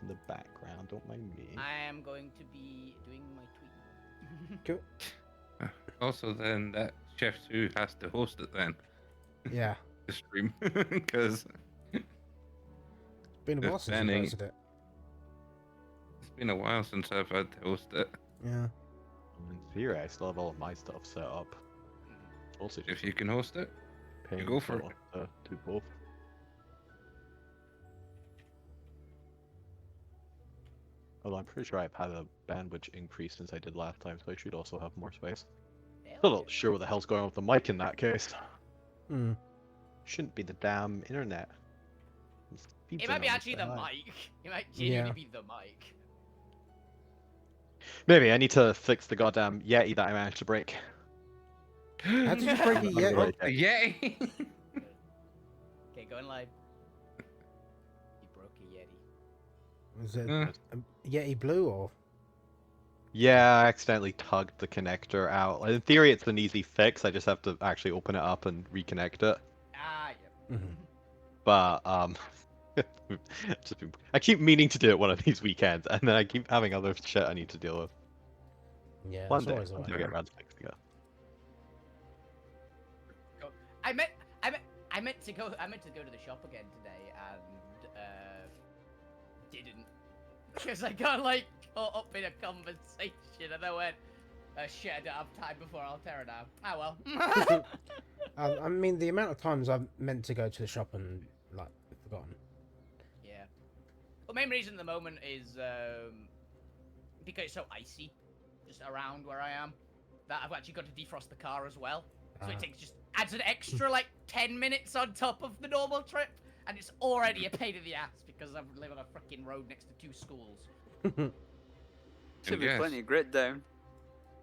in the background. Don't mind me. I am going to be doing my tweet. Cool. Also, then that Chef Sue has to host it then. Yeah. The stream because It's been a while since you Fanning- posted it. it's been a while since I've had to host it. Yeah. In theory, I still have all of my stuff set up. Also, If just you can host it, paying go for someone to do both. Although I'm pretty sure I've had a bandwidth increase since I did last time, so I should also have more space. Still not sure what the hell's going on with the mic in that case. Hmm. Shouldn't be the damn internet. It might be actually the mic. It might genuinely be the mic. Maybe I need to fix the goddamn Yeti that I managed to break. How did you break it yet? Right. Yay! Okay, going live. You broke a Yeti. Was it Uh, Yeti Blue or? Yeah, I accidentally tugged the connector out. In theory, it's an easy fix. I just have to actually open it up and reconnect it. Ah, yeah. Mhm. But I keep meaning to do it one of these weekends, and then I keep having other shit I need to deal with. Yeah, One it's day, always the I'll way. get around to fixing it. I meant to go to the shop again today and didn't because I got like caught up in a conversation and I went, shit, I don't have time before Alterra now. Oh well. I mean, the amount of times I've meant to go to the shop and like forgotten. Yeah. Well, main reason at the moment is because it's so icy just around where I am that I've actually got to defrost the car as well. So it takes just adds an extra like 10 minutes on top of the normal trip, and it's already a pain in the ass because I live on a freaking road next to 2 schools. Should be yes. plenty of grit down.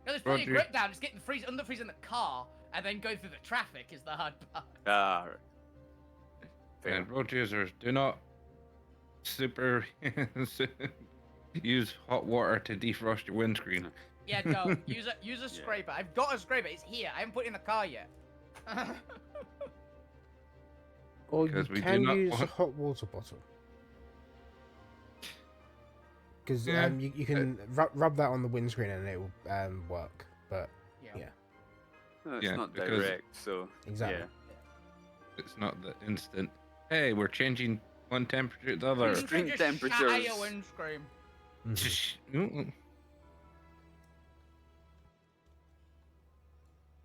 No, there's plenty of Roger. grip down. It's getting under freezing the car and then going through the traffic is the hard part. Ah, right. Fair. and road users do not super use hot water to defrost your windscreen. Yeah, no, use a scraper. I've got a scraper. It's here. I haven't put it in the car yet. Or you Because we do can not use a want- hot water bottle. Because Yeah, you can rub that on the windscreen and it will work. But yeah. Well, it's Yeah, not because- direct, so Exactly. yeah. It's not the instant. Hey, we're changing one temperature to the other. Extreme Just shatter temperatures. your windscreen. Mhm.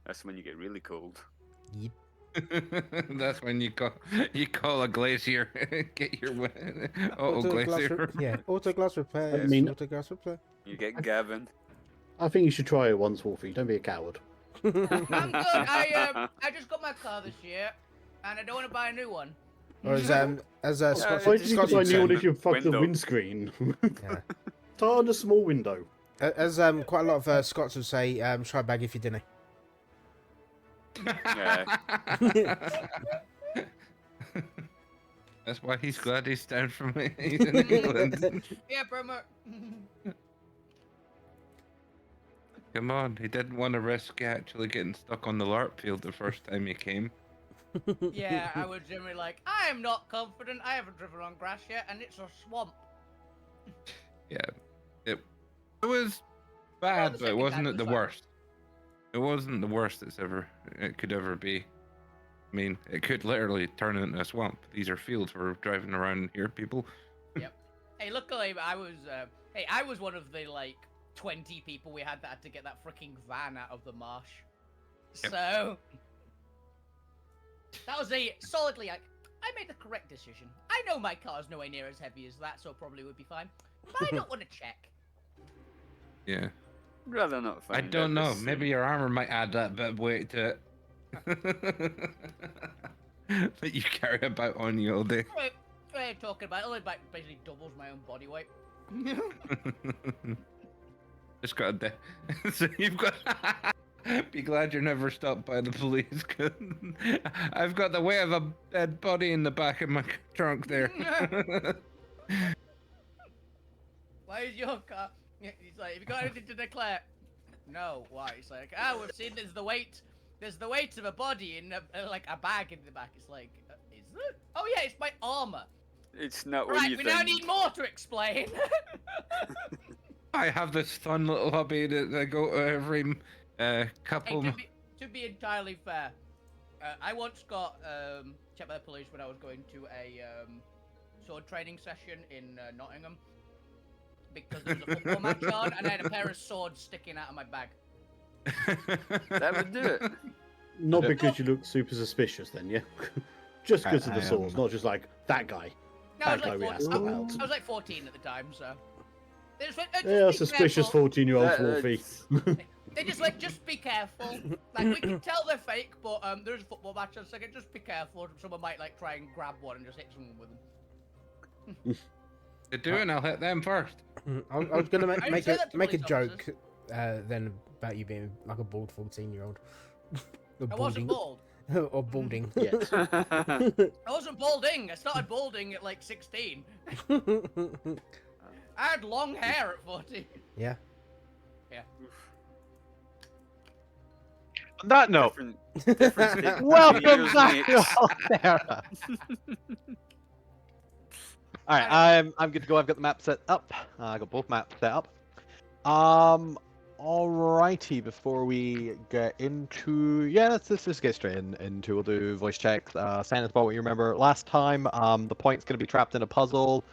That's when you get really cold. Yep. That's when you call a glacier. Get your auto Auto glass glacier. yeah, auto glass repair. I mean- Auto glass repair. You get Gavin. I think you should try it once, Wolfie. Don't be a coward. I'm good. I just got my car this year, and I don't want to buy a new one. Or as Scott, Why did you Scott buy would new say, one if you fucked the Window. windscreen? yeah. Tie on a small window. As quite a lot of Scots would say, try bag if you didn't. That's why he's glad he's down from he's in England. Yeah, promo. Come on, he didn't want to risk actually getting stuck on the LARP field the first time he came. Yeah, I was generally like, I am not confident. I haven't driven on grass yet, and it's a swamp. Yeah, it was bad, the but it second wasn't time it the was fine. worst. It wasn't the worst it could ever be. I mean, it could literally turn into a swamp. These are fields we're driving around here, people. Hey, luckily I was one of the like 20 people we had that had to get that freaking van out of the marsh. Yep. So that was a solidly like I made the correct decision. I know my car's nowhere near as heavy as that, so it probably would be fine. But I don't want to check. Yeah. I'd rather not I find don't out know. this soon. Maybe your armor might add that bit of weight to it. That you carry about on you all day. What are you talking about? It only basically doubles my own body weight. Just got a so you've got. Be glad you're never stopped by the police. 'Cause I've got the weight of a dead body in the back of my trunk there. Why is your car? He's like, have you got anything to declare? No. Why? It's like, we've seen there's the weight of a body in like a bag in the back. It's like, is it? Oh yeah, it's my armor. It's not what Right, you we think. now need more to explain. I have this fun little hobby that I go to every Hey, couple. to be entirely fair, I once got checked by the police when I was going to a sword training session in Nottingham because there was a football match on and I had a pair of swords sticking out of my bag. That would do it. Not Yeah. because you look super suspicious, then, yeah. Just because of the I, swords, not just like that guy. No, I That guy we was, asked like about. I was like 14 at the time, so. They just went, Yeah, just be suspicious careful." 14-year-old That- Wolfie. They just went, just be careful. Like, we can tell they're fake, but there's a football match on second, just be careful. Someone might, like, try and grab one and just hit someone with them. They do, and I'll hit them first. I was gonna I didn't make say a that to make a police joke then about you being like a bald 14-year-old. I wasn't bald. Or balding. Yes. I wasn't balding. I started balding at, like, 16. I had long hair at 14. Yeah. On that note, different state welcome years, back to mates. Alterra. All right, I'm good to go. I've got the map set up. I got both maps set up. Alrighty. Before we get into, let's just get straight into. We'll do voice checks. Santa's about what you remember last time. The point's gonna be trapped in a puzzle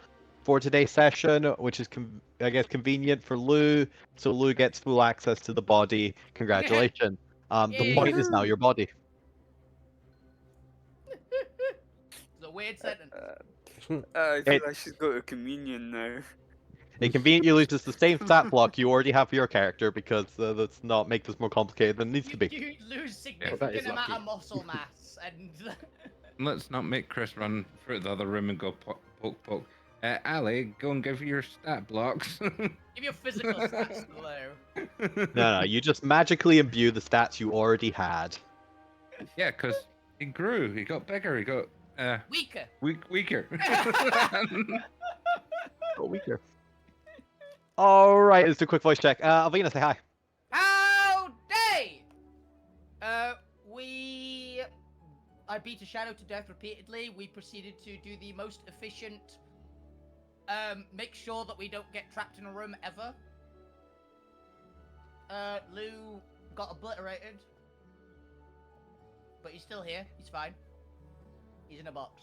for today's session, which is I guess convenient for Lou. So Lou gets full access to the body. Congratulations. The Yay. point is now your body. It's a weird sentence. I feel It- I should go to communion now. It conveniently loses the same stat block you already have for your character because let's not make this more complicated than it needs to be. You lose that significant is amount lucky. of muscle mass, and Let's not make Chris run through the other room and go poke poke. Ali, go and give your stat blocks. give your physical stats low. No, you just magically imbue the stats you already had. Yeah, because he grew, he got bigger, he got Weaker. weaker. Got weaker. Alright, let's do a quick voice check. Alvina, say hi. Howdy! I beat a shadow to death repeatedly. We proceeded to do the most efficient, make sure that we don't get trapped in a room ever. Lou got obliterated. But he's still here. He's fine. He's in a box.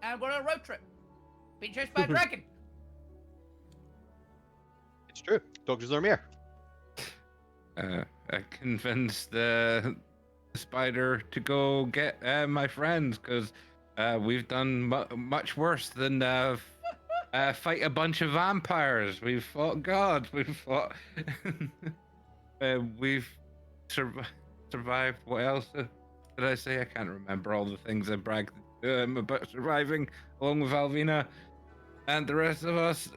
And we're on a road trip. Being chased by a dragon. It's true. Dr. Zormir. I convinced the spider to go get my friends because we've done much worse than fight a bunch of vampires. We've fought God. We've fought. We've survived. What else did I say? I can't remember all the things I bragged about surviving, along with Alvina and the rest of us.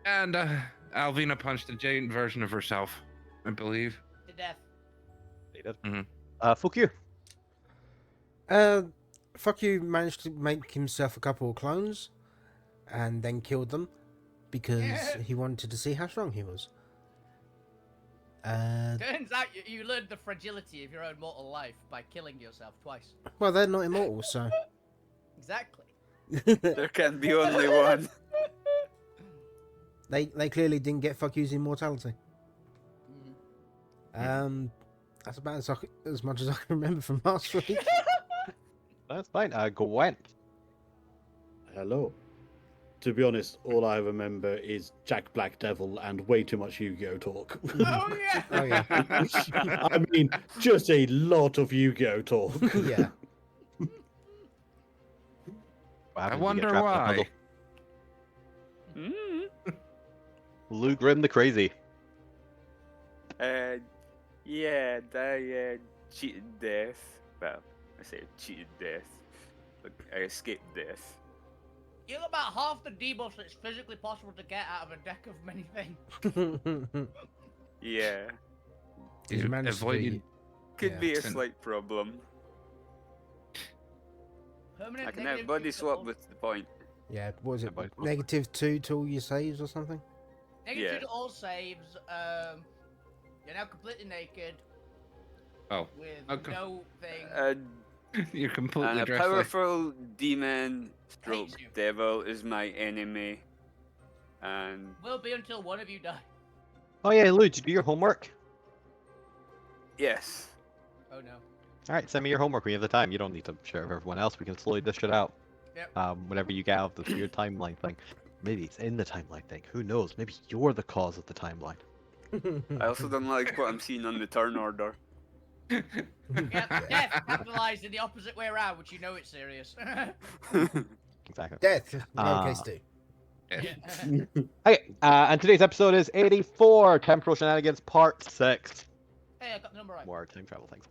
And Alvina punched a giant version of herself, I believe. To death. They did. Mhm. Fuck you. Fuck you managed to make himself a couple of clones and then killed them because he wanted to see how strong he was. Turns out you learned the fragility of your own mortal life by killing yourself twice. Well, they're not immortal, so. Exactly. There can be only one. They clearly didn't get fuck you's immortality. That's about as much as I can remember from last week. That's fine. Gwen. Hello. To be honest, all I remember is Jack Black Devil and way too much Yu-Gi-Oh talk. Oh yeah. Oh yeah, I mean, just a lot of Yu-Gi-Oh talk. yeah. I wonder why. Lou Grim the Crazy. Yeah, they cheated death. Well, I say cheated death, but I escaped death. You're about half the debuffs that's physically possible to get out of a deck of many things. Yeah, He's You managed to avoided- be- could Yeah. be a slight problem. Permanent I can negative have body to swap all- with the point. Yeah, what was it? Yeah, but- -2 to all your saves or something? Negative Yeah. to all saves. You're now completely naked Oh, with okay. no thing. You're completely And a dressed like... powerful demon stroke Hates you. devil is my enemy. And Will be until one of you die. Oh yeah, Lou, did you do your homework? yes. Oh no. All right, send me your homework when you have the time. You don't need to share with everyone else. We can slowly dish it out. Yep. Whenever you get out of this weird timeline thing. Maybe it's in the timeline thing. Who knows? Maybe you're the cause of the timeline. I also don't like what I'm seeing on the turn order. Yeah, death capitalized in the opposite way around, which you know it's serious. Exactly. Death, lowercase d. Yeah. Okay, and today's episode is 84, Temporal Shenanigans Part 6. Hey, I got the number right. More time travel things.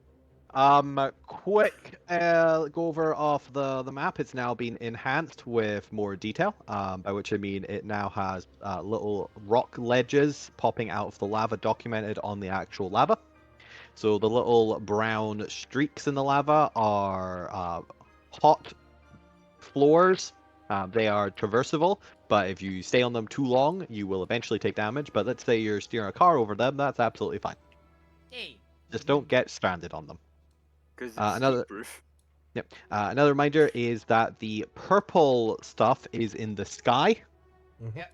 Quick go over of the map. It's now been enhanced with more detail, by which I mean it now has little rock ledges popping out of the lava documented on the actual lava. So the little brown streaks in the lava are hot floors. They are traversable, but if you stay on them too long, you will eventually take damage. But let's say you're steering a car over them, that's absolutely fine. Hey. Just don't get stranded on them. Because it's another- proof. Yep. Another reminder is that the purple stuff is in the sky. Yep.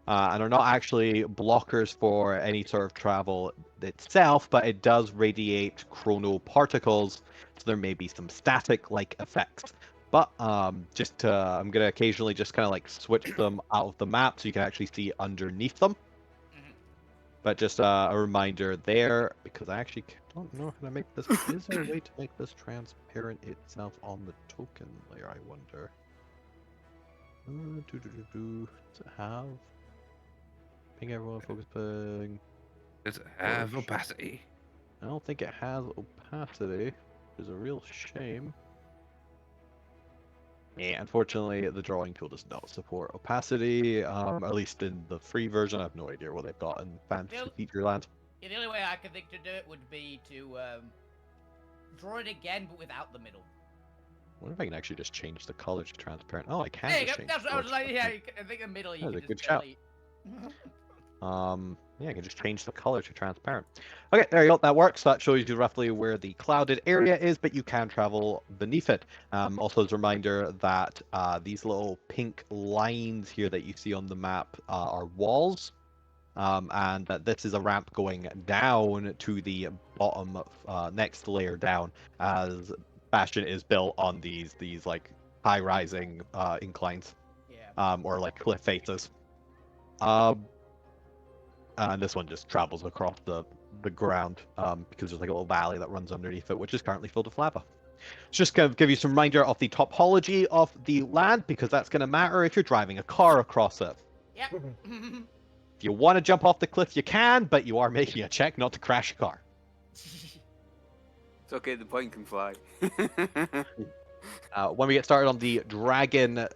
And are not actually blockers for any sort of travel itself, but it does radiate chrono particles, so there may be some static-like effects. But I'm gonna occasionally just kind of like switch them out of the map so you can actually see underneath them. But just a reminder there, because I actually don't know how to make this. Is there a way to make this transparent itself on the token layer, I wonder? Does it have? Ping everyone, focus ping. Does it have opacity? I don't think it has opacity, which is a real shame. Yeah, unfortunately, the drawing tool does not support opacity, at least in the free version. I have no idea what they've got in Fantasy Yep. Featureland. Yeah, the only way I can think to do it would be to draw it again, but without the middle. I wonder if I can actually just change the color to transparent. Oh, I can There you just go. change That's the what I was color like. to Yeah, transparent. I think the middle you That's can a just good shout. delete. Yeah, I can just change the color to transparent. Okay, there you go. That works. That shows you roughly where the clouded area is, but you can travel beneath it. Also, as a reminder that these little pink lines here that you see on the map are walls, and that this is a ramp going down to the bottom, next layer down, as Bastion is built on these like high-rising inclines, Yeah. or like cliff faces. And this one just travels across the ground, because there's like a little valley that runs underneath it, which is currently filled with lava. Just going to give you some reminder of the topology of the land, because that's going to matter if you're driving a car across it. Yep. If you want to jump off the cliff, you can, but you are making a check not to crash a car. It's okay, the point can fly. When we get started on the dragon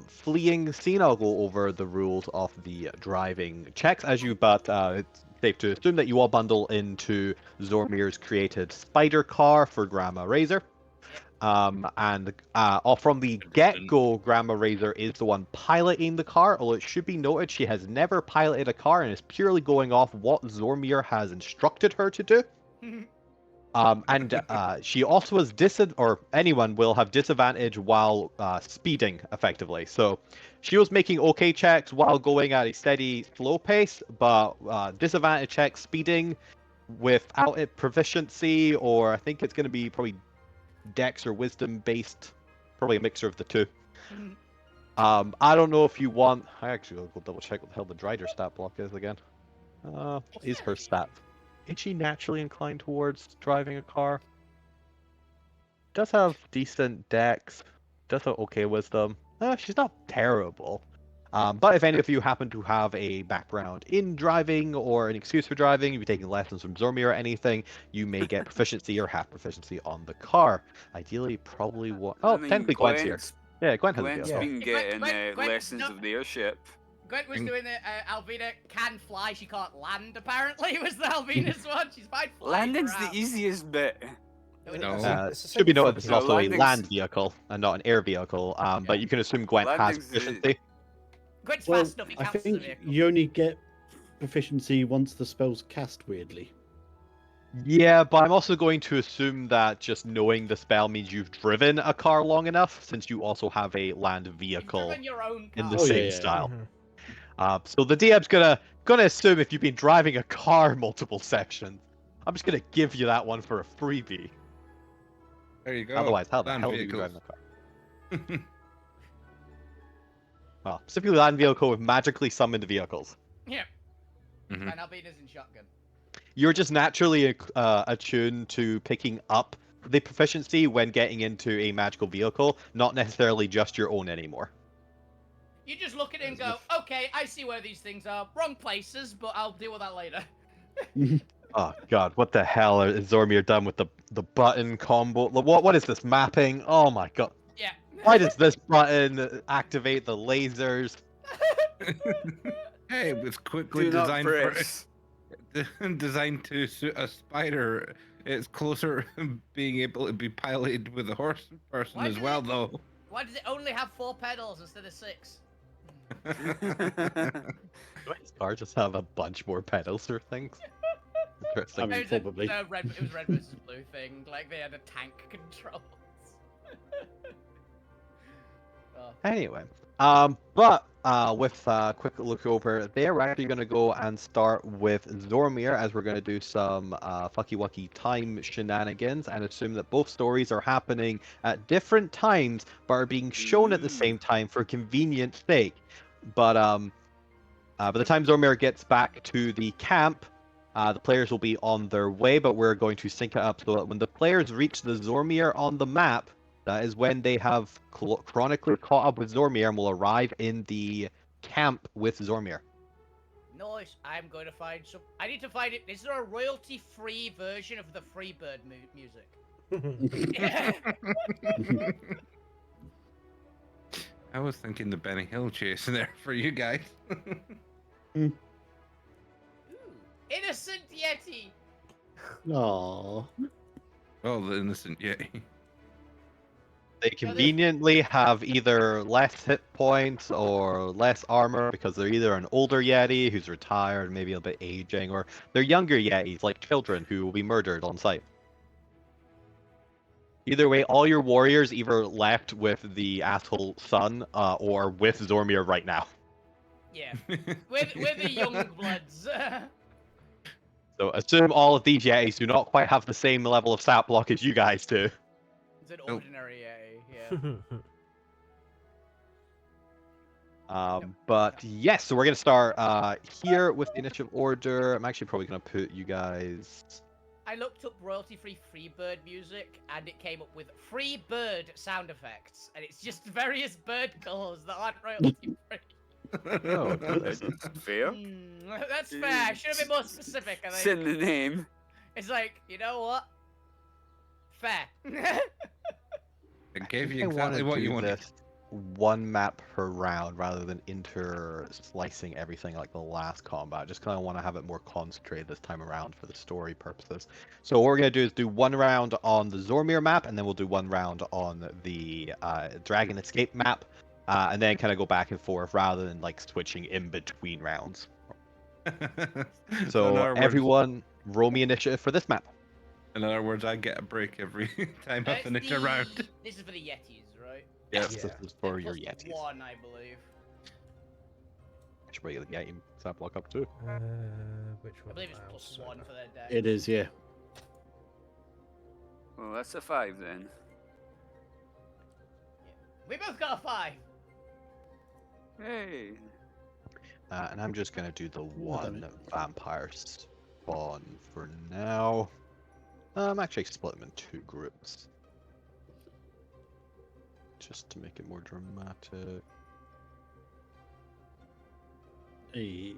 fleeing scene, I'll go over the rules of the driving checks but it's safe to assume that you all bundle into Zormir's created spider car for Grandma Razor. From the get-go, Grandma Razor is the one piloting the car, although it should be noted she has never piloted a car and is purely going off what Zormir has instructed her to do. She also has anyone will have disadvantage while speeding effectively. So she was making okay checks while going at a steady, slow pace, but disadvantage checks speeding without it proficiency, or I think it's going to be probably Dex or Wisdom based, probably a mixture of the two. I don't know if you want. I actually will go double check what the hell the Drider stat block is again. What is her stat? Is she naturally inclined towards driving a car? Does have decent dex. Does have okay wisdom. She's not terrible. But if any of you happen to have a background in driving or an excuse for driving, if you're taking lessons from Zormir or anything, you may get proficiency or half proficiency on the car. Ideally, probably what? Oh, technically Gwen's here. Yeah, Gwen has a Gwen's vehicle. been getting Gwen- lessons no. of the airship. Gwent was doing the Alvina can fly, she can't land, apparently, was the Alvina's one. She's fine flying Landing's the around. easiest bit. No. Should be noted this is No, also a landing's- land vehicle and not an air vehicle, but you can assume Gwen has Landing's proficiency. Gwent's Well, fast enough, he I counts as a think vehicle. you only get proficiency once the spell's cast weirdly. Yeah, but I'm also going to assume that just knowing the spell means you've driven a car long enough, since you also have a land You've vehicle driven your own in car. the Oh, yeah, same yeah. style. Mhm. So the DM's gonna assume if you've been driving a car multiple sections, I'm just gonna give you that one for a freebie. There you go. Otherwise, how the Land hell do you be vehicles. driving a car? Well, specifically land vehicle with magically summoned vehicles. Yeah. Mhm. And Albina's in shotgun. You're just naturally attuned to picking up the proficiency when getting into a magical vehicle, not necessarily just your own anymore. You just look at it and go, okay, I see where these things are. Wrong places, but I'll deal with that later. Oh god, what the hell is Zormir done with the button combo? What is this mapping? Oh my god. Yeah. Why does this button activate the lasers? Hey, it was quickly Do not designed for press. designed to suit a spider. It's closer being able to be piloted with a horse person Why as do well, they- though. Why does it only have 4 pedals instead of 6? Do his car just have a bunch more pedals or things? Interesting. I mean, It was probably. it was red versus blue thing. Like they had a tank controls. Oh. Anyway, but with a quick look over there, we're actually going to go and start with Zormir as we're going to do some fucky wucky time shenanigans and assume that both stories are happening at different times but are being shown at the same time for convenience sake. But by the time Zormir gets back to the camp, the players will be on their way, but we're going to sync it up so that when the players reach the Zormir on the map, that is when they have chronically caught up with Zormir and will arrive in the camp with Zormir. Nice. I'm going to find some. I need to find it. Is there a royalty-free version of the Freebird music? Yeah. I was thinking the Benny Hill chase there for you guys. Ooh, innocent Yeti. Aww. Oh, the innocent Yeti. They conveniently have either less hit points or less armor because they're either an older Yeti who's retired, maybe a bit aging, or they're younger Yetis like children who will be murdered on sight. Either way, all your warriors either left with the asshole son or with Zormir right now. Yeah. We're the young bloods. So assume all of these Yetis do not quite have the same level of stat block as you guys do. It's an ordinary Yeti. Yeah. But yes, so we're gonna start here with the initiative order. I'm actually probably gonna put you guys. I looked up royalty-free Freebird music, and it came up with free bird sound effects, and it's just various bird calls that aren't royalty-free. Oh, That's fair. That's fair. I should have been more specific. I It's think. in the name. It's like, you know what? Fair. It gave I you exactly wanna what you do wanted. this one map per round rather than inter-slicing everything like the last combat. Just kind of want to have it more concentrated this time around for the story purposes. So what we're going to do is do one round on the Zormir map, and then we'll do one round on the Dragon Escape map, and then kind of go back and forth rather than like switching in between rounds. So in other words, everyone, roll me initiative for this map. in other words, I get a break every time I It's finish a round. This is for the Yetis, right? Yes, Yeah. this is for They're your plus Yetis. 1, I believe. Should we get the Yeti stat block up too? Which I one? believe it's now? plus So- 1 for their deck. It is, yeah. Well, that's a 5 then. We both got a 5. Hey. And I'm just gonna do the Well done, one mate. vampire spawn for now. I'm actually split them in 2 groups. Just to make it more dramatic. Hey,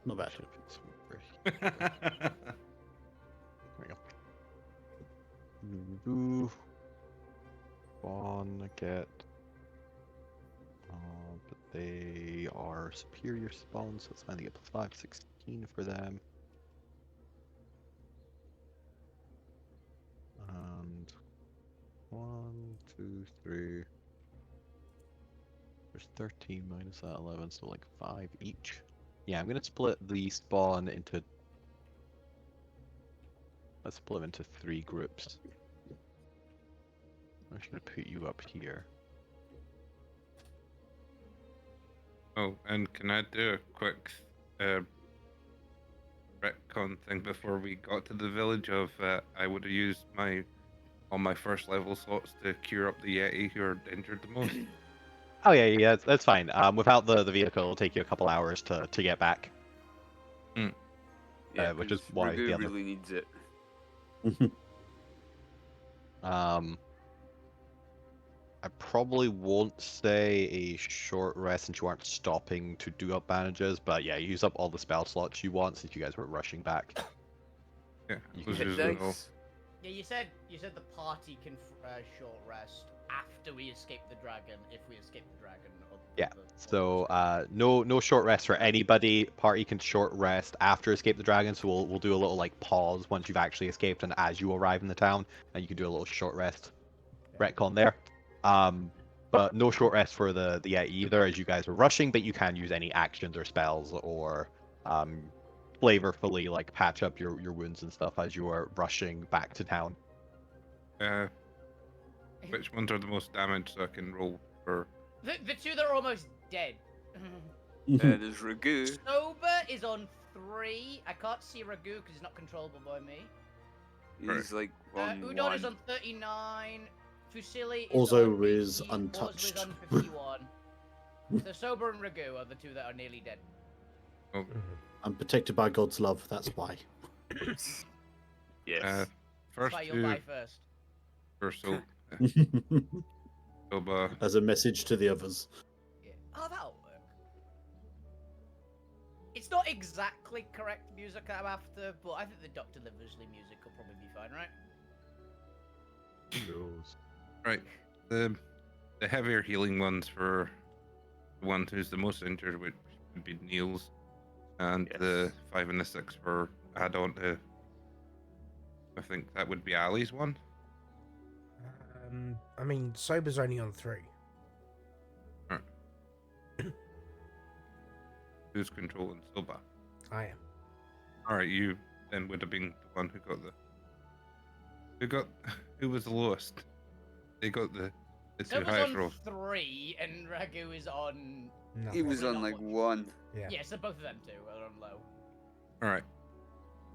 not bad. Should put some over here. There we go. Ooh. Spawn, get. But they are superior spawns, so it's fine. They get plus 5, 16 for them. And 1, 2, 3. There's 13 minus that 11, so like 5 each. Yeah, I'm gonna split the spawn into Let's split them into 3 groups. I'm just gonna put you up here. Oh, and can I do a quick retcon thing before we got to the village? Of I would have used all my first level slots to cure up the Yeti who are injured the most. Oh yeah, that's fine. Without the vehicle, it'll take you a couple hours to get back. Yeah, Which is 'cause why Ragu the other. really needs it. I probably won't say a short rest since you aren't stopping to do up bandages, but yeah, use up all the spell slots you want since you guys were rushing back. Yeah, You was can Hit using all. dice. Yeah, you said the party can short rest after we escape the dragon. If we escape the dragon. Or Yeah. the So no short rest for anybody. Party can short rest after escape the dragon. So we'll do a little like pause once you've actually escaped and as you arrive in the town, and you can do a little short rest. Retcon there. But no short rest for the Yeti either, as you guys are rushing. But you can use any actions or spells or flavorfully like patch up your wounds and stuff as you are rushing back to town. Which ones are the most damaged so I can roll for? the 2 that are almost dead. There's Ragu. Sober is on 3. I can't see Ragu because he's not controllable by me. He's like on Udon 1. is on 39. Fusili is Ozo on is 80, untouched. Ozo is on 51. So Sober and Ragu are the 2 that are nearly dead. Oh, I'm protected by God's love, that's why. Yes. That's first why you'll 2 die first. are Soba. As a message to the others. Yeah. Oh, that'll work. It's not exactly correct music I'm after, but I think the Dr. Liversley music will probably be fine, right? Right. The heavier healing ones for the one who's the most injured would be Neil's, and the Yes. 5 and the 6 for add on to. I think that would be Ali's one. I mean, Sober's only on 3. Who's controlling Soba? I am. All right, you then would have been the one who was the lowest. They got the 2 Sober's highest on rolls. 3, and Ragu is on... Nothing. He was Probably on not like much. 1. Yeah. Yeah, so both of them 2 are on low. All right.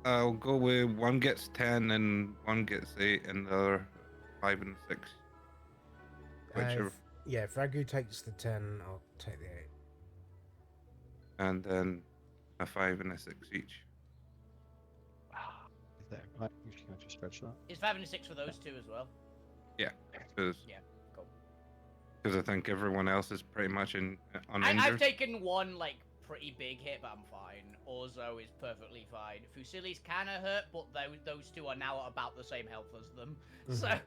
I'll go with one gets 10 and one gets 8, and the other 5 and 6. Whichever. If Ragu takes the 10, I'll take the 8. And then a 5 and a 6 each. Is that right? You should just stretch that. Is 5 and 6 for those 2 as well? Because Yeah, cool. I think everyone else is pretty much uninjured. I've taken one, like, pretty big hit, but I'm fine. Orzo is perfectly fine. Fusili's kinda hurt, but those 2 are now at about the same health as them. So...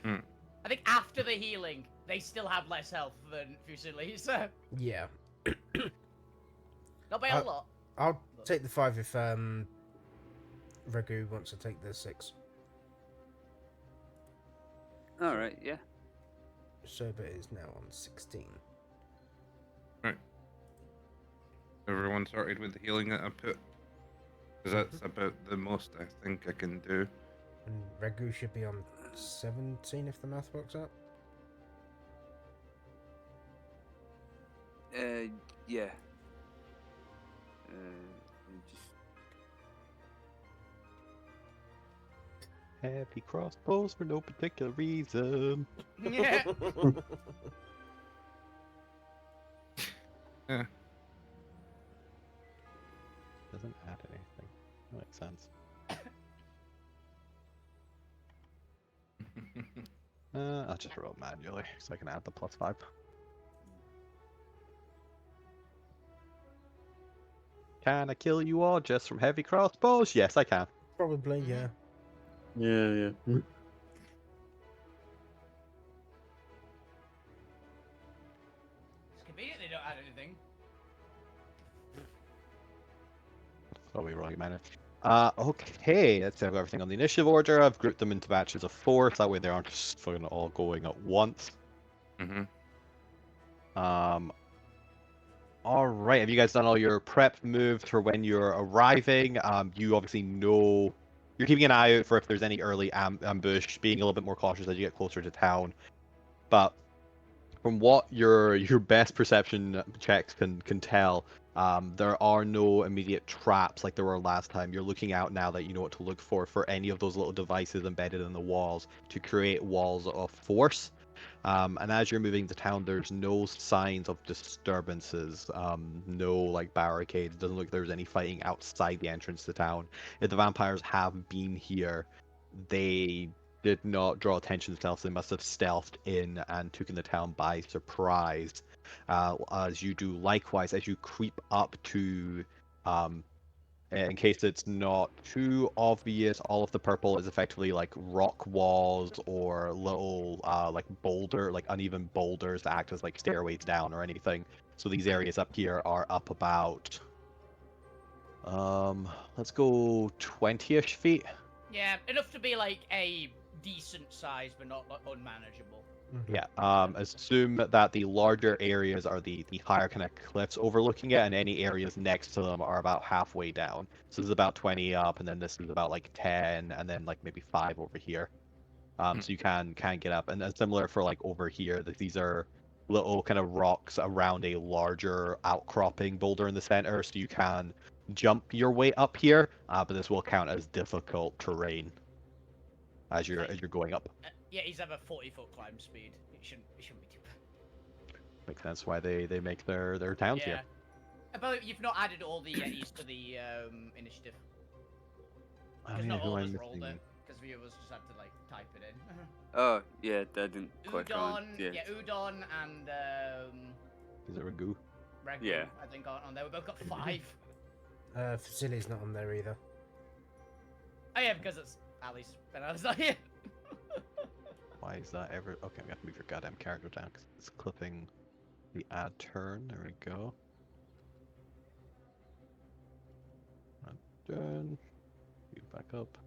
Hmm. I think after the healing, they still have less health than Fusili, so... Yeah. Not by a lot. I'll take the 5 if Ragu wants to take the 6. Alright, yeah. Sober is now on 16. Everyone started with the healing that I put. Because that's about the most I think I can do. And Ragu should be on 17 if the math works out. Yeah. Just... Heavy crossbows for no particular reason. Yeah. Yeah. Doesn't add anything. That makes sense. I'll just roll manually so I can add the +5. Can I kill you all just from heavy crossbows? Yes, I can. Probably, yeah. Yeah. It's convenient they don't add anything. So we rolling mana. Okay, let's have everything on the initiative order. I've grouped them into batches of 4, so that way they aren't just fucking all going at once. Mm-hmm. All right, have you guys done all your prep moves for when you're arriving? You obviously know you're keeping an eye out for if there's any early ambush, being a little bit more cautious as you get closer to town. But from what your best perception checks can tell, there are no immediate traps like there were last time. You're looking out now that you know what to look for any of those little devices embedded in the walls to create walls of force. And as you're moving to town, there's no signs of disturbances, no like barricades. Doesn't look like there's any fighting outside the entrance to town. If the vampires have been here, they did not draw attention to themselves. They must have stealthed in and taken the town by surprise. As you do likewise, as you creep up to in case it's not too obvious, all of the purple is effectively like rock walls or little like uneven boulders that act as like stairways down or anything. So these areas up here are up about let's go 20-ish feet. Yeah, enough to be like a decent size, but not like, unmanageable. Yeah, assume that the larger areas are the higher kind of cliffs overlooking it, and any areas next to them are about halfway down. So this is about 20 up, and then this is about like 10, and then like maybe 5 over here. So you can get up, and then similar for like over here, that these are little kind of rocks around a larger outcropping boulder in the center, so you can jump your way up here, but this will count as difficult terrain as you're going up. Yeah, he's have a 40-foot climb speed. It shouldn't be too bad. Makes sense why they make their towns here. But you've not added all the Yetis to the initiative. Oh, Because yeah, not who all am of I us rolled missing? it. Because viewers just had to like type it in. Oh, yeah, that didn't click on. Udon, Udon and Is it Ragu? Ragu, Yeah. I think on there. We both got 5. Facility's not on there either. Oh yeah, because it's Ali's. And I was not here. Why is that ever? Okay, I'm gonna have to move your goddamn character down because it's clipping the add turn. There we go. Done. You back up.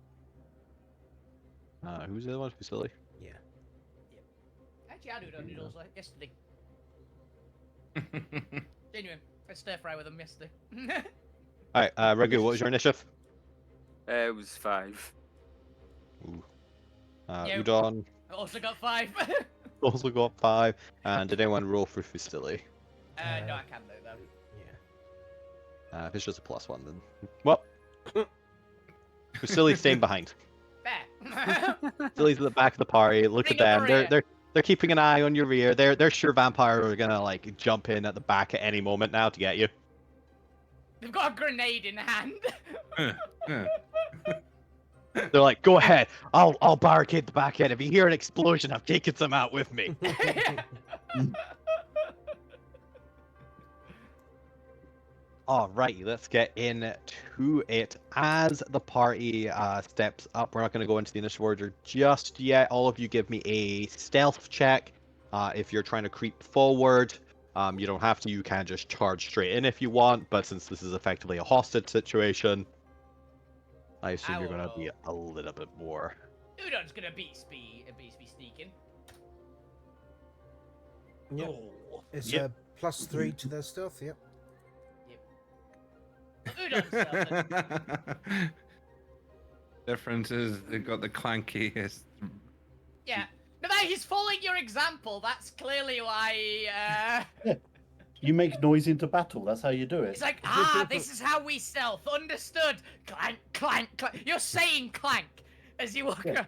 Who's the other one? Facility? Yeah. Actually, I do Udon noodles like yesterday. Genuine. I stir fry with them yesterday. Alright, Ragu, what was your initiative? It was 5. Ooh. Yeah. Udon I also got 5. also got 5. And did anyone roll for Facility? No, I can't do though. Yeah. If it's just a +1, then. Well. Facility's staying behind. Fair. Facility's at the back of the party. Look Bring at up them. the rear. They're keeping an eye on your rear. They're sure vampires are gonna like jump in at the back at any moment now to get you. They've got a grenade in hand. They're like, go ahead. I'll barricade the back end. If you hear an explosion, I'm taking some out with me. Alrighty, let's get into it. As the party steps up, we're not going to go into the initial order just yet. All of you give me a stealth check. If you're trying to creep forward, you don't have to. You can just charge straight in if you want. But since this is effectively a hostage situation, I assume you're going to be a little bit more. Udon's gonna be sneaking. Yep. Oh. It's Yep. +3 to their stealth, yep. Udon's stealthing. Difference is they've got the clankiest. Yeah. No, he's following your example. That's clearly why. You make noise into battle. That's how you do it. It's like, this is how we stealth. Understood. Clank, clank, clank. You're saying clank as you walk Yeah. up.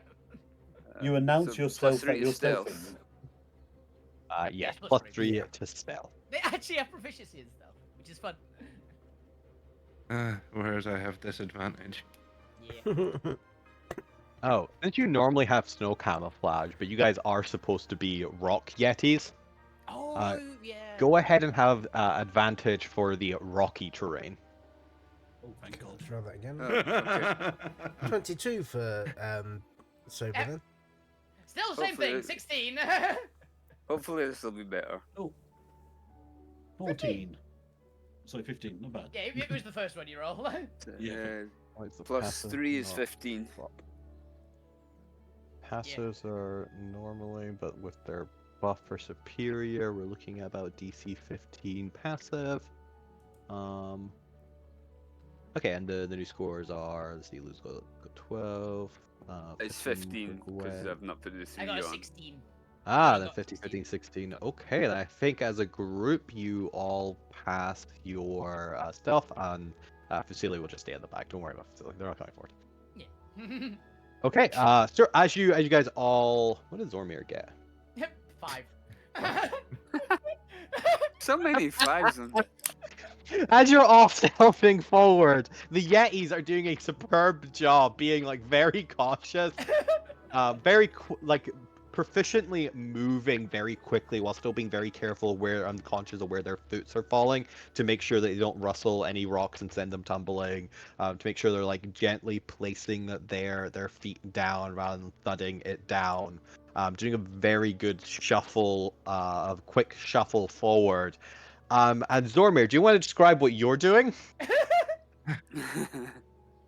You announce so your stealth +3 that you're is stealth. stealthing. Yes, Yes, +3 to stealth. They actually have proficiency in stealth, which is fun. Whereas I have disadvantage. Yeah. Oh, since you normally have snow camouflage, but you guys are supposed to be rock yetis, Oh, yeah. go ahead and have advantage for the rocky terrain. Oh, thank God. Let's roll that again. Oh, okay. 22 for sober Yeah. then. Still the same thing. Hopefully- 16. Hopefully this will be better. 14. Sorry, 15. Not bad. Yeah, it was the first one you roll. Yeah. Oh, it's the +3 is passive, 15. not drop. Passives are normally, but with their buff for superior, we're looking at about DC 15 passive. Okay, and the new scores are, let's see, Lou's got 12. It's 15 15 for because Gwen. I've not put the 3 I got a on. 16. Ah, I then got 15, 16. 15, 16. Okay, then I think as a group, you all passed your stuff, and Fusilli will just stay in the back. Don't worry about Fusilli. They're not coming forward. Yeah. Okay, sir, as you guys all, what did Zormir get? 5. So many 5s on that. As you're all stealthing forward, the Yetis are doing a superb job being like very cautious, like proficiently moving very quickly while still being very careful where unconscious of where their foots are falling to make sure that they don't rustle any rocks and send them tumbling. To make sure they're like gently placing their feet down rather than thudding it down. Doing a very good shuffle, a quick shuffle forward. And Zormir, do you want to describe what you're doing?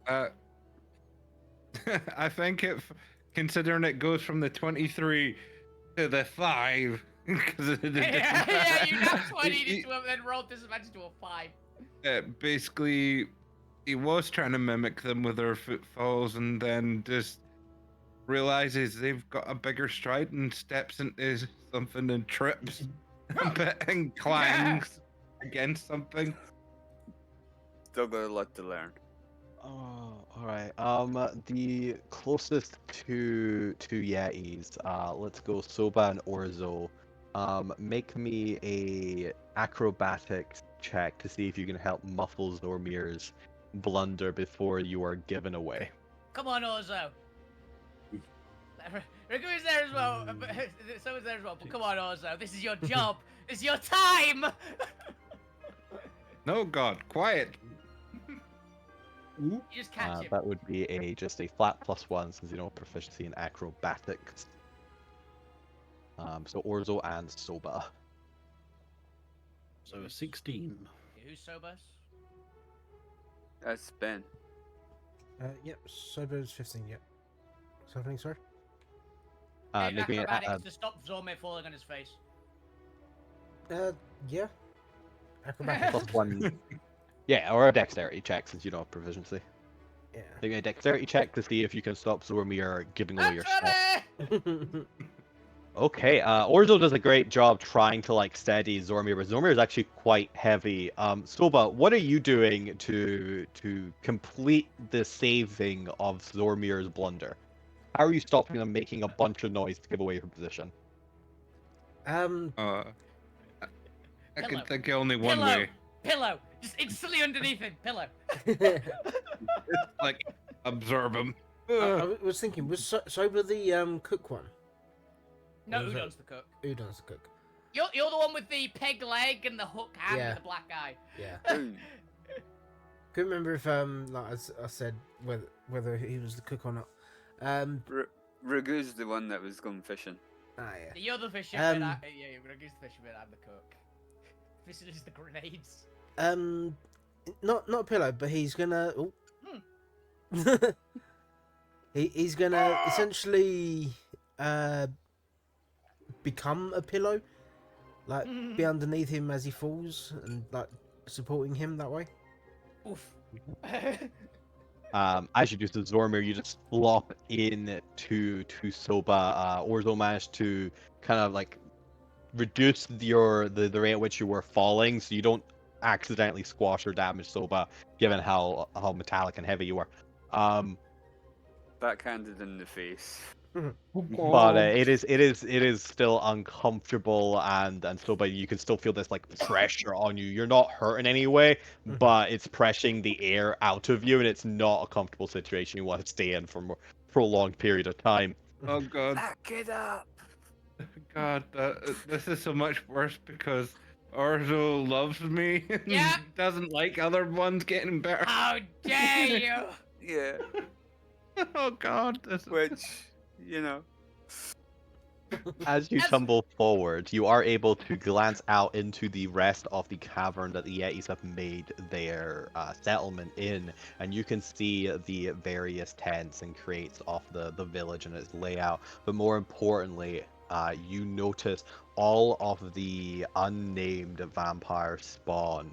I think considering it goes from the 23 to the 5, because of the Yeah, you know disadvantage. 20 into him, then roll disadvantage to a 5. Basically, he was trying to mimic them with their footfalls, and then just realizes they've got a bigger stride and steps into something and trips a bit and clangs against something. Still got a lot to learn. Oh, all right. The closest to Yetis, let's go Soba and Orzo. Make me a acrobatics check to see if you can help muffle Zormir's blunder before you are given away. Come on, Ozo. Riku's there as well. So is there as well. But come on, Ozo. This is your job. It's your time. No, God, quiet. You just catch him. That would be just a flat +1 since you don't have proficiency in acrobatics. So Orzo and Soba. So a 16. Who's Sobas? That's Ben. Yep, Sober's 15, yep. Something, sorry? Make me Acrobatics to stop Zormir falling on his face. Yeah. Acrobatics. +1. Yeah, or a dexterity check since you don't have proficiency. Yeah. Make me a dexterity check to see if you can stop Zormir giving away your stuff. Okay, Orzo does a great job trying to like steady Zormir, but Zormir is actually quite heavy. Soba, what are you doing to complete the saving of Zormir's blunder? How are you stopping them making a bunch of noise to give away your position? I can Pillow. think of only one Pillow. way. Pillow. Just instantly underneath him. Pillow. Like, absorb him. I was thinking, was Sober the cook one? No, Or was Udon's the cook. Udon's the cook. You're the one with the peg leg and the hook hand Yeah. and the black eye. Yeah. Ooh, Couldn't remember if like I said whether he was the cook or not. Ragu's the one that was going fishing. Yeah. You're the fisherman. Um, Yeah, Ragu's the fisherman. I'm the cook. This is the grenades. Not Pillow, but he's gonna. Oh. Hmm. He's gonna essentially become a pillow, like be underneath him as he falls and like supporting him that way. Oof. As you do to Zormir, you just flop in to Soba. Orzo managed to kind of like reduce the rate at which you were falling, so you don't accidentally squash or damage Soba, given how metallic and heavy you are. Backhanded in the face. But it is still uncomfortable and so, but you can still feel this like pressure on you. You're not hurt in any way, but it's pressing the air out of you, and it's not a comfortable situation you want to stay in for a more prolonged period of time. Oh, God. Back it up! God, this is so much worse because Orzo loves me and Yeah. doesn't like other ones getting better. How dare you! Yeah, Oh, God. This is... which, you know. As you tumble forward, you are able to glance out into the rest of the cavern that the Yetis have made their settlement in, and you can see the various tents and crates of the village and its layout. But more importantly, you notice all of the unnamed vampire spawn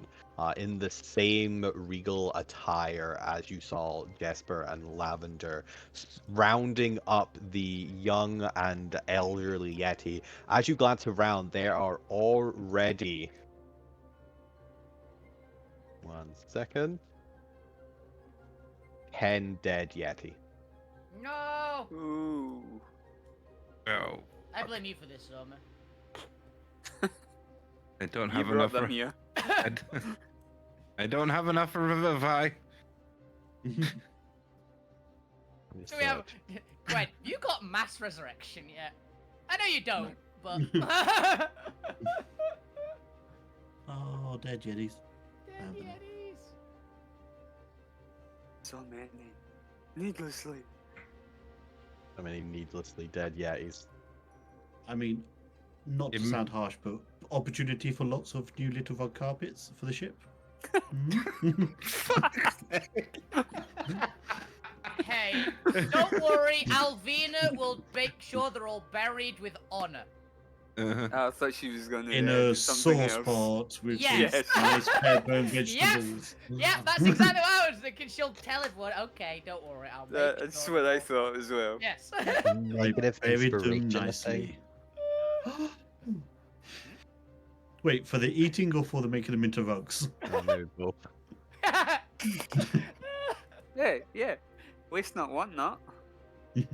in the same regal attire as you saw Jesper and Lavender, rounding up the young and elderly Yeti. As you glance around, there are already... 1 second. 10 dead Yeti. No! Ooh. Oh, I blame you for this, Soma. I don't You have brought enough. them here. I don't have enough for Revivify. So we have... Gwen, you got mass resurrection yet? I know you don't, but... Oh, dead Yetis. Dead Yetis. So many. Needlessly. So many needlessly dead Yetis. I mean, not to sound harsh, but opportunity for lots of new little rug carpets for the ship. Hey, don't worry, Alvina will make sure they're all buried with honor. I thought she was gonna In do a something sauce else. pot with Yes. some nice pear-bone vegetables. Yeah, that's exactly what I was thinking. She'll tell everyone, okay, don't worry, I'll make it That's for what I you." thought as well. Yes. Negative Buried them inspiration thing. nicely. Wait, for the eating or for the making them into rugs? Oh, maybe both. Yeah. Waste not, want not. Oh, no.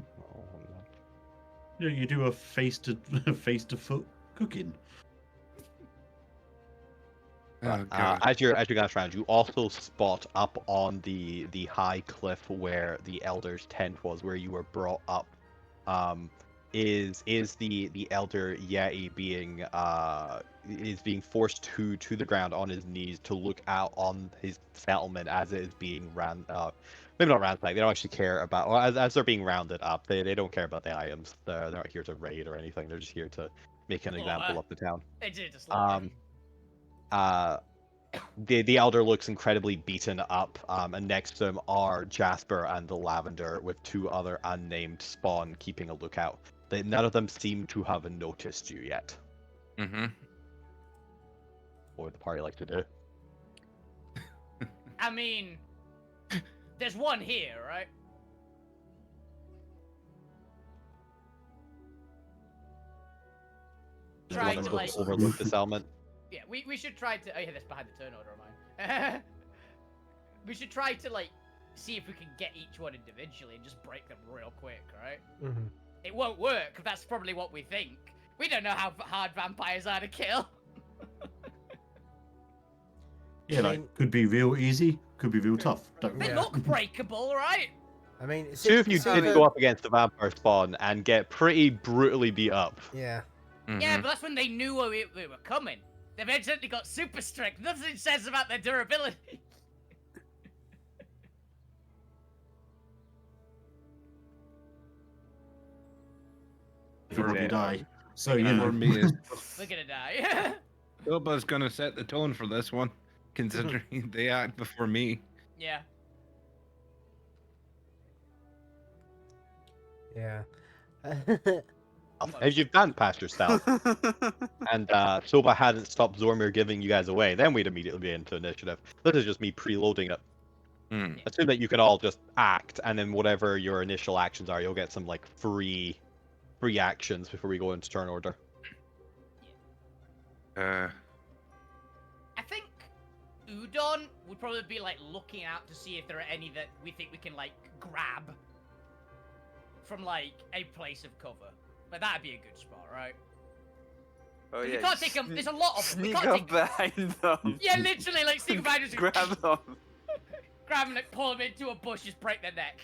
Yeah, you do a face to foot cooking. Oh, God. As you're glance around, you also spot up on the high cliff where the elder's tent was, where you were brought up. Is the elder Yeti being forced to the ground on his knees to look out on his settlement as it is being maybe not ransacked. They don't actually care about, well, as they're being rounded up. They don't care about the items. They're not here to raid or anything. They're just here to make an example of the town. They did just slaughter The elder looks incredibly beaten up, and next to him are Jasper and the Lavender with 2 other unnamed spawn keeping a lookout. None of them seem to have noticed you yet. Mm-hmm. What would the party like to do? I mean, there's one here, right? Just Try want to, to like... overlook this element. Yeah, we should try to... Oh yeah, that's behind the turn order of mine. We should try to, like, see if we can get each one individually and just break them real quick, right? Mhm. It won't work, that's probably what we think. We don't know how hard vampires are to kill. Yeah, I like, mean- could be real easy, could be real tough. Don't They Yeah. look breakable, right? I mean, 2 of you so did the- go up against the vampire spawn and get pretty brutally beat up. Yeah. Yeah, but that's when they knew we were coming. They've evidently got super strength. Nothing says about their durability. You'll probably Yeah. die. So, you For know. me, is We're gonna die. Bilbo's gonna set the tone for this one, considering they act before me. Yeah. Yeah. As you've done past your stealth, and Soba hadn't stopped Zormir giving you guys away, then we'd immediately be into initiative. This is just me preloading it. Hmm. Assume that you can all just act, and then whatever your initial actions are, you'll get some like free actions before we go into turn order. Uh, I think Udon would probably be like looking out to see if there are any that we think we can like grab from like a place of cover. Like that'd be a good spot, right? Oh We yeah. can't take them. There's a lot of them. We Sneak can't up take. behind them. Yeah, literally, like sneak behind us, Grab them. grab them, like, pull them into a bush, just break their neck.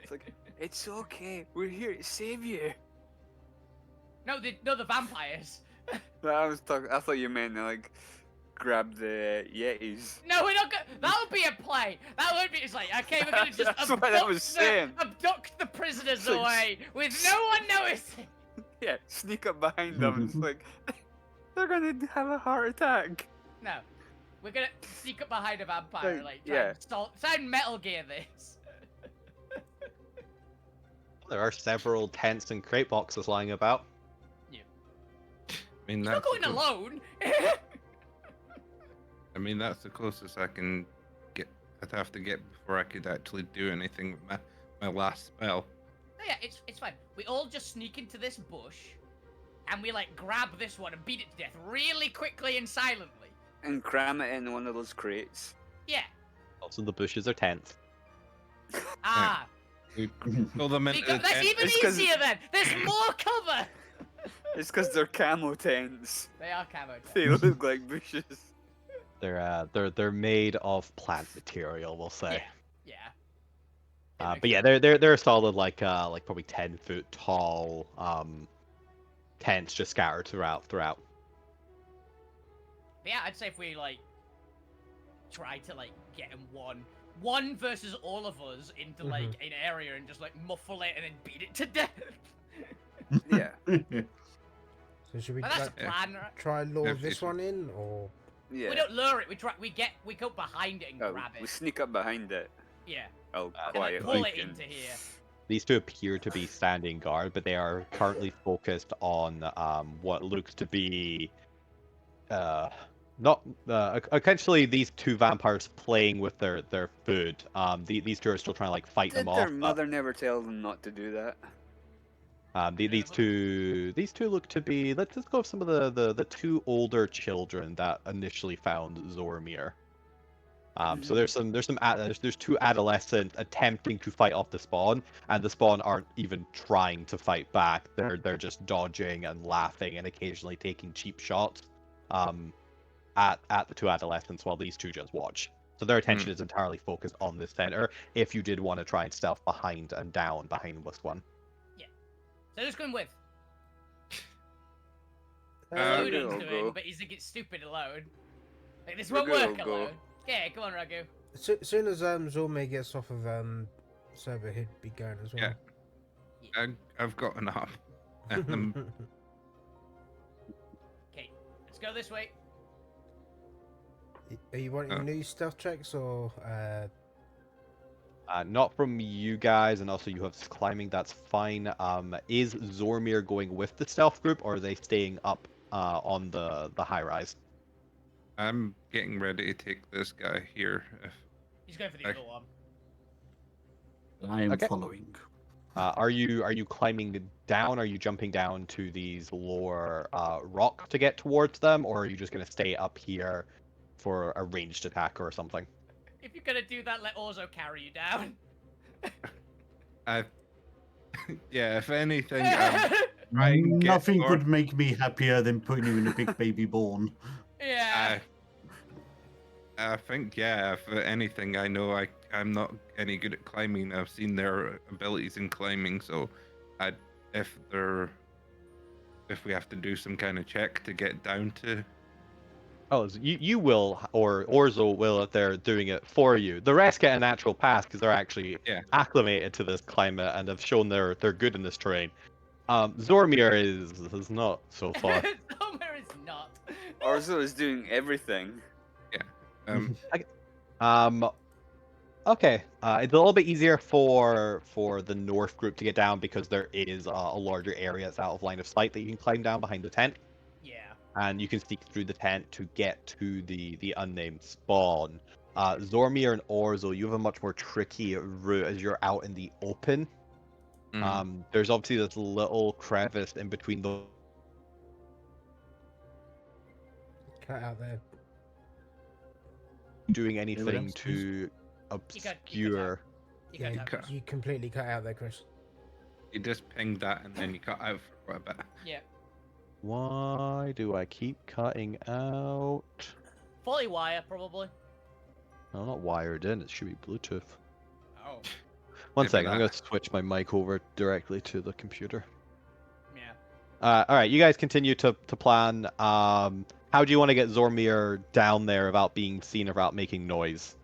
It's like, it's okay. We're here to save you. No, the vampires. No, I was talking. I thought you meant like grab the Yetis. No, we're not gonna. That would be a play. That would be. It's like, okay, we're gonna just That's what I was saying. abduct the prisoners It's like- away with no one noticing. Yeah, sneak up behind them. It's like they're gonna have a heart attack. No, we're gonna sneak up behind a vampire, Like, like try yeah. and stall. Try and Metal Gear this. There are several tents and crate boxes lying about. I mean, You're not that's going alone. I mean, that's the closest I can get. I'd have to get before I could actually do anything with my last spell. Oh, yeah, it's fine. We all just sneak into this bush, and we like grab this one and beat it to death really quickly and silently. And cram it in one of those crates. Yeah. Also, the bushes are tense. Ah. We pull them into the That's tent. even It's 'cause- easier then. There's more cover. It's because they're camo tents. They are camo. They look like bushes. They're made of plant material, we'll say. Yeah. But yeah, they're solid like probably 10-foot tall tents just scattered throughout. But yeah, I'd say if we like try to like get them one versus all of us into like an area and just like muffle it and then beat it to death. Yeah. So should we But that's the plan, right? try lure If- this if- one in, or Yeah. We don't lure it. We go behind it and Oh, grab we it. sneak up behind it. Yeah. Oh, And like quietly. pull it into here. These two appear to be standing guard, but they are currently focused on what looks to be not essentially these two vampires playing with their food. These two are still trying to like fight Did them their off. mother never tell them not to do that? These two look to be. Let's just go with some of the two older children that initially found Zormir. So there's two adolescents attempting to fight off the spawn, and the spawn aren't even trying to fight back. They're just dodging and laughing and occasionally taking cheap shots at the two adolescents while these two just watch. So their attention is entirely focused on the center. If you did want to try and stealth behind and down behind this one. So who's going with? Ragu Ludo's will doing, go. but he's gonna get stupid alone. Like this Ragu won't work will go. alone. Yeah, come on, Ragu. soon as Zormir gets off of server, he'd be going as well. I've got an arm. Okay, let's go this way. Are you wanting new stealth checks or? Not from you guys, and also you have climbing. That's fine. Is Zormir going with the stealth group, or are they staying up on the high rise? I'm getting ready to take this guy here. He's going for the other one. I am Okay. following. Are you climbing down? Are you jumping down to these lower rocks to get towards them, or are you just gonna stay up here for a ranged attack or something? If you're gonna do that, let Orzo carry you down. Yeah, if anything, try and get Nothing more- could make me happier than putting you in a big baby born. Yeah. I think, yeah, if anything, I know I'm not any good at climbing. I've seen their abilities in climbing, so if we have to do some kind of check to get down to. Oh, so you will, or Orzo will if they're doing it for you. The rest get a natural pass because they're actually acclimated to this climate and have shown they're good in this terrain. Zormir is not so far. Zormir is not. Orzo is doing everything. Okay. It's a little bit easier for the north group to get down because there is a larger area that's out of line of sight that you can climb down behind the tent. Yeah. And you can sneak through the tent to get to the unnamed spawn. Zormir and Orzo, you have a much more tricky route as you're out in the open. There's obviously this little crevice in between the. Cut out there. Doing anything to obscure. You guys have- You completely cut out there, Chris. You just pinged that and then you cut out for a bit. Yeah. Why do I keep cutting out? Fully wire, probably. No, not wired in. It should be Bluetooth. Oh. One Maybe second. I'm that. gonna switch my mic over directly to the computer. Yeah. All right, you guys continue to plan. How do you want to get Zormir down there without being seen, or without making noise,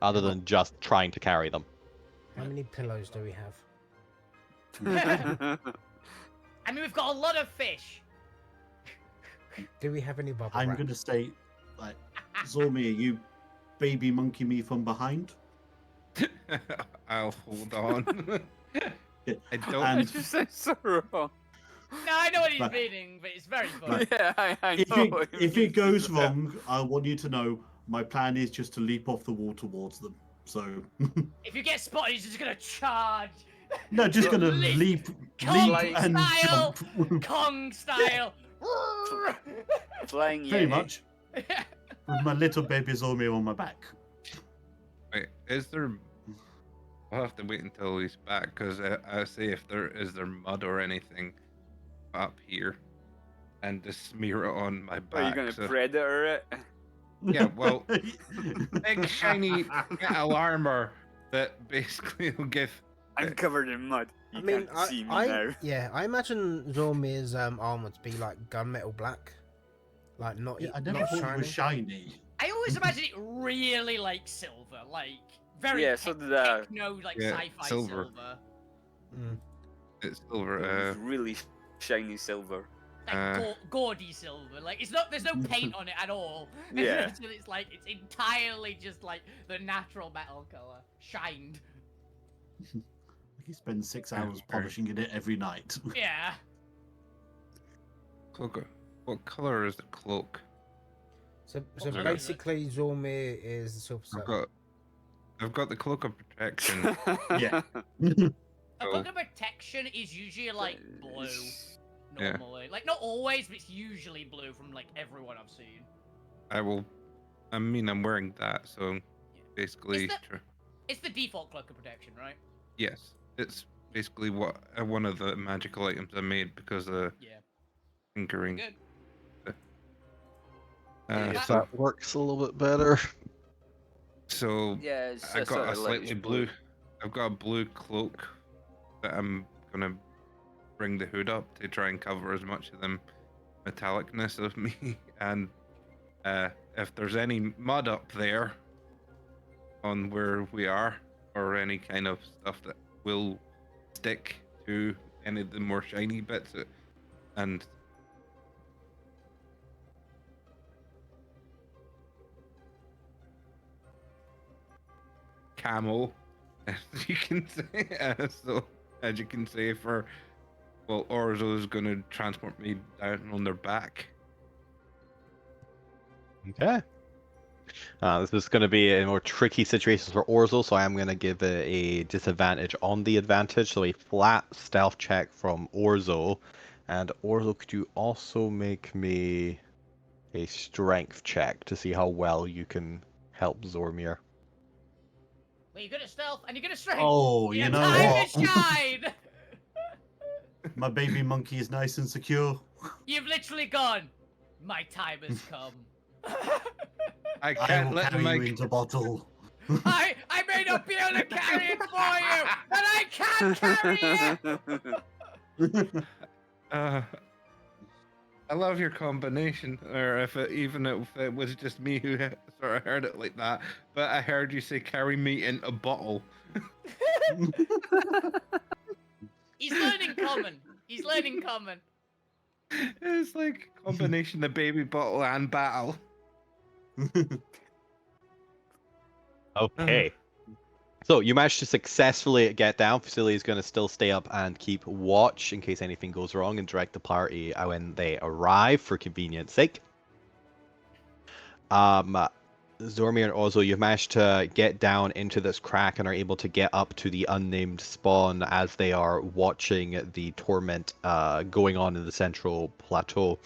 other than just trying to carry them? How many pillows do we have? I mean, we've got a lot of fish. Do we have any bubble I'm wrap? gonna say, like, Zormir, you baby monkey me from behind. I'll hold on. I don't. And It just sounds so wrong. No, I know what he's But- meaning, but it's very funny. Yeah, I if know. it goes wrong, I want you to know my plan is just to leap off the wall towards them. So If you get spotted, he's just gonna charge. no, just gonna Leap. leap Kong and style. jump. Kong style. Flying Pretty Yeti. much with my little baby Zormir on my back. Wait, is there? I'll have to wait until he's back because I say if there mud or anything up here, and just smear it on my back. Are you gonna so- predator it? Yeah, well, big shiny metal armor that basically will give. I'm covered in mud. You I mean, can't see me now. I imagine Zormir's armor to be like gunmetal black, like not Yeah, I never not thought shiny. it was shiny. I always imagine it really like silver, like very Yeah, so did I. techno, like Yeah, sci-fi silver. Mm. It's silver. It was really shiny silver. like gaudy silver. Like it's not, there's no paint on it at all. Yeah. It's like it's entirely just like the natural metal color, shined. He spends 6 hours polishing it every night. Yeah. Cloak. What color is the cloak? So Okay. basically, Zormir is the Silver Surfer. I've got the cloak of protection. Yeah. A cloak of protection is usually like blue Yeah. normally. Like not always, but it's usually blue from like everyone I've seen. I'm wearing that, so basically, Is that- It's the default cloak of protection, right? yes, it's basically what one of the magical items I made because of Yeah. tinkering. Good. Uh, If so, that works a little bit better. so Yeah, it's I just got sort a of slightly lightish blue. I've got a blue cloak that I'm gonna bring the hood up to try and cover as much of the metallicness of me. And if there's any mud up there on where we are, or any kind of stuff that will stick to any of the more shiny bits, and camel, as you can say. So, as you can say, Orzo's gonna transport me down on their back. Okay. This is going to be a more tricky situation for Orzo, so I am going to give it a disadvantage on the advantage. So a flat stealth check from Orzo. And Orzo, could you also make me a strength check to see how well you can help Zormir? Well, you're good at stealth and you're good at strength. Oh, Your you know time what? to shine. My baby monkey is nice and secure. You've literally gone. My time has come. I I can't will let carry my you into battle. I may not be able to carry it for you, but I can carry it. I love your combination, or if it was just me who sort of heard it like that, but I heard you say carry me in a bottle. He's learning common. He's learning common. It's like a combination of baby bottle and battle. Okay. So you managed to successfully get down. Facility is going to still stay up and keep watch in case anything goes wrong and direct the party when they arrive for convenience sake. Zormir and Ozo, you've managed to get down into this crack and are able to get up to the unnamed spawn as they are watching the torment going on in the central plateau.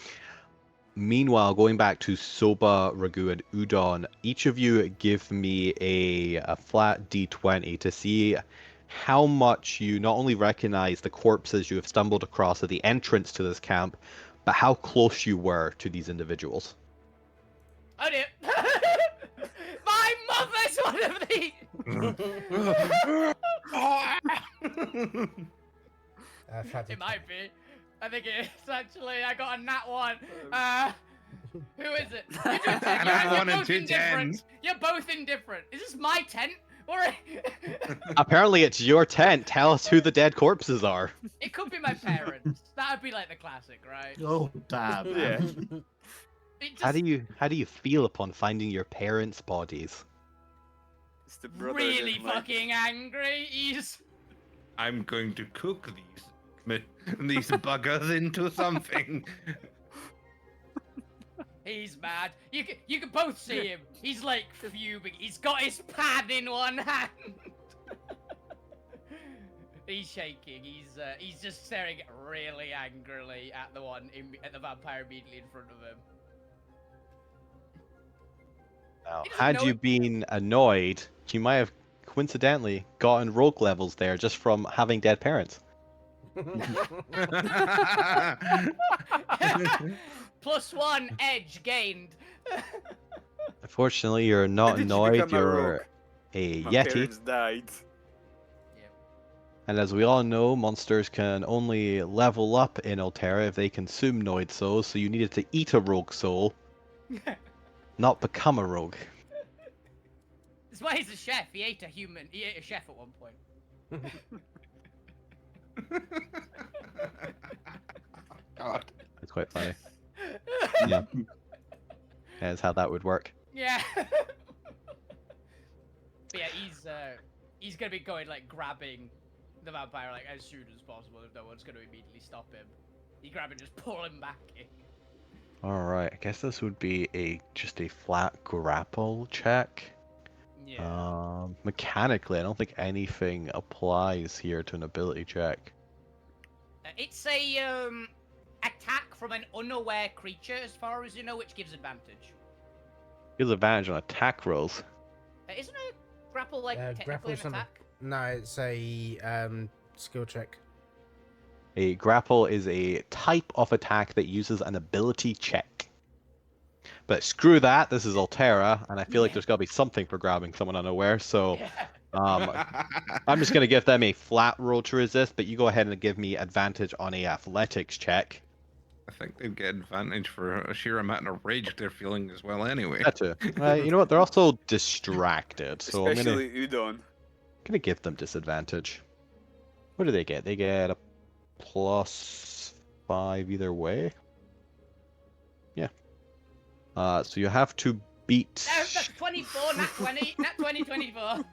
Meanwhile, going back to Soba, Ragu, and Udon, each of you give me a flat d20 to see how much you not only recognize the corpses you have stumbled across at the entrance to this camp, but how close you were to these individuals. Oh dear. My mother's one of these. It might be. I think it is actually. I got a nat 1. Who is it? Nat 1 and 2 indifferent. 10s. You're both indifferent. Is this my tent? Or Apparently, it's your tent. Tell us who the dead corpses are. it could be my parents. That would be like the classic, right? Oh, damn. Yeah. Man. It just How do you feel upon finding your parents' bodies? It's the brother really that, like, fucking angry. He's I'm going to cook these buggers into something. He's mad. You can both see him. He's like fuming. He's got his pad in one hand. He's shaking. He's just staring really angrily at at the vampire immediately in front of him. Now, He doesn't had know you it- been annoyed, you might have coincidentally gotten rogue levels there just from having dead parents. +1 edge gained. Unfortunately, you're How not did you annoyed. become a You're rogue? a My yeti, parents died. and as we all know, monsters can only level up in Alterra if they consume Noid souls. So you needed to eat a rogue soul, not become a rogue. That's why he's a chef. He ate a chef at one point. God. It's quite funny. Yeah, that's how that would work. Yeah. But yeah, he's gonna be going like grabbing the vampire like as soon as possible if no one's gonna immediately stop him. You grab and just pull him back in. All right, I guess this would be just a flat grapple check. Yeah. Mechanically, I don't think anything applies here to an ability check. It's a attack from an unaware creature, as far as you know, which gives advantage. Gives advantage on attack rolls. Isn't a grapple like technically grapple's an not a- attack? No, it's a skill check. A grapple is a type of attack that uses an ability check. But screw that, this is Alterra, and I feel like Yeah. there's got to be something for grabbing someone unaware, so Yeah. I'm just going to give them a flat roll to resist, but you go ahead and give me advantage on a athletics check. I think they'd get advantage for a sheer amount of rage they're feeling as well anyway. That too. You know what, they're also distracted, so I'm Especially Udon. gonna give them disadvantage. What do they get? They get a +5 either way. Yeah. So you have to beat. That's 24, not 20, not 20, 24.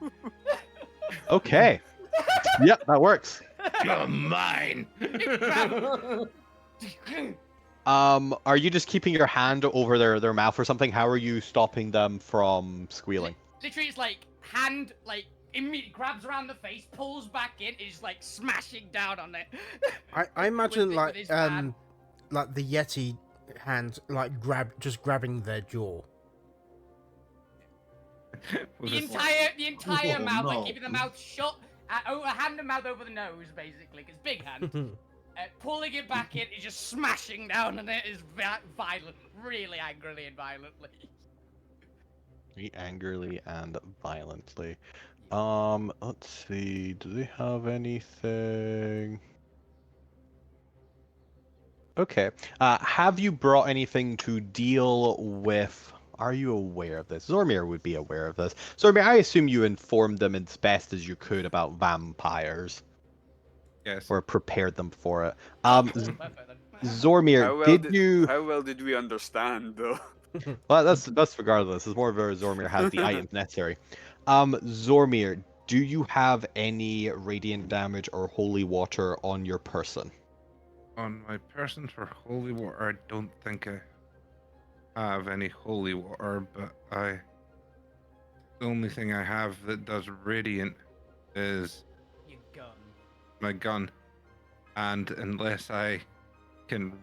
Okay. Yep, that works. You're mine. Are you just keeping your hand over their mouth or something? How are you stopping them from squealing? Literally, it's like hand, like immediately grabs around the face, pulls back in, is like smashing down on it. I imagine with like his pad. like the Yeti hand like grabbing their jaw. With The his- entire Oh, mouth, no. like keeping the mouth shut, hand and mouth over the nose, basically, because big hand. Pulling it back in, is just smashing down on it, is violent, really angrily and violently. Angrily and violently. Let's see. Do they have anything? Okay. Have you brought anything to deal with? Are you aware of this? Zormir would be aware of this. Zormir, I assume you informed them as best as you could about vampires, Yes. or prepared them for it. Perfect, then. Zormir, did you? How well did we understand, though? Well, that's regardless. It's more of whether Zormir has the items necessary. Zormir, do you have any radiant damage or holy water on your person? On my person for holy water, I don't think I have any holy water, but the only thing I have that does radiant is Your gun. my gun, and unless I can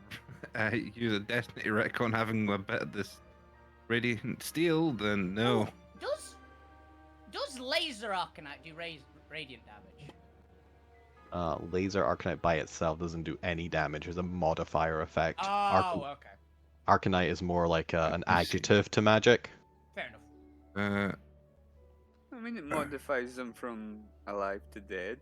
use a destiny retcon having a bit of this radiant steel, then no. Does laser arcanite do radiant damage? Laser Arcanite by itself doesn't do any damage. There's a modifier effect. Oh, okay. Arcanite is more like an I see. adjective to magic. Fair enough. I mean, it modifies them from alive to dead.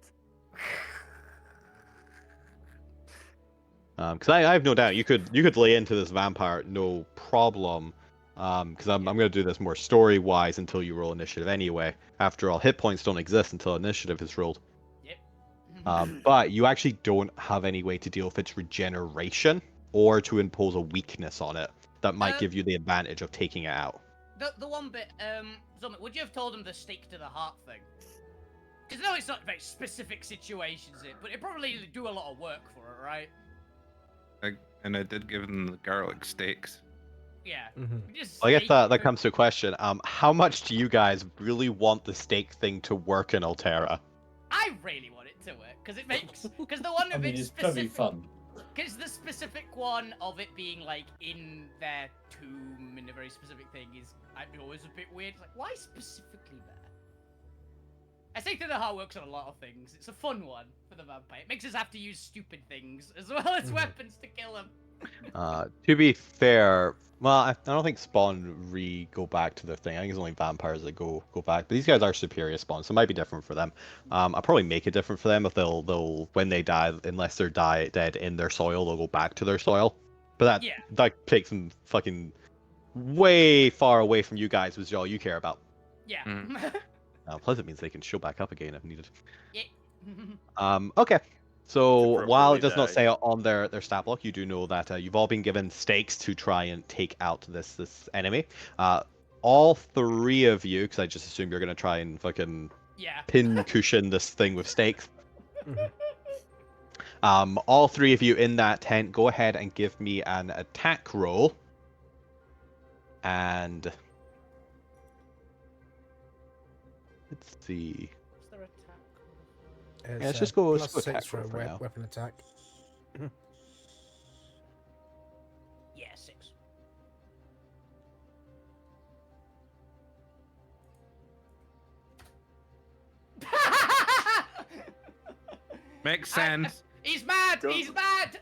Because I have no doubt you could lay into this vampire no problem. Because I'm gonna do this more story wise until you roll initiative anyway. After all, hit points don't exist until initiative is rolled. Yep. But you actually don't have any way to deal with its regeneration or to impose a weakness on it that might give you the advantage of taking it out. The one bit, Zomit, would you have told him the stake to the heart thing? Because I know it's not very specific situations, but it probably do a lot of work for it, right? And I did give them the garlic steaks. Yeah. Mhm. We just I guess stake that it. comes to a question. How much do you guys really want the stake thing to work in Alterra? I really want it to work because the one I of mean, it's it's gonna be specific. fun. Because the specific one of it being like in their tomb in a very specific thing is always a bit weird. Like, why specifically there? I think that the heart works on a lot of things. It's a fun one for the vampire. It makes us have to use stupid things as well as weapons to kill him. To be fair, well, I don't think Spawn go back to their thing. I think it's only vampires that go back. But these guys are superior Spawn, so it might be different for them. I'll probably make it different for them if they'll when they die, unless they're dead in their soil, they'll go back to their soil. But Yeah. that takes them fucking way far away from you guys, which is all you care about. Yeah. Plus it means they can show back up again if needed. Yeah. Okay. So To while properly it does not die. say on their stat block, you do know that you've all been given stakes to try and take out this enemy. All three of you, because I just assume you're gonna try and fucking Yeah. pin cushion this thing with stakes. Mhm. All three of you in that tent, go ahead and give me an attack roll. And let's see. What's their attack? It's, let's just go +6 attack for roll a for now. weapon attack. Yeah, 6. Makes sense. He's mad! Don't- He's mad!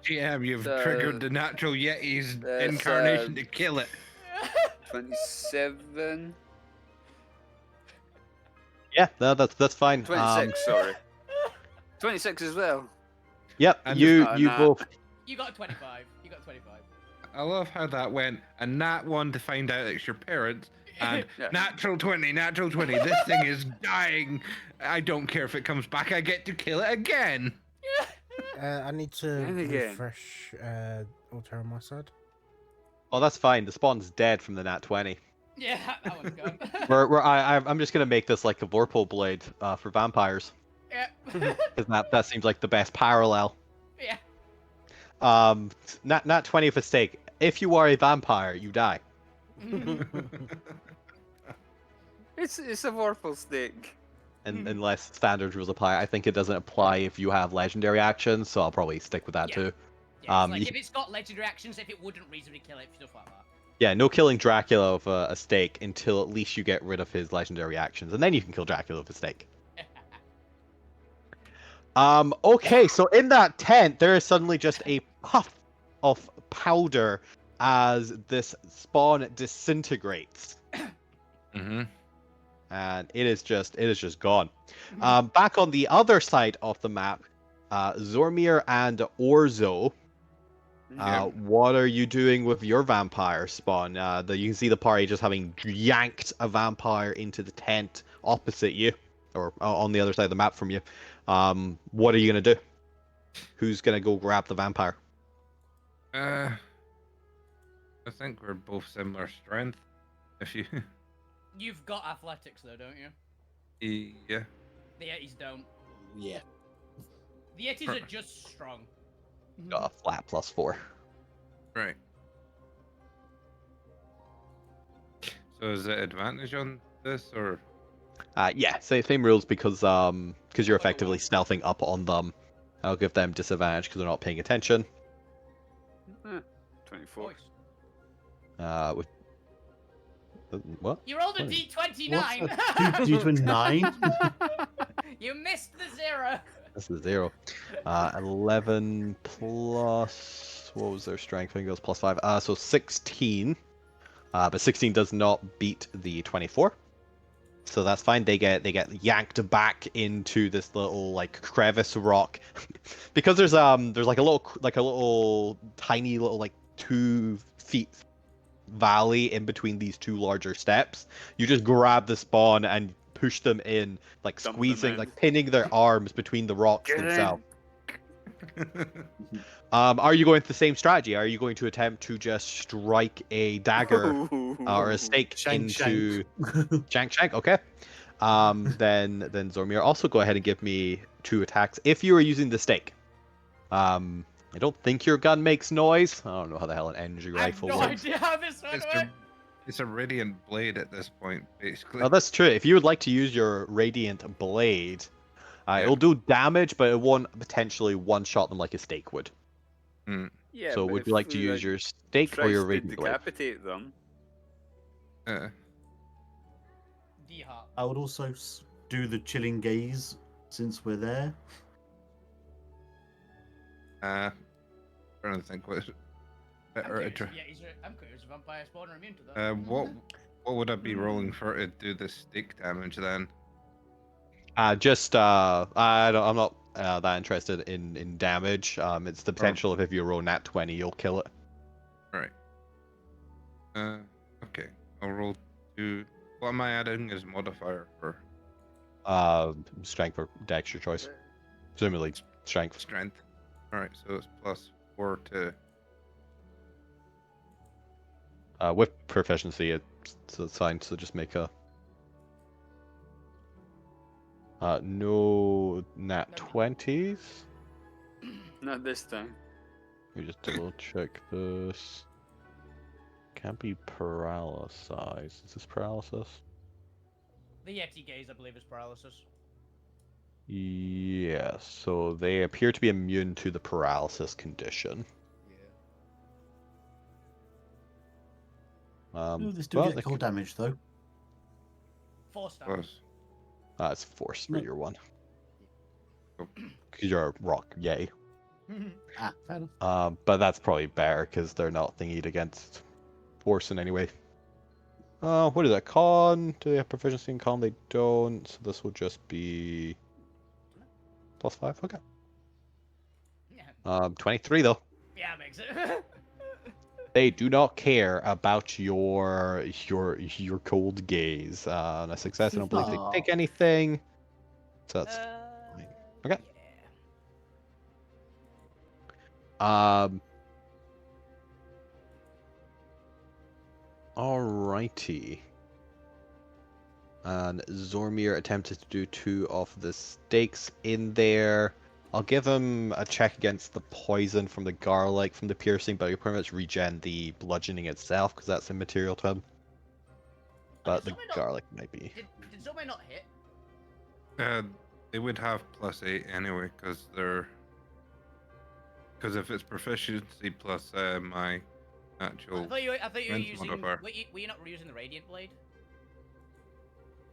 GM, you've So- triggered the natural Yeti's That's, incarnation to kill it. 27. Yeah, no, that's fine. 26, sorry. 26 as well. Yep, And you nah. both. You got 25. You got 25. I love how that went. A nat 1 to find out it's your parents, and Yeah. natural 20, natural 20. This thing is dying. I don't care if it comes back. I get to kill it again. I need to And again. refresh Alterra on my side. Oh, that's fine. The spawn's dead from the nat 20. Yeah, that one's gone. I'm just gonna make this like a Vorpal blade for vampires, Yeah. because that seems like the best parallel. Yeah. Nat 20 for stake. If you are a vampire, you die. It's a Vorpal stick. Unless standard rules apply. I think it doesn't apply if you have legendary actions, so I'll probably stick with that Yeah. too. Yeah, it's like you- if it's got legendary actions, if it wouldn't reasonably kill it, stuff like that. Yeah, no killing Dracula with a stake until at least you get rid of his legendary actions, and then you can kill Dracula with a stake. Okay, so in that tent, there is suddenly just a puff of powder as this spawn disintegrates, Mm-hmm. and it is just gone. Back on the other side of the map, Zormir and Orzo. What are you doing with your vampire spawn? You can see the party just having yanked a vampire into the tent opposite you, or on the other side of the map from you. What are you gonna do? Who's gonna go grab the vampire? I think we're both similar strength. If you, You've got athletics though, don't you? yeah. The Yetis don't. Yeah. The Yetis are just strong. Got a flat +4. Right. So is it advantage on this or? Yeah, same rules because you're effectively stealthing up on them. I'll give them disadvantage because they're not paying attention. 24. Voice. With what? You rolled a What? D29. D29? You missed the 0. That's a 0. 11 plus what was their strength? I think it was +5. So 16. But 16 does not beat the 24. So that's fine. They get yanked back into this little like crevice rock because there's like a little tiny little like 2 feet valley in between these two larger steps. You just grab the spawn and push them in, like Dump them squeezing, in. like pinning their arms between the rocks Get in. themselves. Are you going with the same strategy? Are you going to attempt to just strike a dagger or a stake Shank, into shank? Okay. Then Zormir, also go ahead and give me 2 attacks if you are using the stake. I don't think your gun makes noise. I don't know how the hell an energy I have rifle no works. idea how this one It's works. it's a radiant blade at this point, basically. Oh, that's true. If you would like to use your radiant blade, Yeah. it'll do damage, but it won't potentially one-shot them like a stake would. Yeah, So but would if you like to we, use your stake or tries your to radiant blade? decapitate them, D-Hop. I would also do the chilling gaze since we're there. Trying to think what better. I'm curious if vampire spawn are immune to that. What would I be rolling for to do the stick damage then? I'm not that interested in damage. It's the potential of if you roll nat 20, you'll kill it. Right. Okay. I'll roll 2. What am I adding as modifier for Strength or dex, your choice. Presumably strength. strength? Alright, so it's +4 to. With proficiency, it's fine. So just make a. No nat 20s. not this time. Let me just double check this. Can't be paralysis. Is this paralysis? The Yeti gaze, I believe, is paralysis. Yes. So they appear to be immune to the paralysis condition. They still well, get cold damage though. 4 star. Plus. It's force for No. your one. Oh. Because you're a rock, yay. Ah, fair enough. But that's probably better because they're not thingied against force in any way. What is that? Con? Do they have proficiency in con? They don't. So this will just be +5. Okay. Yeah. 23 though. Yeah, makes it. They do not care about your cold gaze. On a success, I don't believe they take anything. So that's okay. Yeah. Alrighty. And Zormir attempted to do 2 of the stakes in there. I'll give him a check against the poison from the garlic, from the piercing, but he'll pretty much regen the bludgeoning itself, because that's immaterial to him. But the garlic might be. Did Zombie not hit? They would have +8 anyway, because if it's proficiency plus my actual. I thought you were strength using. modifier. Were you not using the Radiant Blade?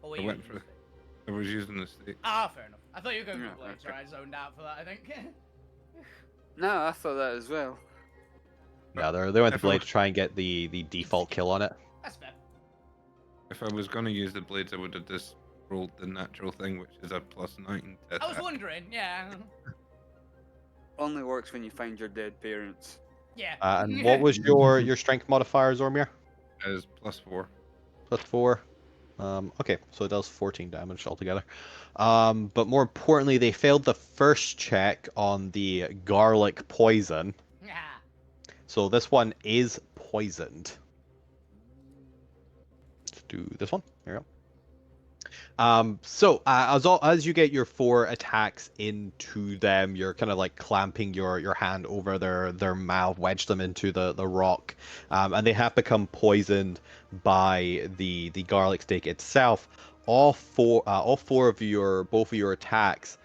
Or were I you went using for- the stick? I was using the stick. Ah, fair enough. I thought you were going Yeah, for blades, okay. right? I zoned out for that, I think. No, I thought that as well. Yeah, they went the If I blade was- to try and get the default kill on it. That's fair. If I was gonna use the blades, I would have just rolled the natural thing, which is a +9 to I was attack. wondering, yeah. Only works when you find your dead parents. Yeah. And what was your strength modifier, Zormir? As +4. +4. Okay, so it does 14 damage altogether. But more importantly, they failed the first check on the garlic poison. Yeah. So this one is poisoned. Let's do this one. There we go. As you get your 4 attacks into them, you're kind of like clamping your hand over their mouth, wedge them into the rock, and they have become poisoned by the garlic stake itself. All four of both of your attacks,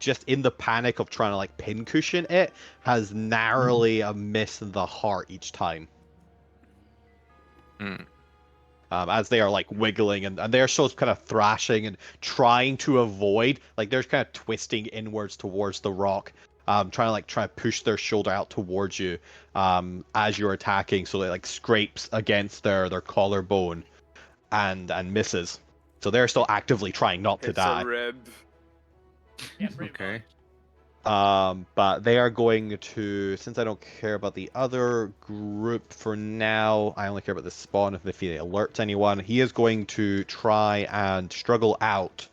just in the panic of trying to like pincushion it, has narrowly missed the heart each time. As they are like wiggling and they're still kind of thrashing and trying to avoid, like they're kind of twisting inwards towards the rock, trying to push their shoulder out towards you as you're attacking, so they like scrapes against their collarbone and misses. So they're still actively trying not to It's die. a rib. Yeah, pretty Okay. But they are going to, since I don't care about the other group for now, I only care about the spawn if he alerts anyone. He is going to try and struggle out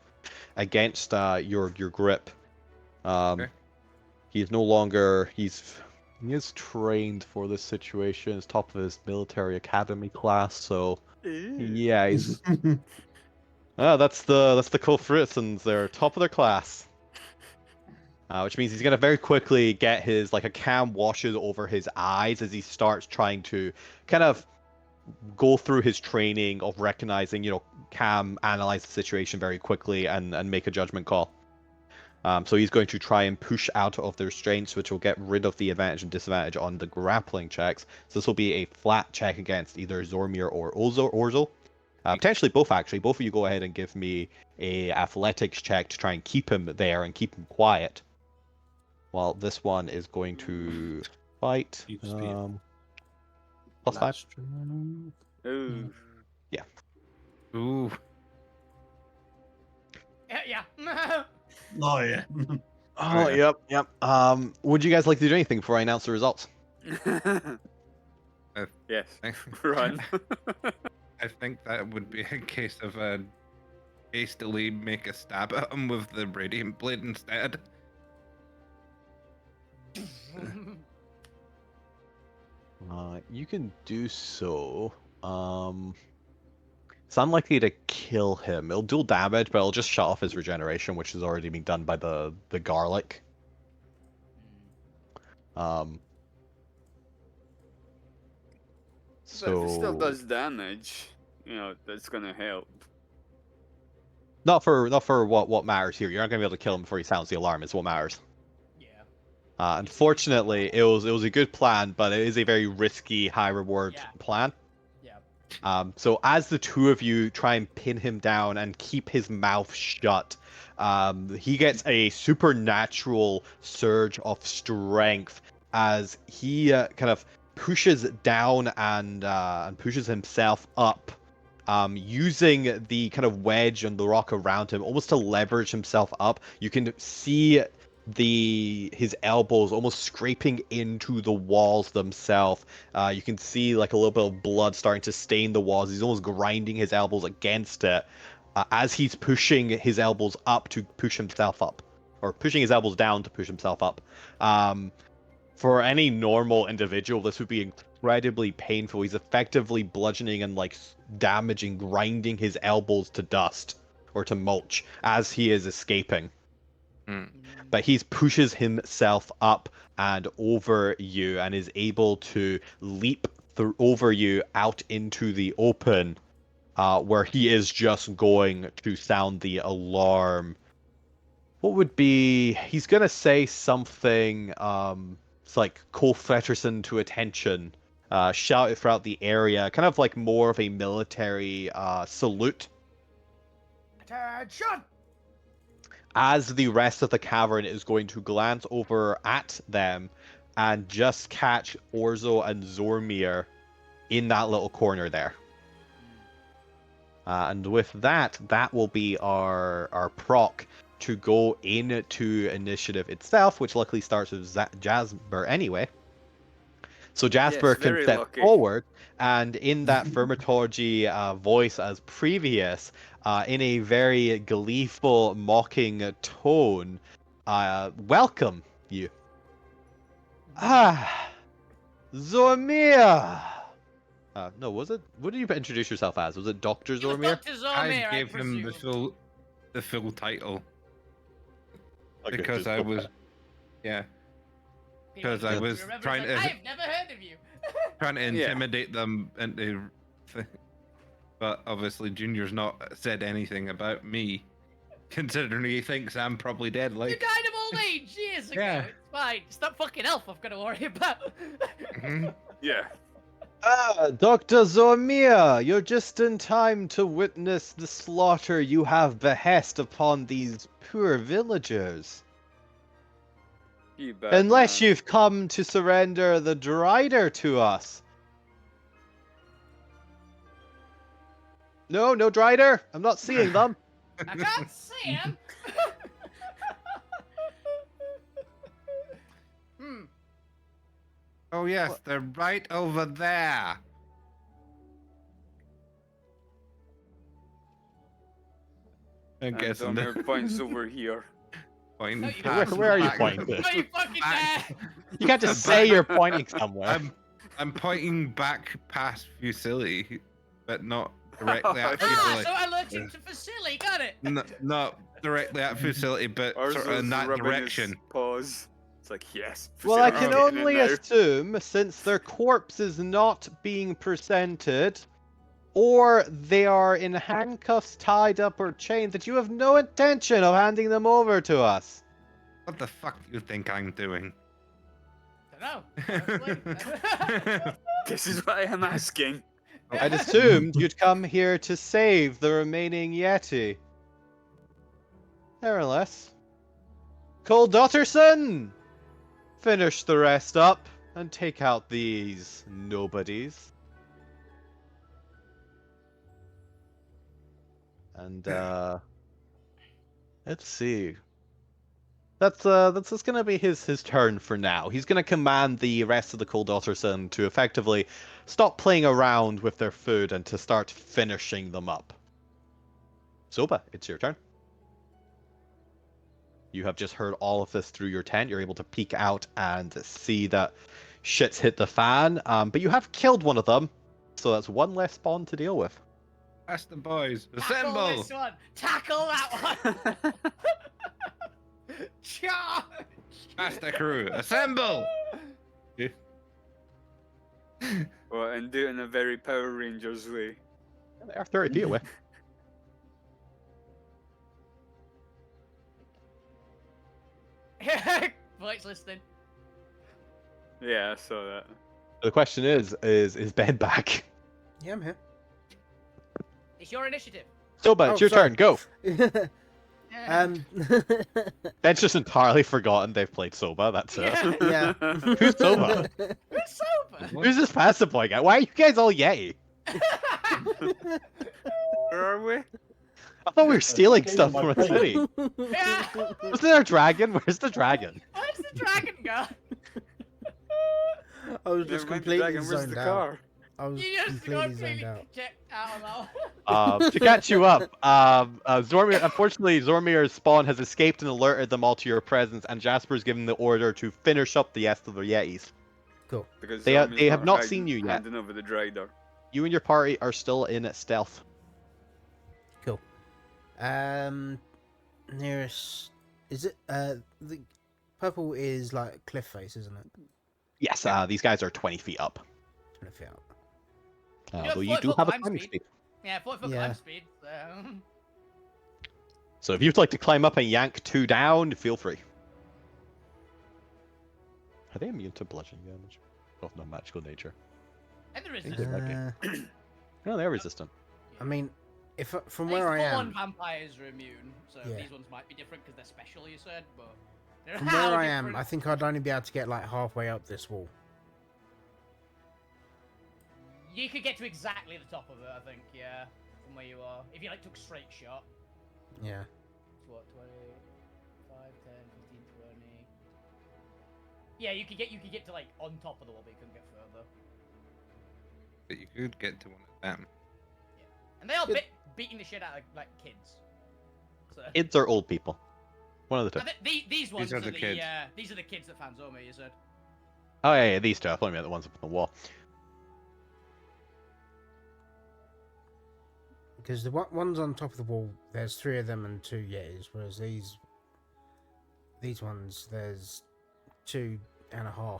against your grip. Okay. He's no longer he is trained for this situation. He's top of his military academy class, so yeah, he's that's the Kulfritzens. They're top of their class. which means he's gonna very quickly get his like a cam washes over his eyes as he starts trying to kind of go through his training of recognizing, Cam analyze the situation very quickly and make a judgment call. So he's going to try and push out of the restraints, which will get rid of the advantage and disadvantage on the grappling checks. So this will be a flat check against either Zormir or Orzo. Potentially both, actually. Both of you go ahead and give me a athletics check to try and keep him there and keep him quiet. While this one is going to fight. +5. Ooh. Yeah. Ooh. Yeah. Oh yeah. Oh, yeah. yep. Would you guys like to do anything before I announce the results? Yes. I Run. I think that would be a case of hastily make a stab at him with the radiant blade instead. You can do so. It's unlikely to kill him. It'll do damage, but it'll just shut off his regeneration, which is already being done by the garlic. But if it still does damage, that's gonna help. Not for what matters here. You're not gonna be able to kill him before he sounds the alarm. Is what matters. Yeah. Unfortunately, it was a good plan, but it is a very risky, high reward plan. Yeah. So as the two of you try and pin him down and keep his mouth shut, he gets a supernatural surge of strength as he kind of pushes down and pushes himself up, using the kind of wedge and the rock around him, almost to leverage himself up. You can see his elbows almost scraping into the walls themselves. You can see like a little bit of blood starting to stain the walls. He's almost grinding his elbows against it as he's pushing his elbows up to push himself up, or pushing his elbows down to push himself up. For any normal individual, this would be incredibly painful. He's effectively bludgeoning and like damaging, grinding his elbows to dust or to mulch as he is escaping. But he pushes himself up and over you and is able to leap over you out into the open, where he is just going to sound the alarm. What would be... He's going to say something, it's like, call Fetterson to attention. Shout it throughout the area, kind of like more of a military salute. Attention! As the rest of the cavern is going to glance over at them and just catch Orzo and Zormir in that little corner there. And with that will be our proc to go into initiative itself, which luckily starts with Jasper anyway. So Jasper can step forward, and in that Firmatology voice as previous, in a very gleeful, mocking tone, welcome you. Zormir! No, was it? What did you introduce yourself as? Was it Dr. Zormir? Dr. Zormir, I gave him presume. the full title Okay, because just- I was, yeah, because I was Remember, trying it's like, to I've never heard of you. trying to intimidate them into. But obviously, Junior's not said anything about me, considering he thinks I'm probably dead. You Like, died of old age years ago. Yeah. It's fine. It's that fucking elf I've got to worry about. Mhm. Yeah. Dr. Zormir, you're just in time to witness the slaughter you have behest upon these poor villagers. You bet. Unless man. you've come to surrender the Drider to us. No Drider. I'm not seeing them. I can't see him. Oh yes, they're right over there. I And guess I'm Zomer points over here. pointing No, you past Where are you back- pointing to? No, you fucking back- dare. You can't just say you're pointing somewhere. I'm pointing back past Fusilli, but not directly at Fusilli. So allergic to facility, got it. Not directly at Fusilli, but sort of in that direction. Pause. It's like, yes. Well, I Facility's can getting it only now. assume, since their corpse is not being presented, or they are in handcuffs, tied up, or chained, that you have no intention of handing them over to us. What the fuck do you think I'm doing? Don't know. This is what I am asking. I'd assumed you'd come here to save the remaining Yeti. Nevertheless, Cole Dotterson! Finish the rest up and take out these nobodies. And let's see. That's just gonna be his turn for now. He's gonna command the rest of the Cole Dotterson to effectively stop playing around with their food and to start finishing them up. Soba, it's your turn. You have just heard all of this through your tent. You're able to peek out and see that shit's hit the fan. But you have killed one of them, so that's one less spawn to deal with. That's the boys. Tackle Assemble! this one. Tackle that one. Charge! That's the crew. Assemble! Well, and do it in a very Power Rangers way. They are 30 feet away. Voice listening. Yeah, I saw that. The question is Ben back? Yeah, I'm here. It's your initiative. Soba, Oh, it's your sorry. turn. Go. um, Ben's just entirely forgotten they've played Soba. That's it. Yeah. yeah. Who's Soba? Who's sober? Who's this passive boy guy? Why are you guys all yay? Where are we? I thought we were stealing Okay, stuff my from a friend. city. Yeah. Wasn't there a dragon? Where's the dragon? Where's the dragon go? I was just Never mind the completely dragon, where's zoned the out. car? I was You just completely zoned out. checked out on that. To catch you up, Zormir. Unfortunately, Zormir's spawn has escaped and alerted them all to your presence, and Jasper's given the order to finish up the rest of the Yetis. Because They Zombie's have not seen hiding- you yet. Handing over the drider. You and your party are still in stealth. Cool. Nearest is it? The purple is like cliff face, isn't it? Yes, these guys are 20 feet up. Cliff out. have Though you 40 do foot have a climb climbing speed. speed. Yeah, 40 foot Yeah. climb speed. So if you'd like to climb up and yank 2 down, feel free. Are they immune to bludgeoning damage? Of no magical nature. And there is Think this. they might be. No, they're resistant. I mean, if from These where I full-on am, vampires are immune, so Yeah. these ones might be different because they're special, you said, but... they're from how where I am, I different. think I'd only be able to get like halfway up this wall. You could get to exactly the top of it, I think, yeah, from where you are. If you, like, took straight shot. Yeah. It's what, 20, 5, 10, 15, 20... Yeah, you could get to, like, on top of the wall, but you couldn't get further. But you could get to one of them. And they are Good. beating the shit out of, like, kids. So... Kids or old people. One of the two. I think these ones are are the the kids. these are the kids that found Zoma, you said. Oh yeah, these two. I thought you meant the ones up on the wall. Because the ones on top of the wall, there's 3 of them and 2 yetis, whereas these ones, there's 2.5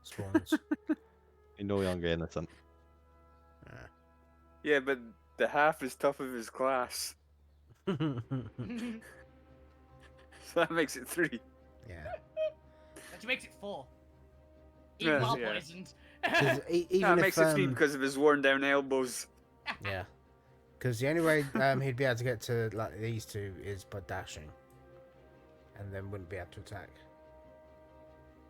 spawns. You're no longer innocent. Yeah, but the half is top of his class. So that makes it 3. Yeah. Which makes it 4. Yeah, Even while yeah. poisoned. 'Cause even No, it if, makes it 3 because of his worn down elbows. yeah. Because the only way he'd be able to get to like these 2 is by dashing, and then wouldn't be able to attack.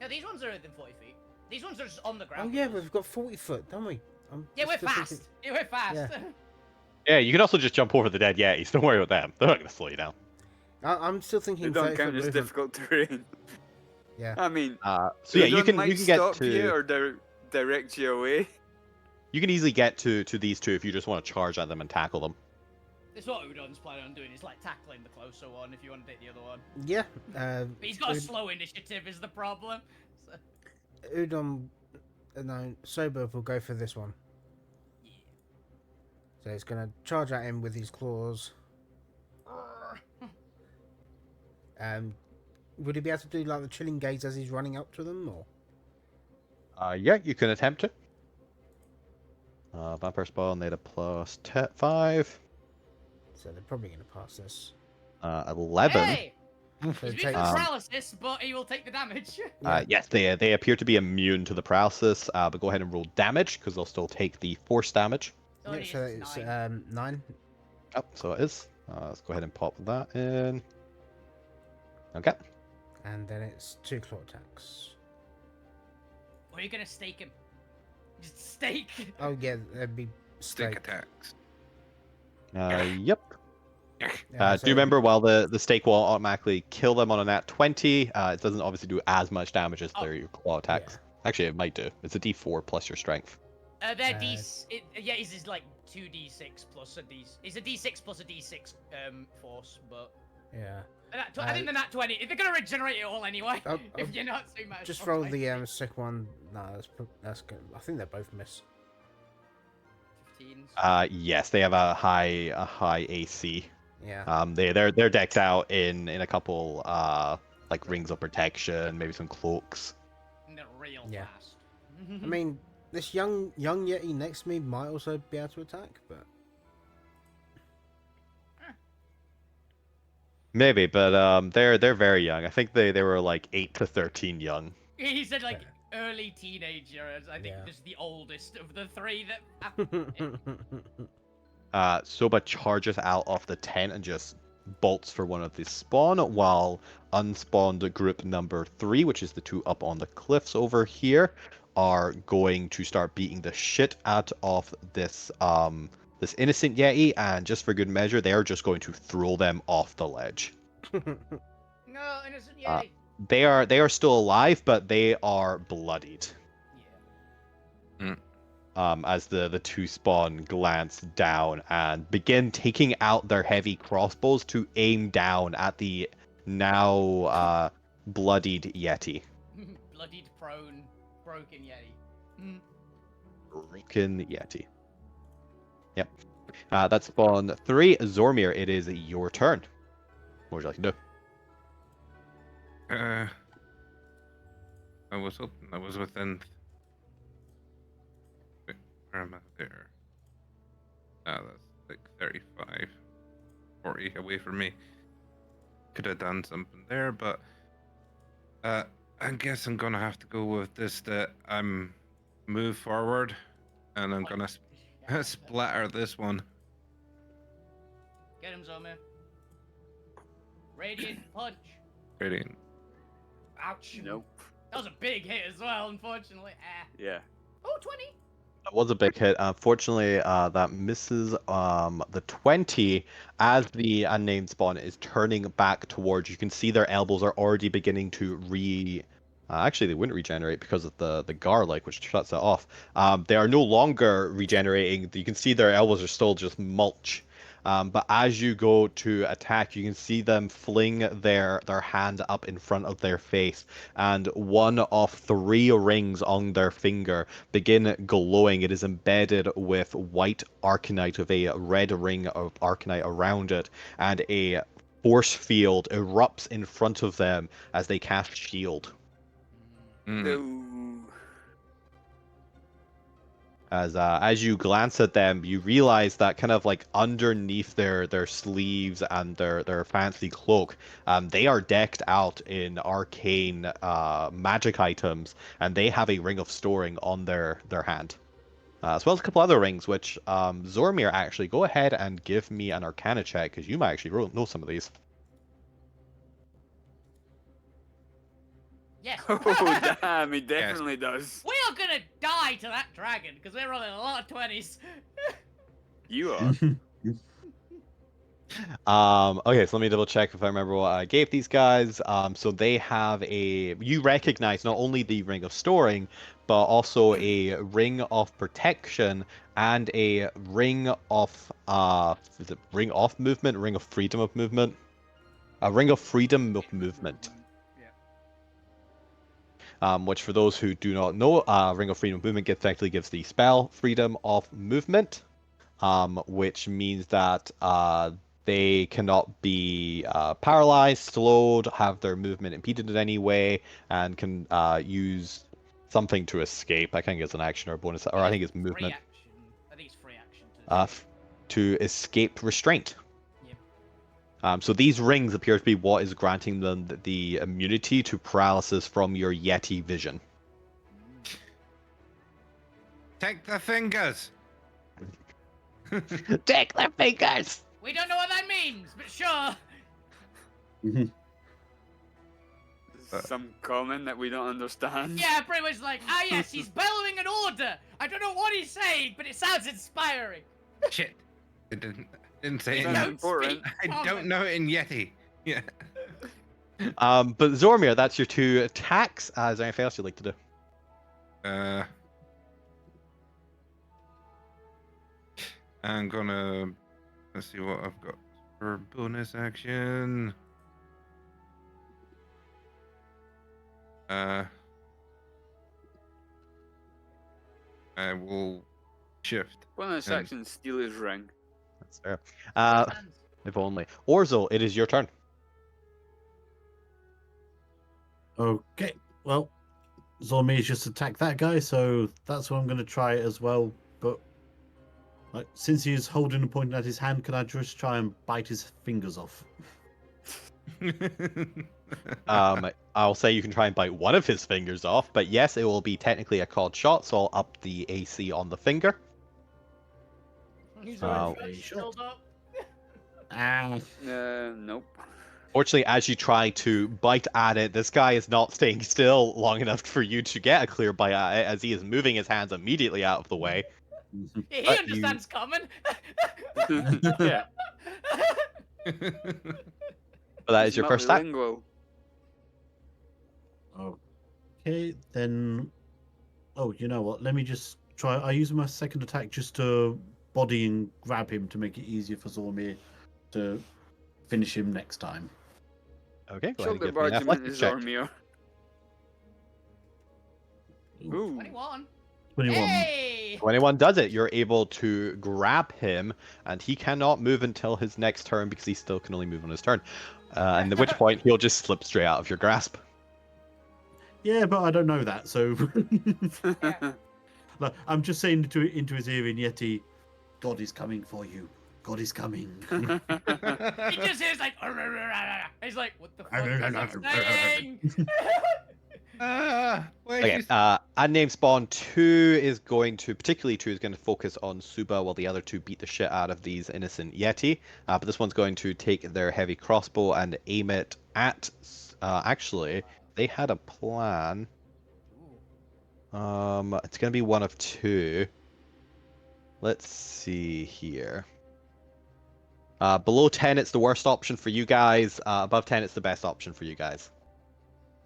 No, these ones are within 40 feet. These ones are just on the Oh ground. yeah, we've got 40 foot, don't we? Yeah, we're still fast. thinking- Yeah, we're fast. Yeah. Yeah, you can also just jump over the dead Yetis. Don't worry about them. They're not going to slow you down. I'm still They thinking don't 30 count foot as movement. difficult terrain. Yeah. I mean, So yeah, you Udon can might get stop to you or direct you away. you can easily get to these 2 if you just want to charge at them and tackle them. This is what Udon's planning on doing. Is like tackling the closer one if you want to take the other one. Yeah. But he's got a Ud- slow initiative is the problem. So, Udon, no, Sober will go for this one. yeah. So it's going to charge at him with his claws. Would he be able to do like the chilling gaze as he's running up to them, or? Yeah, you can attempt it. Vampire Spawn, they had a plus 5. So they're probably going to pass this. 11. Hey! So He's it immune to takes, the paralysis, but he will take the damage. Yeah. Yes, they appear to be immune to the paralysis, but go ahead and roll damage, because they'll still take the force damage. So yeah, so it's it's 9. 9. Oh, so it is. Let's go ahead and pop that in. Okay. And then it's 2 claw attacks. Or are you gonna stake him? Just stake. Oh yeah, that'd be Stick stake. attacks. Yep. Yeah, Do so you it'd be- remember, while the stake will automatically kill them on a nat 20, it doesn't obviously do as much damage as their claw attacks. Actually, it might do. It's a d4 plus your strength. Their Uh, yeah, it's like 2d6 plus a d. It's a d6 plus a d6 force, but Yeah. I think the nat 20. They're gonna regenerate it all anyway. Oh, if you're not too much. Just roll the second one. No, that's good. I think they both miss. 15s. Yes, they have a high AC. Yeah. They're decked out in a couple like rings of protection, maybe some cloaks. And they're real Yeah. fast. I mean, this young Yeti next to me might also be able to attack, but Maybe, but they're very young. I think they were like 8 to 13 young. he said like early teenager. As I think Yeah. this is the oldest of the 3 that. Soba charges out of the tent and just bolts for one of the spawn, while unspawned group number 3, which is the 2 up on the cliffs over here, are going to start beating the shit out of this this innocent Yeti, and just for good measure, they are just going to throw them off the ledge. No, innocent Uh, Yeti. They are still alive, but they are bloodied. Yeah. As the 2 spawn glance down and begin taking out their heavy crossbows to aim down at the now bloodied Yeti. Bloodied, prone, broken Yeti. Broken Yeti. Yep. That's spawn 3. Zormir, it is your turn. What would you like to do? I was hoping I was within. Wait, where am I? There. That's like 35, 40 away from me. Could have done something there, but I guess I'm gonna have to go with this. That I'm move forward, and I'm gonna splatter this one. Get him, Zomir. Radiant punch. Radiant. Ouch. Nope. That was a big hit as well, unfortunately. Yeah. Oh, 20. That was a big hit. Unfortunately, that misses the 20 as the unnamed spawn is turning back towards you. You can see their elbows are already beginning to actually, they wouldn't regenerate because of the garlic, which shuts it off. They are no longer regenerating. You can see their elbows are still just mulch. But as you go to attack, you can see them fling their hand up in front of their face, and one of 3 rings on their finger begin glowing. It is embedded with white arcanite, with a red ring of arcanite around it, and a force field erupts in front of them as they cast shield. Mm. No. As you glance at them, you realize that kind of like underneath their sleeves and their fancy cloak, they are decked out in arcane magic items, and they have a ring of storing on their hand, as well as a couple other rings. Which Zormir, actually, go ahead and give me an Arcana check, because you might actually know some of these. Yes. Oh, damn, he definitely does. We are gonna die to that dragon because we're rolling a lot of 20s. You are. Okay, so let me double check if I remember what I gave these guys. So they have you recognize not only the ring of storing, but also a ring of protection and a ring of is it ring of movement, ring of freedom of movement? A ring of freedom of movement. Which, for those who do not know, Ring of Freedom of Movement effectively gives the spell Freedom of Movement. which means that they cannot be paralyzed, slowed, have their movement impeded in any way, and can use something to escape. I think it's an action or a bonus, or I think it's movement. Free action. I think it's free action To escape restraint. Yep. So these rings appear to be what is granting them the immunity to paralysis from your Yeti vision. Take the fingers. Take their fingers! We don't know what that means, but sure. Some comment that we don't understand. Yeah, pretty much like, yes, he's bellowing an order. I don't know what he's saying, but it sounds inspiring. Shit. It didn't say it. That's in- important. I don't know it in Yeti. Yeah. But Zormir, that's your 2 attacks. Is there anything else you'd like to do? I'm gonna let's see what I've got for bonus action. I will shift. Bonus And- action, steal his ring. That's fair. Hands. If only. Orzo, it is your turn. Okay, well, Zormir's just attacked that guy, so that's what I'm going to try as well. But like, since he's holding and pointing at his hand, can I just try and bite his fingers off? I'll say you can try and bite one of his fingers off, but yes, it will be technically a called shot, so I'll up the AC on the finger. He's Oh. already filled up. Nope. Fortunately, as you try to bite at it, this guy is not staying still long enough for you to get a clear bite at it, as he is moving his hands immediately out of the way. He But understands common. Yeah. But that is your first attack. Multilingual. Okay, then. Oh, you know what? Let me just try. I use my second attack just to body and grab him to make it easier for Zormir to finish him next time. Okay, go ahead Show and the give me an bargeman athletics is check. Zormir. Ooh. 21. 21. Hey! 21 does it. You're able to grab him, and he cannot move until his next turn because he still can only move on his turn. And at which point he'll just slip straight out of your grasp. Yeah, but I don't know that, so Yeah. like, I'm just saying into his ear in Yeti, God is coming for you. God is coming. He just hears like, he's like, what the fuck is he saying? Wait, Okay, unnamed spawn 2 is going to, particularly 2 is going to focus on Suba, while the other 2 beat the shit out of these innocent Yeti. But this one's going to take their heavy crossbow and aim it at. Actually, they had a plan. It's going to be one of 2. Let's see here. Below 10, it's the worst option for you guys. Above 10, it's the best option for you guys.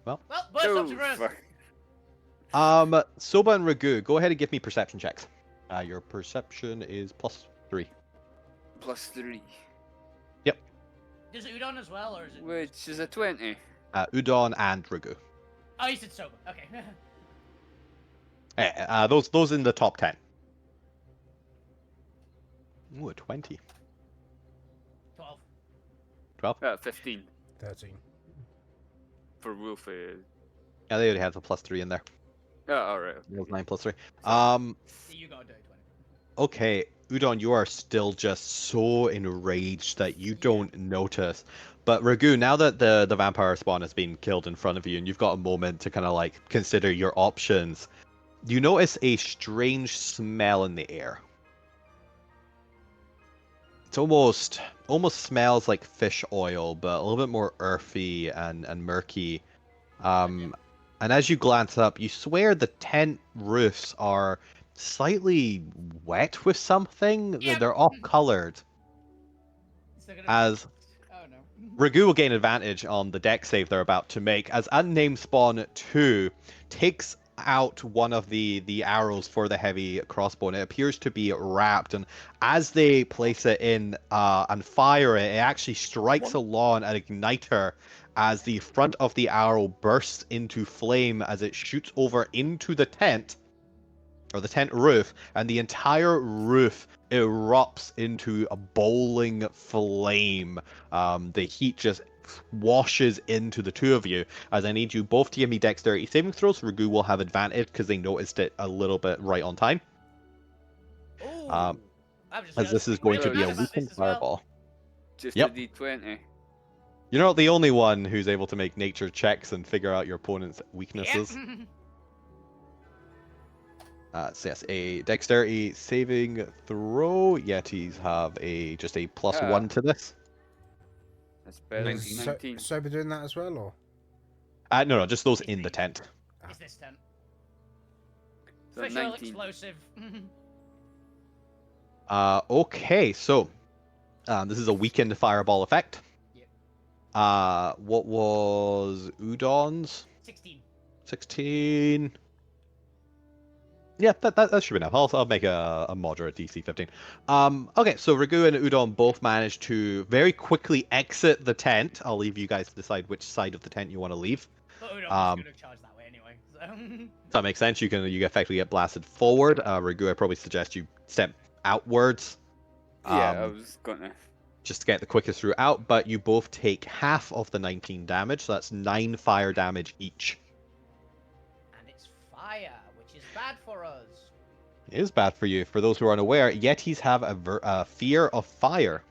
Well, burst Oh, up to rest. fuck. Soba and Ragu, go ahead and give me perception checks. Your perception is +3. +3. Does it Udon as well, or is it? Which is a 20. Udon and Ragu. Oh, you said sober. Okay. Those in the top 10. Ooh, a 20. 12. 12? 15. 13. For Wolf. Yeah, they already have a +3 in there. Oh, alright. It was 9 + 3. You got a dirty 20. Okay, Udon, you are still just so enraged that you don't notice. But Ragu, now that the vampire spawn has been killed in front of you and you've got a moment to kind of like consider your options, you notice a strange smell in the air. It's almost smells like fish oil, but a little bit more earthy and murky. And as you glance up, you swear the tent roofs are slightly wet with something. Yep. They're off-colored. Is there gonna As Oh no. Ragu will gain advantage on the deck save they're about to make, as Unnamed Spawn 2 takes out one of the arrows for the heavy crossbow, and it appears to be wrapped, and as they place it in and fire it, it actually strikes along an igniter as the front of the arrow bursts into flame as it shoots over into the tent, or the tent roof, and the entire roof erupts into a bowling flame. The heat just washes into the two of you. As I need you both to give me dexterity saving throws. Ragu will have advantage because they noticed it a little bit right on time. Ooh. Um, I'm just As gonna this is speak going really to be a bad about weakened this as well. fireball. Just Yep. a D20. You're not the only one who's able to make nature checks and figure out your opponent's Yep. weaknesses. So yes, a dexterity saving throw. Yetis have just a +1 to this. That's better. 19. 19. Sober doing that as well, or? No, just those in the tent. Is this tent? So Official 19. explosive. Okay, so this is a weakened fireball effect. Yep. What was Udon's? 16. 16. Yeah, that should be enough. I'll make a moderate DC 15. Okay, so Ragu and Udon both managed to very quickly exit the tent. I'll leave you guys to decide which side of the tent you want to leave. But Udon was gonna charge that way anyway. So. Does that make sense? You effectively get blasted forward. Ragu, I probably suggest you step outwards. Yeah, I was gonna. Just to get the quickest route out, but you both take half of the 19 damage, so that's 9 fire damage each. And it's fire, which is bad for us. It is bad for you. For those who are unaware, Yetis have a fear of fire.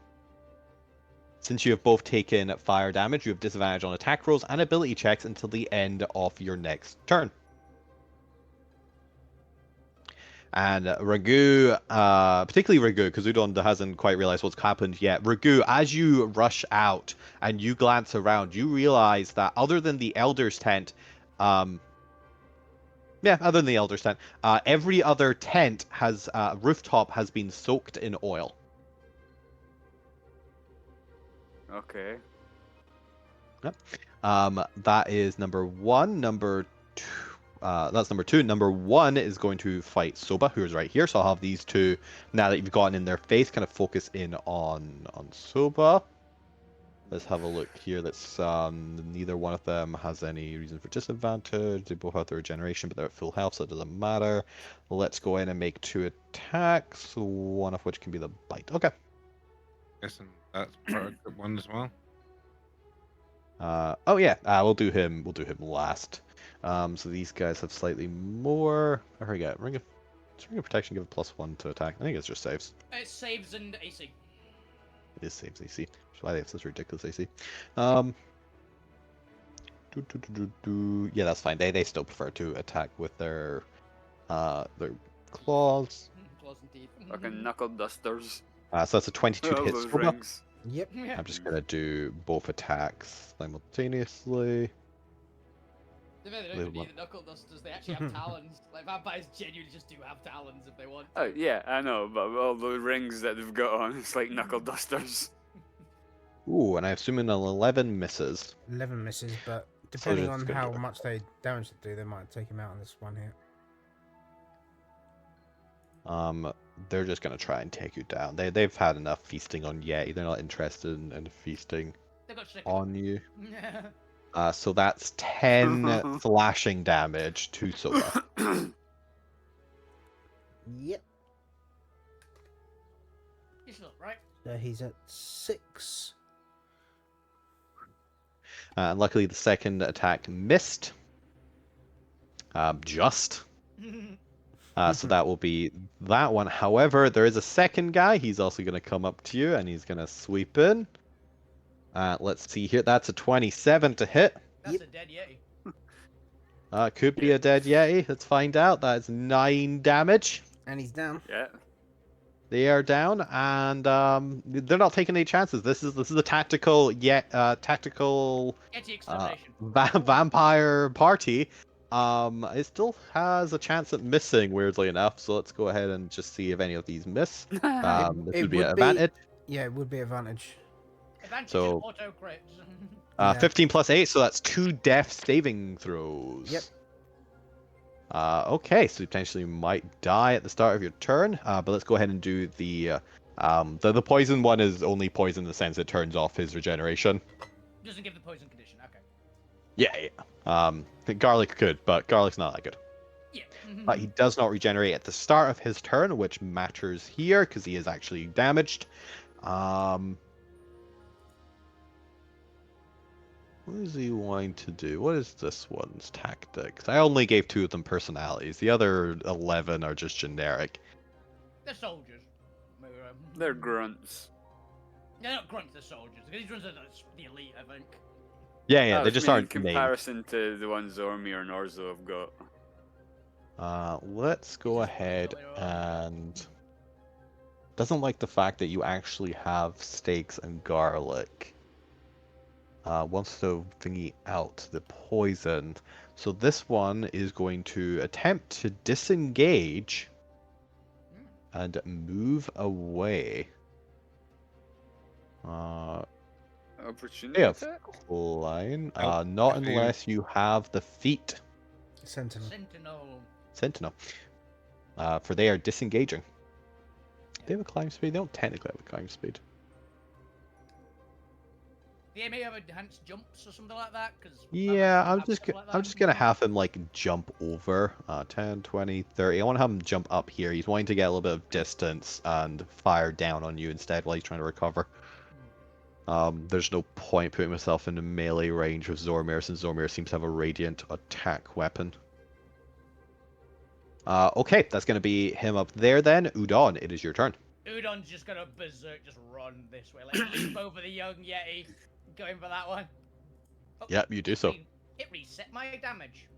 Since you have both taken fire damage, you have disadvantage on attack rolls and ability checks until the end of your next turn. And Ragu, particularly Ragu, because Udon hasn't quite realized what's happened yet. Ragu, as you rush out and you glance around, you realize that other than the Elder's tent, other than the Elder's tent, every other tent has rooftop has been soaked in oil. Okay. That is number one. Number two. That's number two. Number one is going to fight Soba, who is right here. So I'll have these two, now that you've gotten in their face, kind of focus in on Soba. Let's have a look here. That's neither one of them has any reason for disadvantage. They both have their regeneration, but they're at full health, so it doesn't matter. Let's go in and make 2 attacks, one of which can be the bite. Okay. Guessing that's part of the one as well. Oh yeah, we'll do him last. So these guys have slightly more. I forget. Ring of Protection give a +1 to attack. I think it's just saves. It saves and AC. It is saves AC. Why they have such ridiculous AC. Yeah, that's fine. They still prefer to attack with their claws. Claws and teeth. Fucking knuckle dusters. So that's a 22 to All hit. those Soba. rings. Yep. Yeah. I'm just gonna do both attacks simultaneously. They don't even need the knuckle dusters, they actually have talons. Like, vampires genuinely just do have talons if they want. Oh yeah, I know, but all the rings that they've got on, it's like knuckle dusters. Ooh, and I assume an 11 misses. 11 misses, but depending it's on gonna how do it. much they damage they do, they might take him out on this one here. They're just gonna try and take you down. They've had enough feasting on Yeti. They're not interested in feasting They got chicken. on you. So that's 10 slashing damage to Soba. Yep. You should look, right? So he's at 6. And luckily the second attack missed. Just. So that will be that one. However, there is a second guy. He's also going to come up to you and he's going to sweep in. Let's see here. That's a 27 to hit. That's a dead Yeti. Could be a dead Yeti. Let's find out. That's 9 damage. And he's down. Yeah. They are down, and they're not taking any chances. This is a tactical Yeti extermination. vampire party. It still has a chance at missing, weirdly enough. So let's go ahead and just see if any of these miss. This It would be an would be- advantage. Yeah, it would be advantage. Advantage so- and auto crit. Yeah. 15 plus 8, so that's 2 death saving throws. Yep. Okay, so you potentially might die at the start of your turn. But let's go ahead and do the poison one is only poison in the sense it turns off his regeneration. Doesn't give the poison condition. Okay. Yeah. Garlic could, but garlic's not that good. Yeah. but he does not regenerate at the start of his turn, which matters here because he is actually damaged. What is he wanting to do? What is this one's tactics? I only gave 2 of them personalities. The other 11 are just generic. They're soldiers. They're grunts. They're not grunts, they're soldiers. These ones are the elite, I think. Yeah, That they was just me aren't in named. comparison to the ones Zormir and Orzo have got. Let's go Just ahead totally wrong. and... Doesn't like the fact that you actually have steaks and garlic. Wants to thingy out the poison. So this one is going to attempt to disengage and move away. Opportunity Yeah, attack? line. Oh, Not good for you. unless you have the feat Sentinel. Sentinel. For they are disengaging. They have a climb speed. They don't technically have a climb speed. They may have enhanced jumps or something like that. Cause Yeah, I'm have just stuff like I'm that. just gonna have him like jump over 10, 20, 30. I want to have him jump up here. He's wanting to get a little bit of distance and fire down on you instead while he's trying to recover. There's no point putting myself in the melee range with Zormir since Zormir seems to have a radiant attack weapon. Okay, that's gonna be him up there then. Udon, it is your turn. Udon's just gonna berserk, just run this way, like leap over the young Yeti, going for that one. Oh, Yep, you do so. It reset my damage.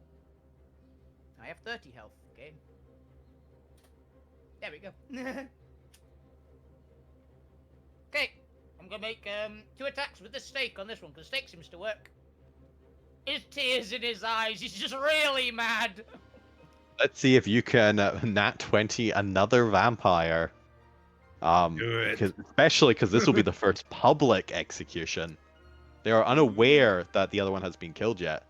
I have 30 health again. There we go. Okay, I'm gonna make 2 attacks with the stake on this one, because stake seems to work. His tears in his eyes, he's just really mad. Let's see if you can nat 20 another vampire. Do it. Especially because this will be the first public execution. They are unaware that the other one has been killed yet.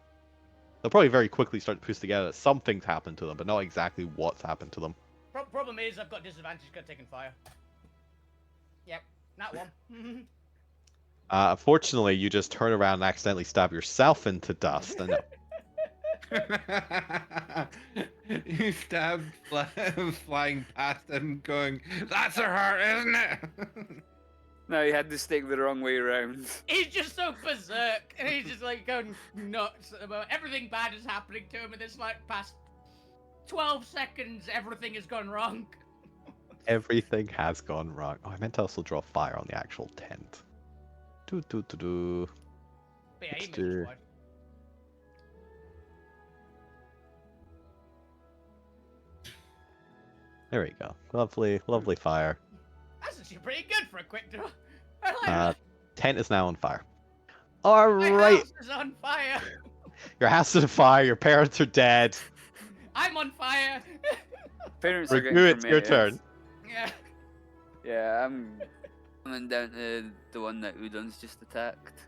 They'll probably very quickly start to piece together that something's happened to them, but not exactly what's happened to them. Problem is, I've got disadvantage because taking fire. Yep, that one. Unfortunately, you just turn around and accidentally stab yourself into dust. And You stabbed flying past him going, that's a heart, isn't it? No, he had the stick the wrong way around. He's just so berserk, and he's just like going nuts at the moment. Everything bad is happening to him in this like past 12 seconds. Everything has gone wrong. everything has gone wrong. Oh, I meant to also draw fire on the actual tent. But yeah, he Let's missed do- twice. There we go. Lovely, lovely fire. That's actually pretty good for a quick draw. I like Uh, that. tent is now on fire. My Alright, house is on fire. your house is on fire, your parents are dead. I'm on fire. Parents are getting Ragu, it's your cremated. turn. Yeah. Yeah, I'm coming down to the one that Udon's just attacked.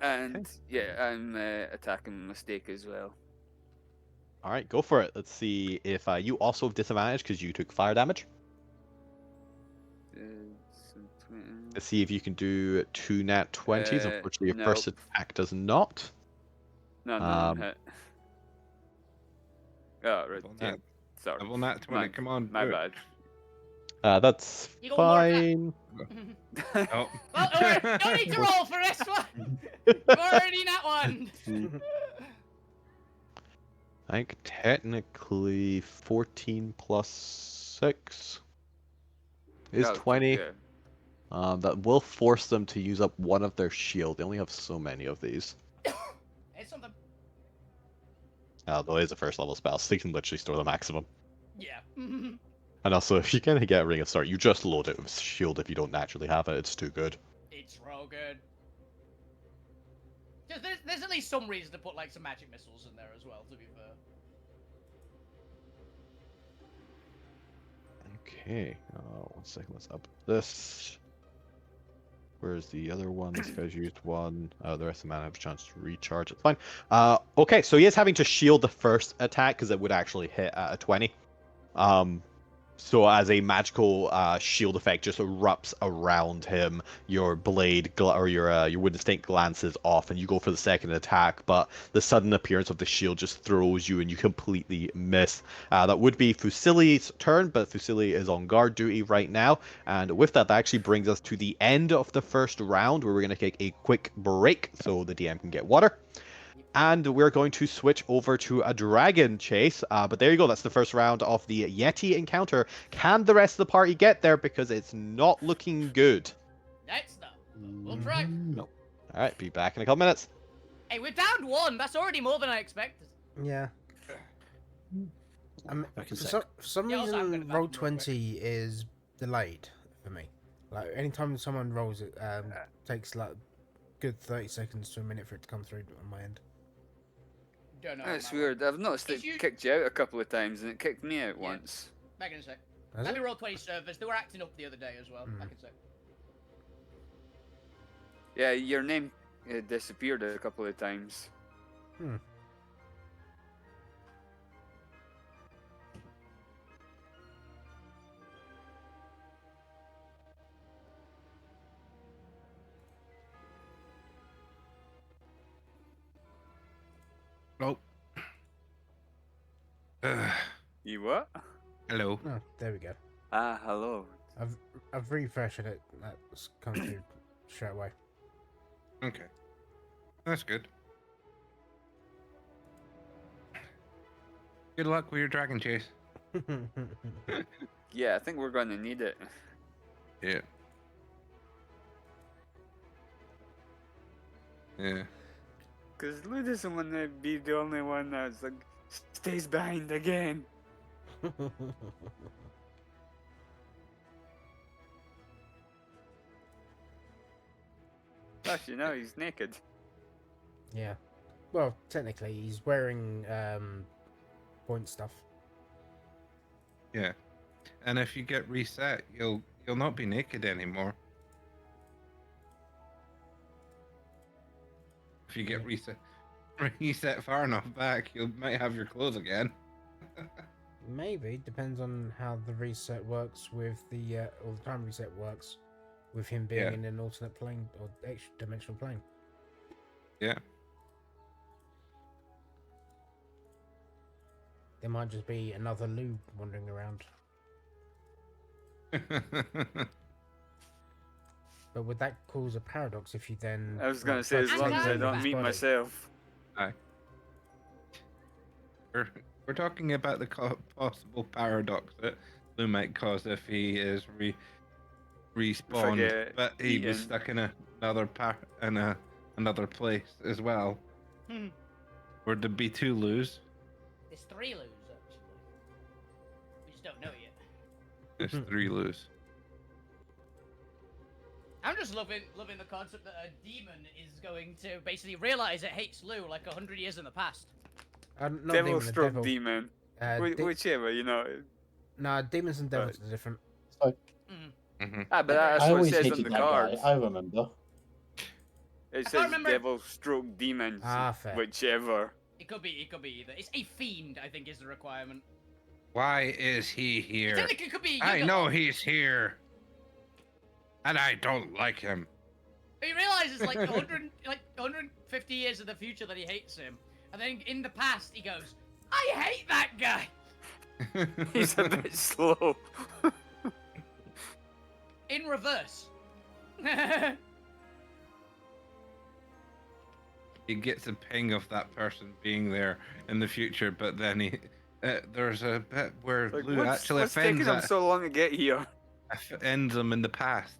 And yeah, I'm attacking Mistake as well. Alright, go for it. Let's see if you also have disadvantage because you took fire damage. So 20. Let's see if you can do 2 nat 20s. Unfortunately, your first nope. attack does not. No, Um, hit. Oh, right. Double Yeah. nat- Sorry. Double nat 20, My- come on. My do bad. That's You got one more attack. fine. it. Oh. Well, alright, don't need to roll for this one. I've already nat one. I think technically 14 plus 6 is Oh, 20. yeah. That will force them to use up one of their shield. They only have so many of these. It's something. Though it is a first level spell, so you can literally store the maximum. Yeah. And also, if you can get a Ring of Start, you just load it with shield if you don't naturally have it. It's too good. It's real good. Just there's at least some reason to put like some magic missiles in there as well. To be fair. Okay, 1 second, let's up this. Where's the other one? This guy's used one. The rest of the mana have a chance to recharge. It's fine. Okay, so he is having to shield the first attack because it would actually hit at a 20. So as a magical shield effect just erupts around him, your blade or your wooden stake glances off, and you go for the second attack. But the sudden appearance of the shield just throws you, and you completely miss. That would be Fusili's turn, but Fusili is on guard duty right now. And with that, that actually brings us to the end of the first round, where we're going to take a quick break so the DM can get water. And we're going to switch over to a dragon chase. But there you go. That's the first round of the Yeti encounter. Can the rest of the party get there? Because it's not looking good. That's not. We'll try. No. All right, be back in a couple minutes. Hey, we're down 1. That's already more than I expected. Yeah. Back in For, sec. for some Yeah, also, I'm reason, gonna roll back real quick. 20 is delayed for me. Like, anytime someone rolls it, takes like good 30 seconds to a minute for it to come through on my end. Don't know. That's man. weird. I've noticed If it you- kicked you out a couple of times and it kicked me out Yeah. once. Back in a sec. Has Let me it? roll 20 servers. They were acting up the other day as well. Mm. Back in a sec. Yeah, your name disappeared a couple of times. Oh. You what? Hello. Oh, there we go. Ah, hello. I've refreshed it. That's come through straight away. Okay. That's good. Good luck with your dragon chase. Yeah, I think we're going to need it. Yeah. Yeah. Because Lou doesn't want to be the only one that's like, stays behind again. Plus, you know, he's naked. Yeah. Well, technically, he's wearing point stuff. Yeah. And if you get reset, you'll not be naked anymore. If you get reset far enough back, you might have your clothes again. Maybe depends on how the reset works with the or the time reset works with him being Yeah. in an alternate plane or extra dimensional plane. Yeah. There might just be another Lou wandering around. But would that cause a paradox if you then? I was going to like, say, as try long to as I leave don't his meet body? myself. We're talking about the possible paradox that Lou might cause if he is respawned, get but he was eaten. stuck in another place as well. Hmm. Would there be 2 Lou's? There's 3 Loos, actually. We just don't know yet. There's 3 Lou's. I'm just loving the concept that a demon is going to basically realize it hates Lou like 100 years in the past. Not Devil demon, stroke devil. demon. De- Whichever, you know. Nah, demons and devils are different. Mm-hmm. Ah, but that's I what it always says on hated the that cards. guy. I remember. It I says remember- devil stroke demons. Ah, fair. Whichever. It could be either. It's a fiend, I think, is the requirement. Why is he here? Technically, it could be. I know he's here, and I don't like him. He realizes like 150 years in the future that he hates him, and then in the past he goes, "I hate that guy." He's a bit slow. In reverse. He gets a ping of that person being there in the future, but then there's a bit where Like, Lou what's actually taking him so long to get here? offends him in the past.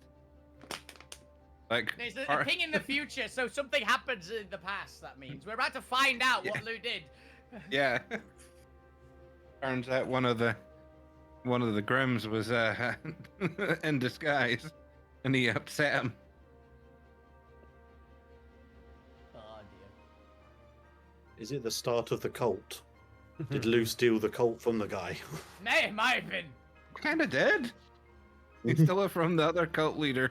Like, There's a ping in the future, so something happens in the past. That means we're about to find out what Lou did. yeah. Turns out one of the Grims was in disguise, and he upset him. Oh dear. Is it the start of the cult? Did Lou steal the cult from the guy? Might have been. Kind of did. He stole it from the other cult leader.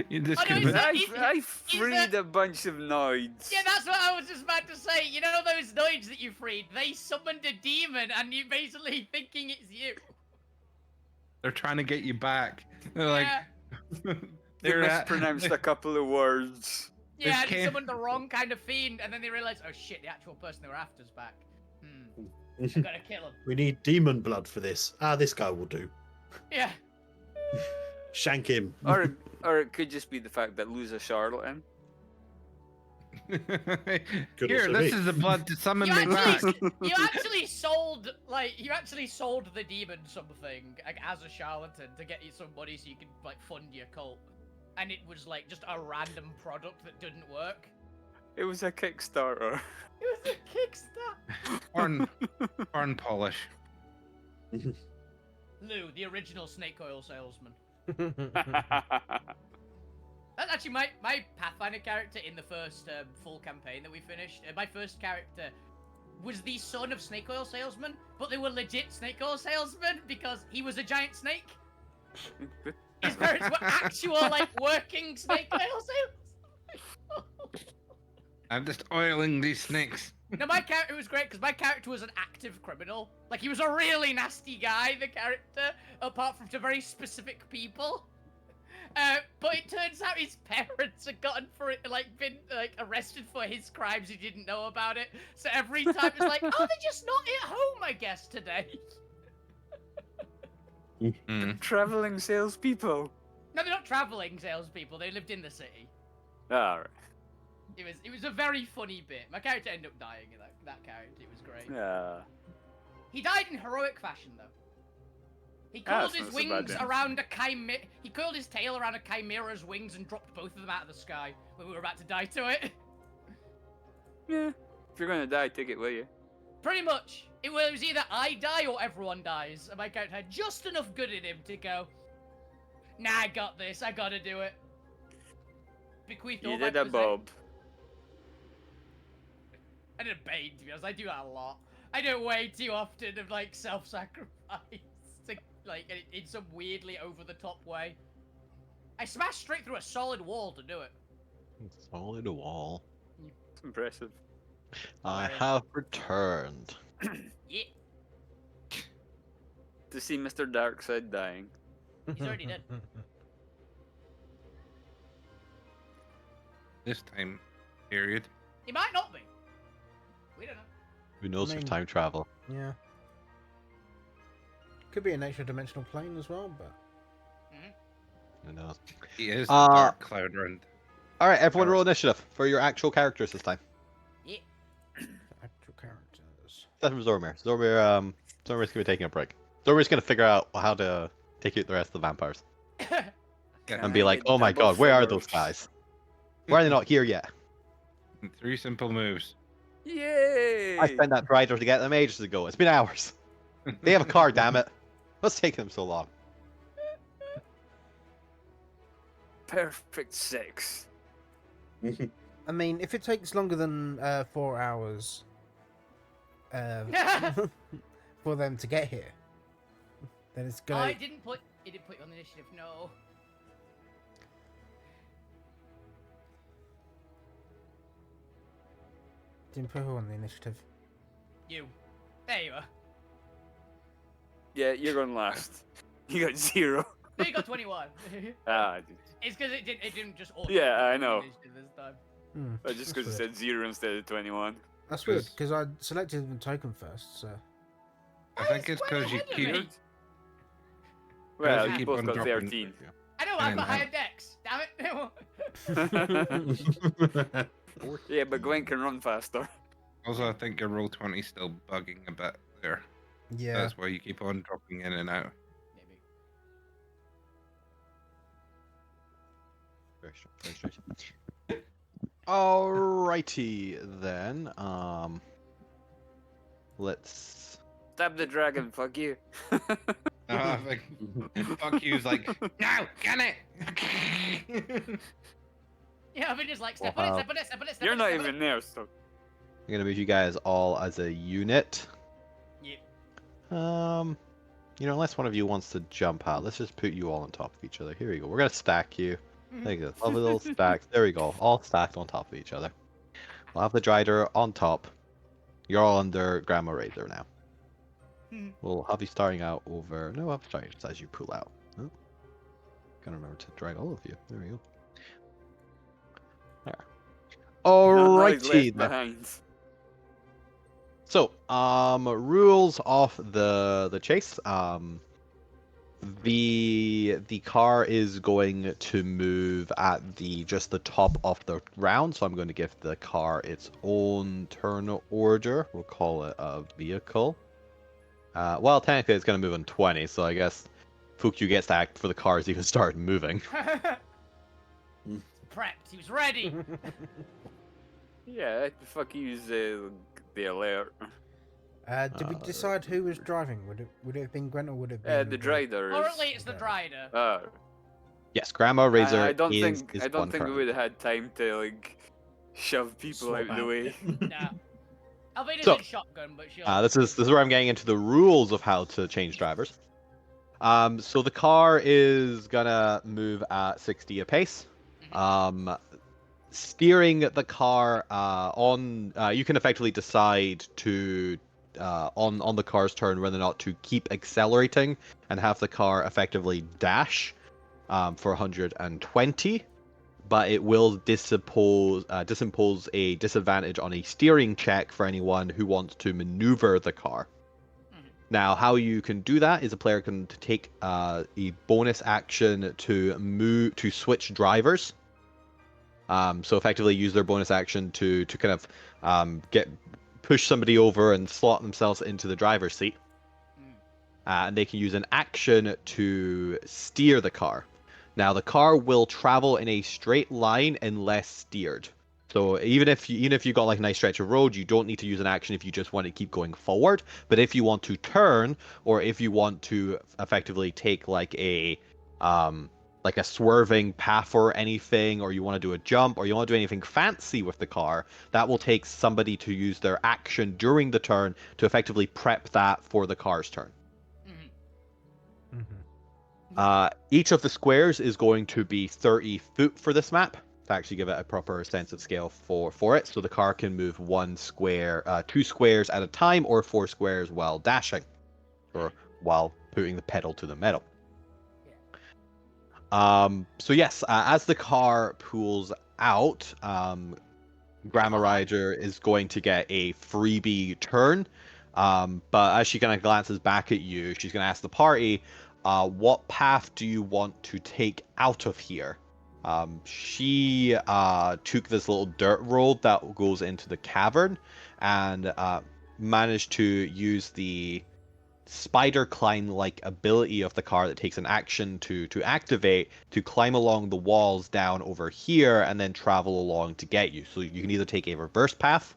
You just Oh, no, he's convinced- not- I freed a bunch of noids. Yeah, that's what I was just about to say. You know those noids that you freed? They summoned a demon, and you're basically thinking it's you. They're trying to get you back. They're like, Yeah, They mispronounced a couple of words. yeah, This they came- summoned the wrong kind of fiend, and then they realized, oh shit, the actual person they were after's back. I gotta kill him. We need demon blood for this. This guy will do. Yeah. Shank him. Or it could just be the fact that Lou's a charlatan. Could Here, also this be. is the blood to summon You me back. you actually sold the demon something like, as a charlatan to get you some money so you could like fund your cult, and it was like just a random product that didn't work. It was a Kickstarter. It was a Kickstarter. Horn polish. Lou, the original snake oil salesman. That's actually my Pathfinder character in the first full campaign that we finished. My first character was the son of snake oil salesman, but they were legit snake oil salesmen because he was a giant snake. His parents were actual, like, working snake oil salesmen. I'm just oiling these snakes. No, my character was great because my character was an active criminal. Like, he was a really nasty guy, the character, apart from to very specific people. But it turns out his parents had been arrested for his crimes. He didn't know about it. So every time it's like, oh, they're just not at home, I guess, today. Traveling salespeople. No, they're not traveling salespeople. They lived in the city. Alright. It was a very funny bit. My character ended up dying in that character. It was great. Yeah. He died in heroic fashion, though. He Ah, curled that's his not so bad wings then. around a chimera. He curled his tail around a chimera's wings and dropped both of them out of the sky when we were about to die to it. Yeah. If you're gonna die, take it with you. Pretty much. It was either I die or everyone dies. And my character had just enough good in him to go, nah, I got this. I gotta do it. Bequeathed all You my did a bob. I did a bane, to be honest. I do that a lot. I do it way too often of, like, self-sacrifice. Like, in some weirdly over-the-top way. I smashed straight through a solid wall to do it. Solid wall. It's impressive. I have returned. Yeah, To see Mr. Darkseid dying. he's already dead. This time period. He might not be. We don't know. Who knows I with mean- time travel? Yeah. Could be an extra dimensional plane as well, but Who knows? He is the Uh, dark cloud round. All right, everyone, roll initiative for your actual characters this time. Yeah. actual characters. Except for Zormir. Zormir's gonna be taking a break. Zormir's gonna figure out how to take out the rest of the vampires and be like, "Oh my god, where are those guys? Why are they not here yet? Three simple moves. Yay! I sent that rider to get them ages ago. It's been hours. They have a car, damn it. What's taking them so long?" Perfect 6. I mean, if it takes longer than 4 hours for them to get here, then it's Oh, gonna. it didn't put you on the initiative, no. Didn't put who on the initiative. You. There you are. Yeah, you're going last. You got 0. No, you got 21. Ah, It's because it didn't just Yeah, I put you on know. the initiative this time. I just because That's it said 0 instead of 21. That's weird because I selected the token first. So I think it's way because you ahead of keep. me. Well, you you keep both on got dropping. 13. I know, I've got higher decks. Damn it. Yeah, but Gwen can run faster. Also, I think your roll 20 is still bugging a bit there. yeah, That's why you keep on dropping in and out. Maybe. Very strange. Alrighty then. Let's. Stab the dragon, fuck you. Fuck you's like, no, can it? Yeah, I've been just like, step on it, step on it, step on it, step You're on it, not step on even there, so. I'm gonna move you guys all as a unit. it. Unless one of you wants to jump out, let's just put you all on top of each other. Here we go. We're gonna stack you. There you go. Lovely little stacks. There we go. All stacked on top of each other. We'll have the Drider on top. You're all under Grandma Razor now. We'll have you starting out over. No, I'm starting just as you pull out. Oh. Gotta remember to drag all of you. There we go. There. No, he's Alrighty left then. behind. So, rules of the chase. The car is going to move at just the top of the round, so I'm going to give the car its own turn order. We'll call it a vehicle. Well, technically it's going to move in 20, so I guess Fukyu gets to act for the cars even start moving. Prepped. He was ready. Yeah, fuck use the alert. Did we decide who was driving? Would it have been Gwent or would it have been The Drider is. Currently, it's the Drider. Oh. Yes, Grandma Razor I don't is think I one don't think we currently. would have had time to like shove people Swap out the out. way. Nah. Alvina's So, in shotgun, but she'll. This is where I'm getting into the rules of how to change drivers. So the car is gonna move at 60 a pace. Steering the car you can effectively decide to on the car's turn whether or not to keep accelerating and have the car effectively dash for 120. But it will disimpose a disadvantage on a steering check for anyone who wants to maneuver the car. Now, how you can do that is a player can take a bonus action to switch drivers. So effectively use their bonus action to kind of push somebody over and slot themselves into the driver's seat. And they can use an action to steer the car. Now, the car will travel in a straight line unless steered. So even if you got like a nice stretch of road, you don't need to use an action if you just want to keep going forward. But if you want to turn, or if you want to effectively take like a swerving path or anything, or you want to do a jump, or you want to do anything fancy with the car, that will take somebody to use their action during the turn to effectively prep that for the car's turn. Each of the squares is going to be 30 foot for this map to actually give it a proper sense of scale for it. So the car can move 2 squares at a time, or 4 squares while dashing, or while putting the pedal to the metal. So yes, as the car pulls out, Grandma Rider is going to get a freebie turn. But as she kind of glances back at you, she's going to ask the party, what path do you want to take out of here? She took this little dirt road that goes into the cavern and managed to use the spider climb like ability of the car that takes an action to activate to climb along the walls down over here and then travel along to get you. So you can either take a reverse path,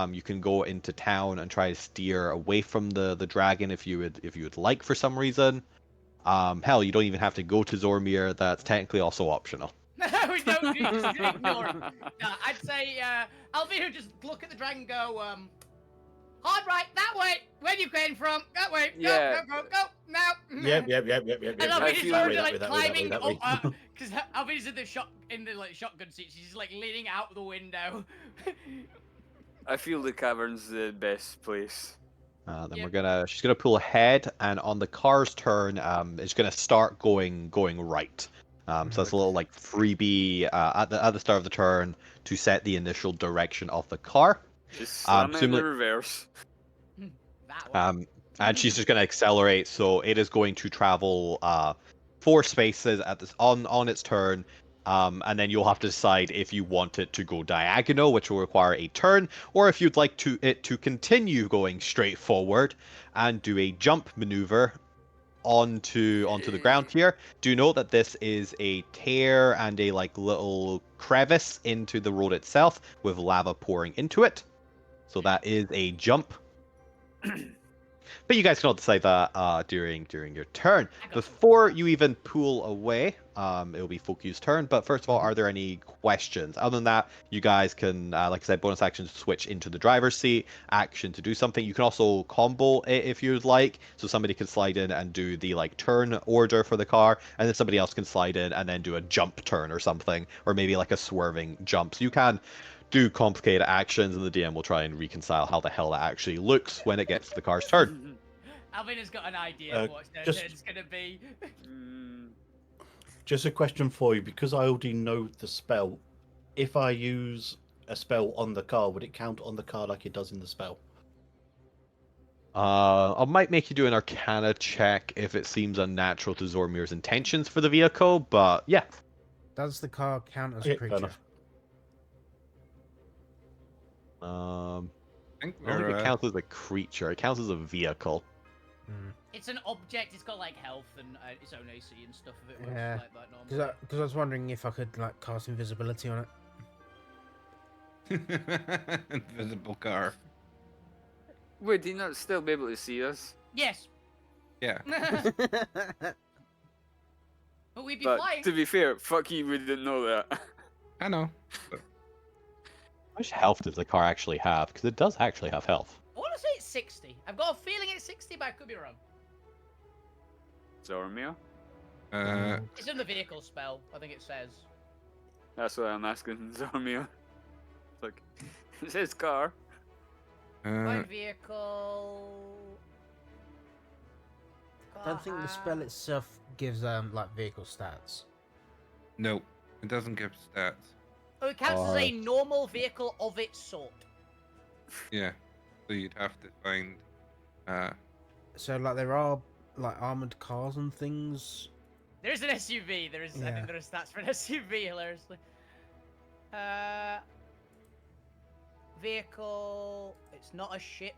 you can go into town and try to steer away from the dragon if you would like for some reason. Hell, you don't even have to go to Zormir. That's technically also optional. No, we don't. You just ignore him. I'd say Alvina just look at the dragon and go, hard right, that way, where you came from, that way, Yeah. go, now. Yep. And Alvina's feel already like like climbing up, because Alvina's in the shotgun seat, she's like leaning out the window. I feel the cavern's the best place. Then she's gonna pull ahead, and on the car's turn, it's gonna start going right. So that's a little like freebie at the start of the turn to set the initial direction of the car. Just slam it in the presumably- reverse. That one. And she's just gonna accelerate, so it is going to travel 4 spaces on its turn. And then you'll have to decide if you want it to go diagonal, which will require a turn, or if you'd like it to continue going straight forward and do a jump maneuver onto the ground here. Do note that this is a tear and a like little crevice into the road itself with lava pouring into it. So that is a jump. But you guys can all decide that during your turn. Before you even pull away, it'll be Fukyu's turn. But first of all, are there any questions? Other than that, you guys can, like I said, bonus action to switch into the driver's seat, action to do something. You can also combo it if you'd like. So somebody can slide in and do the like turn order for the car, and then somebody else can slide in and then do a jump turn or something, or maybe like a swerving jump. So you can do complicated actions, and the DM will try and reconcile how the hell that actually looks when it gets to the car's turn. Alvina's got an idea of what just- it's gonna be. Just a question for you, because I already know the spell. If I use a spell on the car, would it count on the car like it does in the spell? I might make you do an Arcana check if it seems unnatural to Zormir's intentions for the vehicle, but yeah. Does the car count as Okay, a fair creature? enough. I think I don't think we're, it counts as a creature. It counts as a vehicle. Hmm. It's an object. It's got like health and its own AC and stuff. If it works Yeah. like that normally. Because I was wondering if I could like cast invisibility on it. invisible car. Would he not still be able to see us? Yes, Yeah. but we'd be But flying. to be fair, fuck you wouldn't know that. I know. How much health does the car actually have? Because it does actually have health. I want to say it's 60. I've got a feeling it's 60, but I could be wrong. Zormir? It's in the vehicle spell. I think it says. That's what I'm asking Zormir. It's like, it says car. Find vehicle. I don't think the spell itself gives like vehicle stats. no, it doesn't give stats. Oh, it counts as a normal vehicle of its sort. Yeah, so you'd have to find. So like there are like armored cars and things. There is an SUV. There is. I Yeah. think there are stats for an SUV. Hilariously. Vehicle. It's not a ship.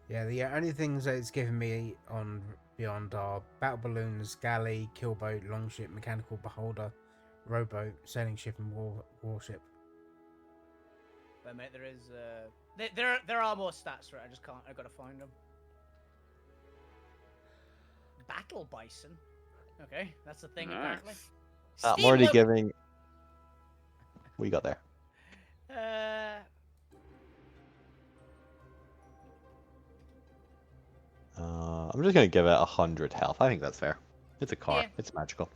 Yeah, the only things that it's given me on Beyond are battle balloons, galley, killboat, longship, mechanical beholder, rowboat, sailing ship, and warship. But mate, there is. There are more stats for it. I just can't. I gotta find them. Battle bison. Okay, that's a thing apparently. I'm already Steamboat- giving. What you got there? I'm just gonna give it 100 health. I think that's fair. It's a car. Yeah. It's magical.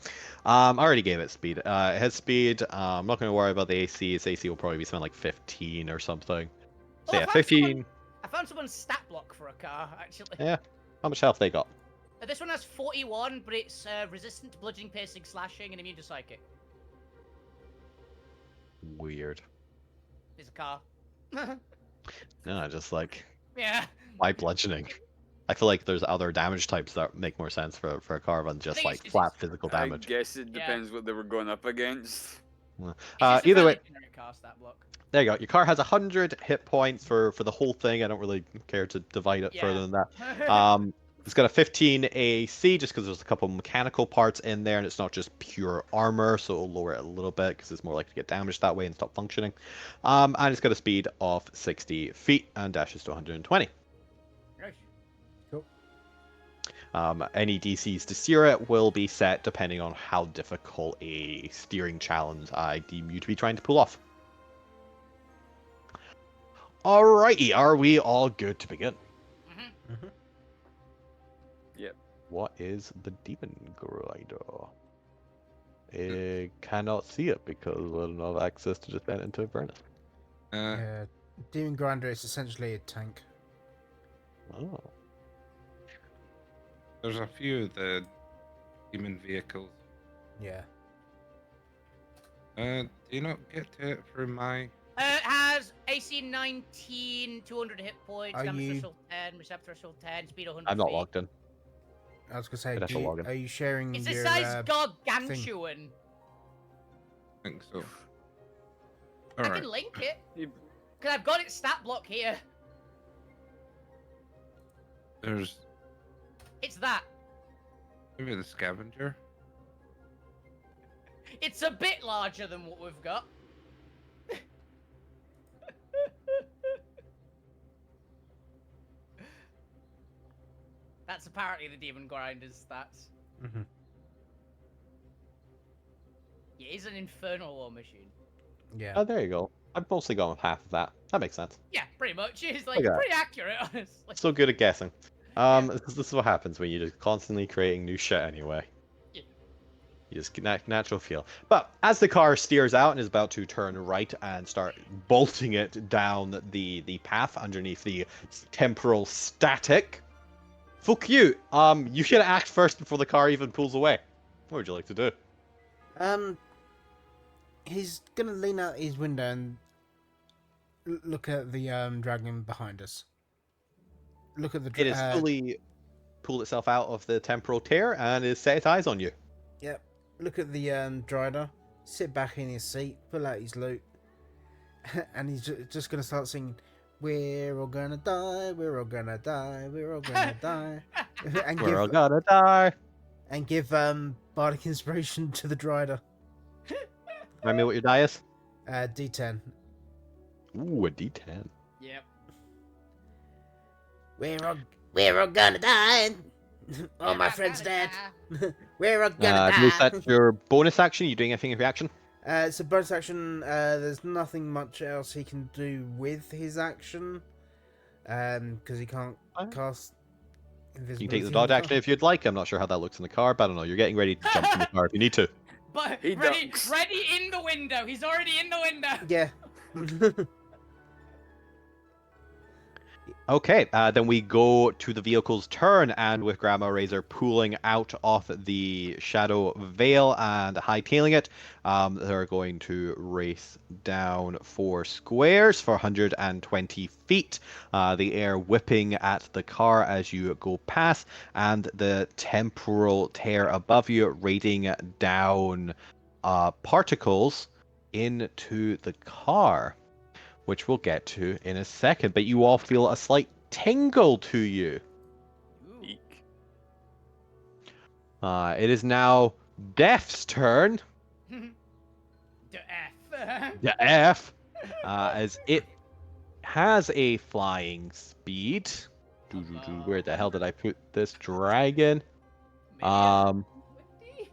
I already gave it speed. It has speed. I'm not gonna worry about the AC. Its AC will probably be something like 15 or something. So Oh, I yeah, found 15. I found someone's stat block for a car actually. Yeah. How much health they got? This one has 41, but it's resistant to bludgeoning, piercing, slashing, and immune to psychic. Weird. It's a car. No, just like Yeah. why bludgeoning? I feel like there's other damage types that make more sense for a car than just think like it's 'cause flat it's- physical I damage. guess it Yeah. depends what they were going up against. It's just a Either way, fairly generic car stat block. there you go. Your car has 100 hit points for the whole thing. I don't really care to divide it further than that. It's got a 15 AC just because there's a couple mechanical parts in there, and it's not just pure armor, so it'll lower it a little bit because it's more likely to get damaged that way and stop functioning. And it's got a speed of 60 feet and dashes to 120. Nice. Any DCs to steer it will be set depending on how difficult a steering challenge I deem you to be trying to pull off. Alrighty, are we all good to begin? Mhm. Yep. What is the demon grinder? I cannot see it because I don't have access to just bend into Avernus. Yeah, Demon Grinder is essentially a tank. Oh. There's a few of the demon vehicles. Yeah. Do you not get to it through my? It has AC 19, 200 hit points, Are damage you- threshold 10, receptor threshold 10, speed 100 I'm not feet. logged in. I was gonna say, I'd have to log in. are you sharing It's the your size gargantuan. I think so. I Alright. can link it. You- Because I've got its stat block here. There's It's that. maybe the scavenger. It's a bit larger than what we've got. That's apparently the Demon Grinder's stats. Mhm. Yeah, it's an infernal war machine. Yeah. Oh, there you go. I've mostly gone with half of that. That makes sense. Yeah, pretty much. It's like Okay. pretty accurate, honestly. So good at guessing. This is what happens when you're just constantly creating new shit anyway. You just get natural feel. But as the car steers out and is about to turn right and start bolting it down the path underneath the temporal static, fuck you. You should act first before the car even pulls away. What would you like to do? He's gonna lean out his window and look at the dragon behind us. Look at the It is fully pulled itself out of the temporal tear and is set its eyes on you. Yep. Look at the Drider, sit back in his seat, pull out his loot, and he's just gonna start singing, "We're all gonna die, we're all gonna die, we're all gonna die," and We're all gonna die. and give bardic inspiration to the Drider. Remind me what your die is? D10. Ooh, a D10. Yep. We're all gonna die. All my friends dead. We're all gonna Is die. that your bonus action? Are you doing anything in reaction? It's a bonus action. There's nothing much else he can do with his action, because he can't cast invisibility. You can take the dodge action if you'd like. I'm not sure how that looks in the car, but I don't know. You're getting ready to jump from the car if you need to. But He ready ducks. in the window. He's already in the window. Yeah. Okay, then we go to the vehicle's turn, and with Grandma Razor pulling out of the Shadow Veil and hightailing it, they're going to race down 4 squares for 120 feet, the air whipping at the car as you go past, and the temporal tear above you raining down particles into the car, which we'll get to in a second, but you all feel a slight tingle to you. Ooh. Eek. It is now Death's turn. The F. The F, as it has a flying speed. Where the hell did I put this dragon? Maybe Um, 20?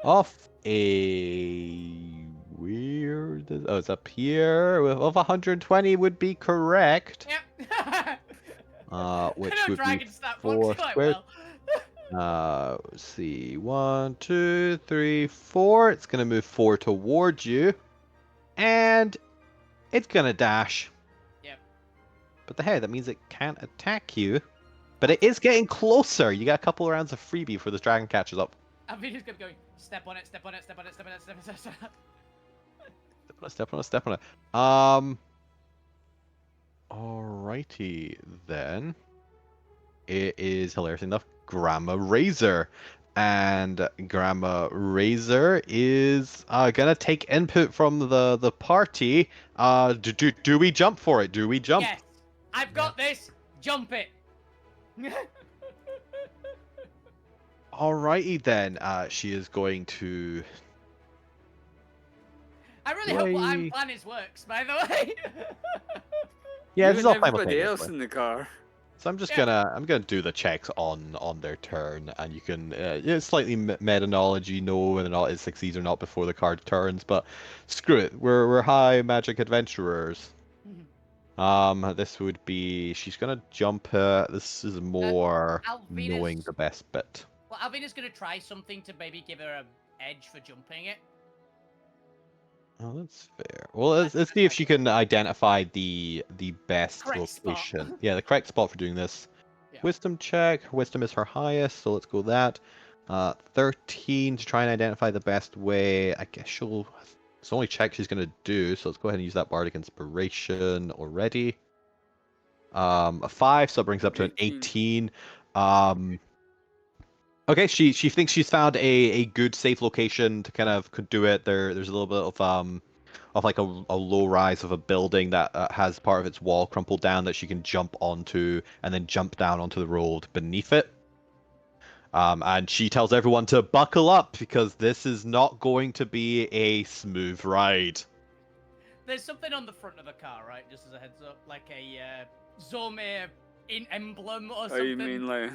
Off a weird. Oh, it's up here. Of 120 would be correct. Yep. Which I know would be dragons that 4 works quite squares. well. Let's see. 1, 2, 3, 4. It's gonna move 4 towards you, and it's gonna dash. Yep. But hey, that means it can't attack you. But it is getting closer. You got a couple of rounds of freebie before this dragon catches up. And we just kept going, step on it, step on it, step on it, step on it, step on it, step on it. Step on it. Alrighty then. It is hilarious enough Grandma Razor. And Grandma Razor is gonna take input from the party. Do we jump for it? Do we jump? Yes, I've got this. Jump it. Alrighty then. She is going to. I really hope what I'm Wait. planning works, by the way. Yeah, You this is and all everybody else simultaneously. in the car. So I'm just Yeah. gonna do the checks on their turn, and you can slightly meta knowledge, you know whether or not it succeeds or not before the card turns. But screw it, we're high magic adventurers. This would be she's gonna jump. This is more knowing Alvina's- the best bit. Well, Alvina's gonna try something to maybe give her an edge for jumping it. Oh, that's fair. Well, let's see if she can identify the best Correct spot. location. Yeah, the correct spot for doing this. Yeah. Wisdom check. Wisdom is her highest, so let's go that. 13 to try and identify the best way. I guess she'll. It's the only check she's gonna do, so let's go ahead and use that bardic inspiration already. A 5, so it brings up to an 18. Okay, she thinks she's found a good safe location to kind of could do it. There's a little bit of like a low rise of a building that has part of its wall crumpled down that she can jump onto and then jump down onto the road beneath it. And she tells everyone to buckle up because this is not going to be a smooth ride. There's something on the front of the car, right? Just as a heads up, like a Zormir emblem or Oh, something. you mean like?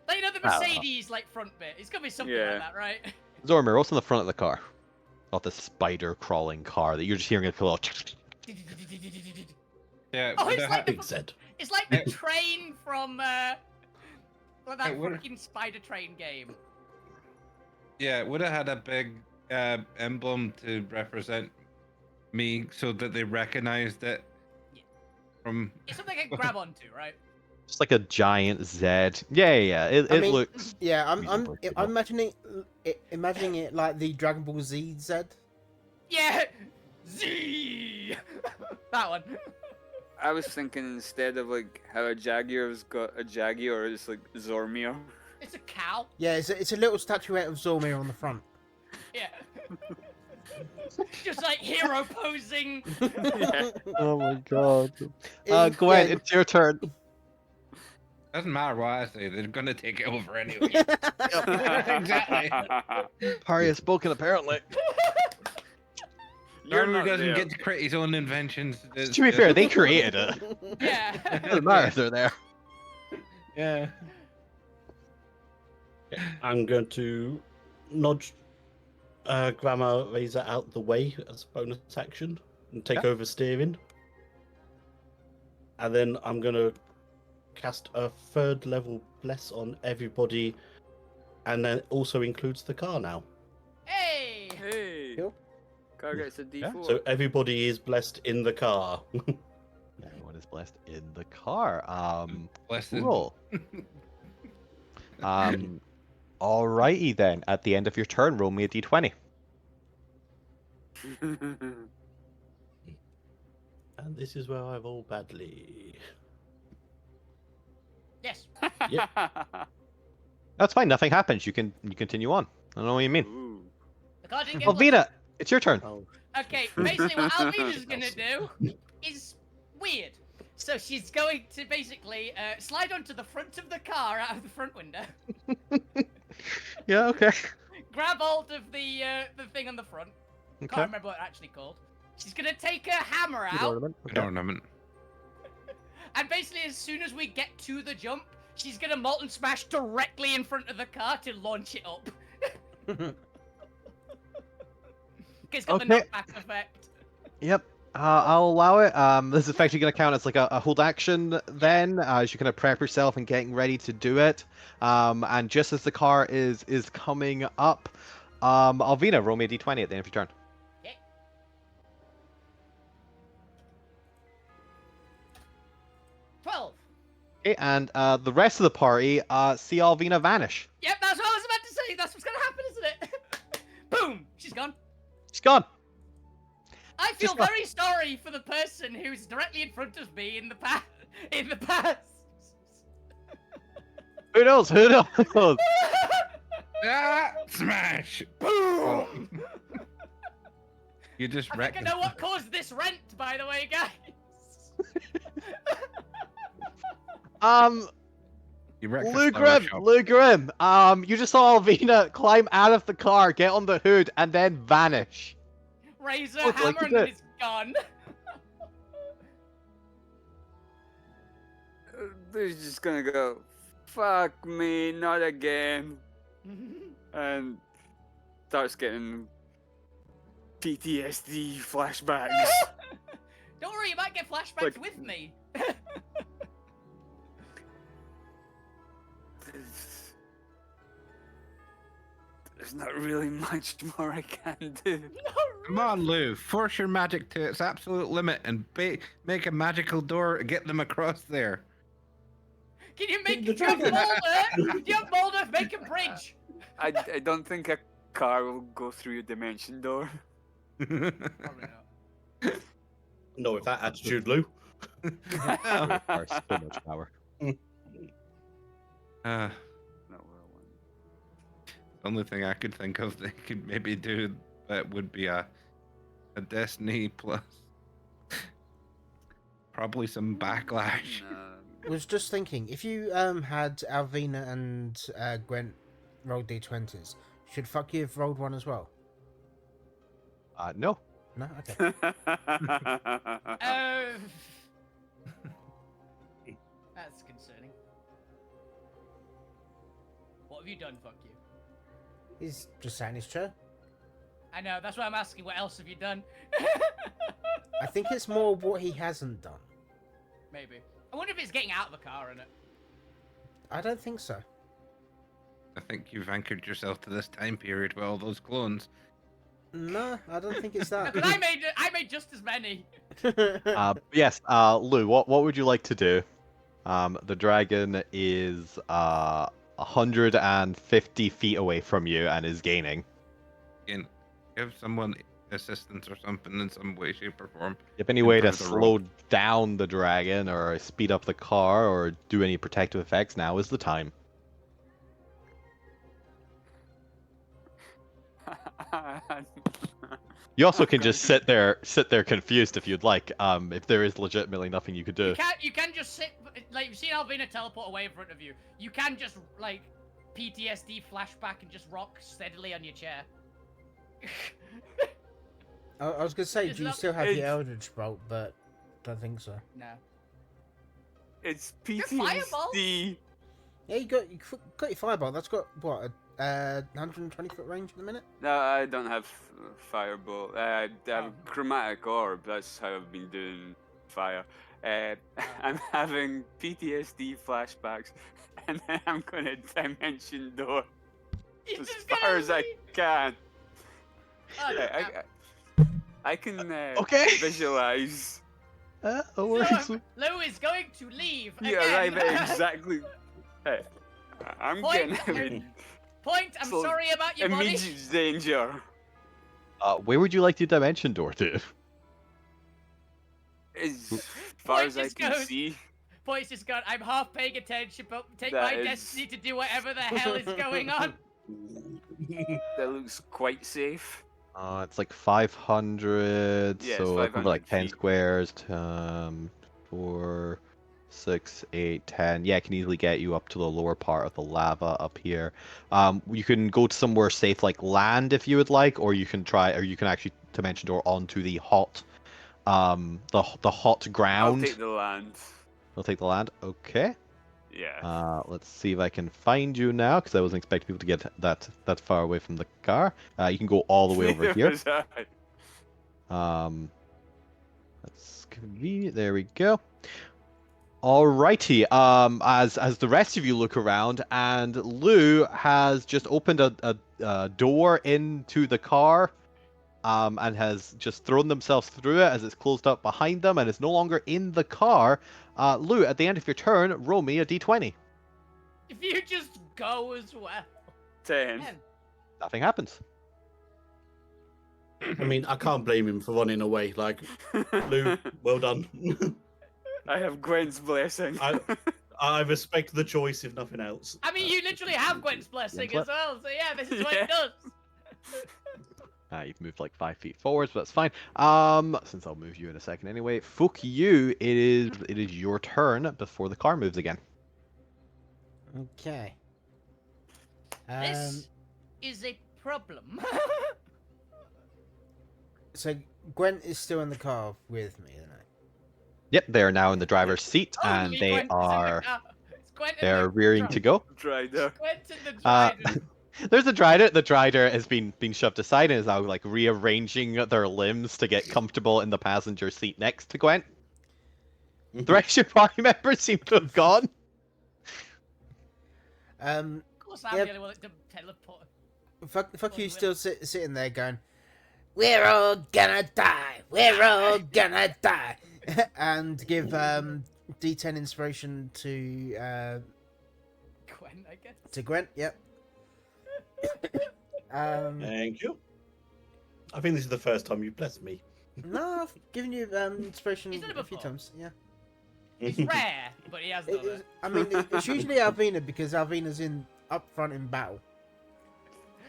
Like, you know, the I don't know. Mercedes like front bit. It's gonna be something Yeah. like that, right? Zormir, what's on the front of the car? Not the spider crawling car that you're just hearing a little. Yeah, Oh, but it's I like ha- the Big said. It's like the train from like that Hey, what- fucking spider train game. Yeah, would have had a big emblem to represent me so that they recognized it Yeah. from. It's something I can grab onto, right? Just like a giant Z. Yeah. It I mean, looks. Yeah, reasonably I'm cool. imagining it like the Dragon Ball Z Z. Yeah! Z! That one. I was thinking instead of like how a Jaguar's got a Jaguar, it's like Zormir. It's a cow. Yeah, it's a little statuette of Zormir on the front. Yeah. Just like hero posing. Yeah. Oh my god. It- Gwen, yeah. it's your turn. Doesn't matter what I say, they're gonna take it over anyway. Exactly. Party has spoken, apparently. You're Darwin not doesn't there. get to create his own inventions. To be fair, they created it. Yeah. It doesn't matter if they're there. Yeah. I'm going to nudge Grandma Razor out the way as a bonus action and take Yeah. over steering. And then I'm going to cast a 3rd level bless on everybody, and then also includes the car now. Hey! Hey. Cool. Car gets a D4. So everybody is blessed in the car. Everyone is blessed in the car. Blessed. Cool. Alrighty then. At the end of your turn, roll me a d20. And this is where I roll badly. Yes. That's fine. Nothing happens. You continue on. I don't know what you mean. Ooh. The car didn't get blocked. Alvina, it's your turn. Oh, Okay, basically what Alvina's gonna do is weird. So she's going to basically slide onto the front of the car out of the front window, Yeah. Okay. grab hold of the thing on the front. Can't Okay. remember what it's actually called. She's gonna take her hammer Good out, ornament. Good Okay. ornament. and basically as soon as we get to the jump, she's gonna molten smash directly in front of the car to launch it up. It's got the Okay. knockback effect. Yep. I'll allow it. This is effectively going to count as like a hold action then, as you kind of prep yourself and getting ready to do it. And just as the car is coming up, Alvina, roll me a d20 at the end of your turn. Okay. 12. Okay, and the rest of the party see Alvina vanish. Yep, that's what I was about to say. That's what's gonna happen, isn't it? Boom! She's gone. She's gone. I feel Just gone. very sorry for the person who's directly in front of me in the past. In the past. Who knows? Who knows? Ah! Smash! Boom! You just I wrecked think I know what caused this rent, by the way, guys. You wrecked the Lou flower Grimm, shop. Lou Grimm. You just saw Alvina climb out of the car, get on the hood, and then vanish. Razor, Look like hammer, you and did. it's gone. They're just gonna go, fuck me, not again. And starts getting PTSD flashbacks. Don't worry, you might get flashbacks Like- with me. There's not really much more I can do. Come on, Lou. Force your magic to its absolute limit and make a magical door to get them across there. Can you make The jump dragon. boulder? Jump boulder, make a bridge. I don't think a car will go through your dimension door. Probably not. no, with that attitude, Lou. Oh, of course, so much power. Uh, Not what I want. the only thing I could think of they could maybe do that would be a Destiny plus probably some backlash. Was just thinking, if you had Alvina and Gwent roll d20s, should fuck you have rolled one as well? No. No? Okay. That's concerning. What have you done, fuck you? He's just sat in his chair. I know, that's why I'm asking, what else have you done? I think it's more what he hasn't done. Maybe. I wonder if it's getting out of the car, innit? I don't think so. I think you've anchored yourself to this time period with all those clones. No, I don't think it's that. Because I made just as many. Yes, Lou, what would you like to do? The dragon is 150 feet away from you and is gaining. Again, give someone assistance or something in some way, shape, or form. You have any way to Improve the slow roll. down the dragon or speed up the car or do any protective effects? Now is the time. You also can just sit there confused if you'd like. If there is legitimately nothing you could do. You can just sit like you've seen Alvina teleport away in front of you. You can just like PTSD flashback and just rock steadily on your chair. I was gonna say, It's do you not- still have your it's- Eldritch Bolt? But don't think so. No. It's fireball. PTSD. Yeah, you got your Fireball. That's got what 120 foot range at the minute. No, I don't have fireball. I have Oh. chromatic orb. That's how I've been doing fire. I'm having PTSD flashbacks, and then I'm gonna dimension door He's as just far gonna as I leave. can. Oh, no, I can Okay. visualize. No no. worries. Lou is going to leave Yeah, again. right. Exactly. Hey, I'm Point. getting in Point. I'm So, sorry about your body. immediate danger. Where would you like to dimension door to? As far as I just can goes- see. Point's just gone. I'm half paying attention, but take That my is- destiny to do whatever the hell is going on. That looks quite safe. It's like 500, Yeah, it's so over like 500 10 feet. squares, 4, 6, 8, 10. Yeah, it can easily get you up to the lower part of the lava up here. You can go to somewhere safe like land if you would like, or you can actually dimension door onto the hot, the hot I'll ground. take the land. I'll take the land. Okay. Yeah. Let's see if I can find you now, because I wasn't expecting people to get that far away from the car. You can go all the way over Neither here. was I. That's convenient. There we go. Alrighty. As the rest of you look around, and Lou has just opened a door into the car, and has just thrown themselves through it as it's closed up behind them, and is no longer in the car. Lou, at the end of your turn, roll me a d20. If you just go as well. 10. Man, Nothing happens. I mean, I can't blame him for running away. Like, Lou, well done. I have Gwen's blessing. I respect the choice, if nothing else. I mean, you literally have Gwen's blessing Gwen's as well, so yeah, this is what Yeah. it does. You've moved like 5 feet forwards, but that's fine. Since I'll move you in a second anyway. Fuck you. It is your turn before the car moves again. Okay. This is a problem. So Gwen is still in the car with me, isn't it? Yep, they are now in the driver's seat, and Only they Gwent is in the are car. It's Gwent in they're the rearing to go. Drider. Gwent in the Uh, driver. There's a drider. The drider has been shoved aside and is now like rearranging their limbs to get comfortable in the passenger seat next to Gwen. The rest of your party members seem to have gone. Of course, I'm yep. the only one that can teleport. Fuck you, still sitting there going, "We're all gonna die. We're all gonna die," and give D10 inspiration to Gwen, I guess. Gwen. Yep. Thank you. I think this is the first time you've blessed me. No, I've given you inspiration He's done it a few before. times. Yeah. It's rare, but he has done It it. is, I mean, it's usually Alvina because Alvina's up front in battle.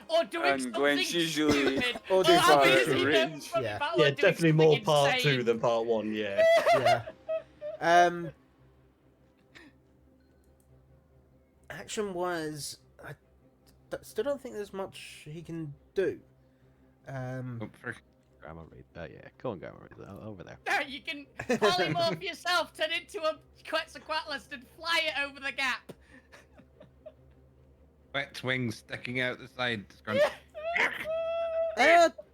Or doing And something Gwen's usually stupid. Or doing I'll be something in range. the front Yeah. battle Yeah, and doing definitely more something part insane. 2 than part 1, yeah. Yeah. Action wise, I still don't think there's much he can do. Grandma Ray. Yeah, go on, Grandma Ray. Over there. No, you can polymorph yourself, turn into a Quetzalcoatlus and fly it over the gap. Wet wings sticking out the side. It's gone,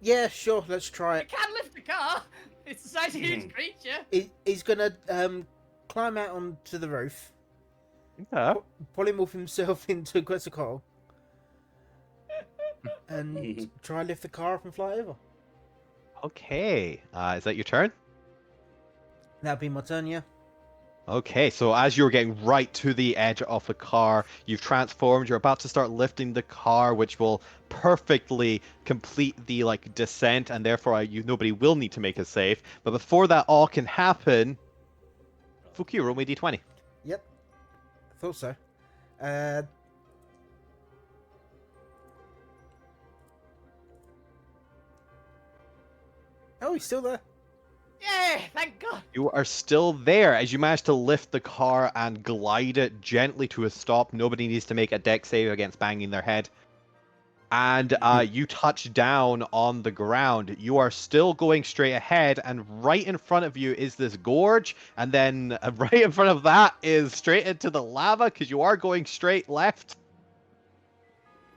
Yeah, sure. Let's try You it. can lift the car. It's the size of a huge creature. He's gonna climb out onto the roof, Yeah. polymorph himself into Quetzalcoatl, and try lift the car up and fly over. Okay. Is that your turn? That'd be my turn, yeah. Okay, so as you're getting right to the edge of the car, you've transformed, you're about to start lifting the car, which will perfectly complete the descent, and therefore nobody will need to make a save. But before that all can happen, Fuki, roll me d20. Yep. I thought so. Oh, he's still there. Yeah, thank God. You are still there as you manage to lift the car and glide it gently to a stop. Nobody needs to make a deck save against banging their head. And you touch down on the ground. You are still going straight ahead, and right in front of you is this gorge, and then right in front of that is straight into the lava, because you are going straight left.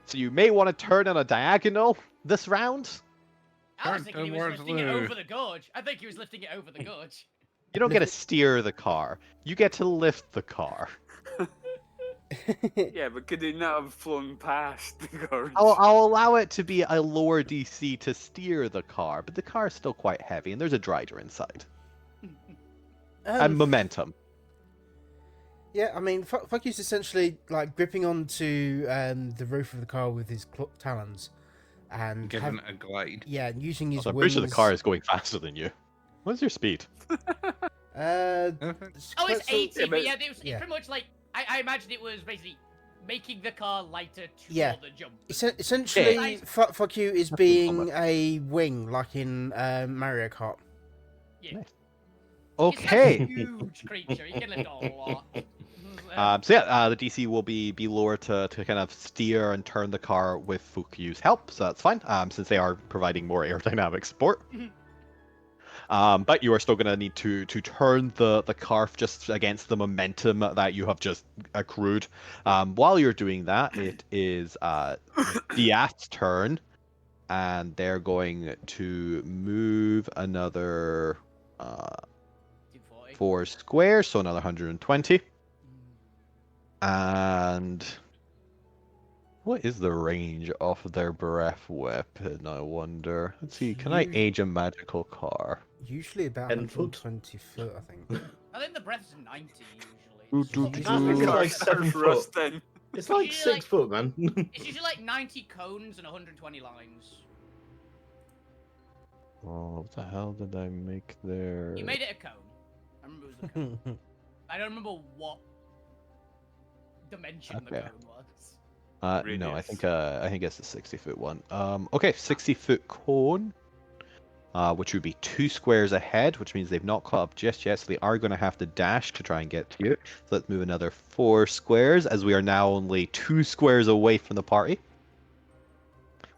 So you may want to turn on a diagonal this round. I was Turn thinking he was towards lifting it Lou. over the gorge. I think he was lifting it over the gorge. You don't get to steer the car. You get to lift the car. Yeah, but could he not have flown past the gorge? I'll allow it to be a lower DC to steer the car, but the car is still quite heavy, and there's a driver inside. And momentum. Yeah, I mean, fuck you's essentially gripping onto the roof of the car with his talons, and Given a glide. yeah, and using his So I'm wings. pretty sure the car is going faster than you. What's your speed? Oh, it's 80, Yeah, but but- yeah, it was yeah. pretty much I imagine it was basically making the car lighter to Yeah. the jump. Essentially, Yeah. fuck you is being a wing, like in Mario Kart. Yeah. Okay. He's a huge creature. He can lift a lot. So yeah, the DC will be lower to kind of steer and turn the car with Fukyu's help, so that's fine, since they are providing more aerodynamic support. But you are still going to need to turn the car just against the momentum that you have just accrued. While you're doing that, it is Diath's turn, and they're going to move another 240. 4 squares, so another 120. And what is the range of their breath weapon, I wonder? Let's see, can I age a magical car? Usually about 10 foot. 120 foot, I think. I think the breath is 90 Ooh, usually. do, It's do, usually do. like- like 7 foot. Rustin. It's like Usually, 6 foot, man. It's usually like 90 cones and 120 lines. Oh, what the hell did I make there? You made it a cone. I remember it was a cone. I don't remember what dimension the Okay. cone was. No, I Radius. think it's the 60-foot one. Okay, 60-foot cone, which would be 2 squares ahead, which means they've not caught up just yet, so they are going to have to dash to try and get to you. So let's move another 4 squares, as we are now only 2 squares away from the party.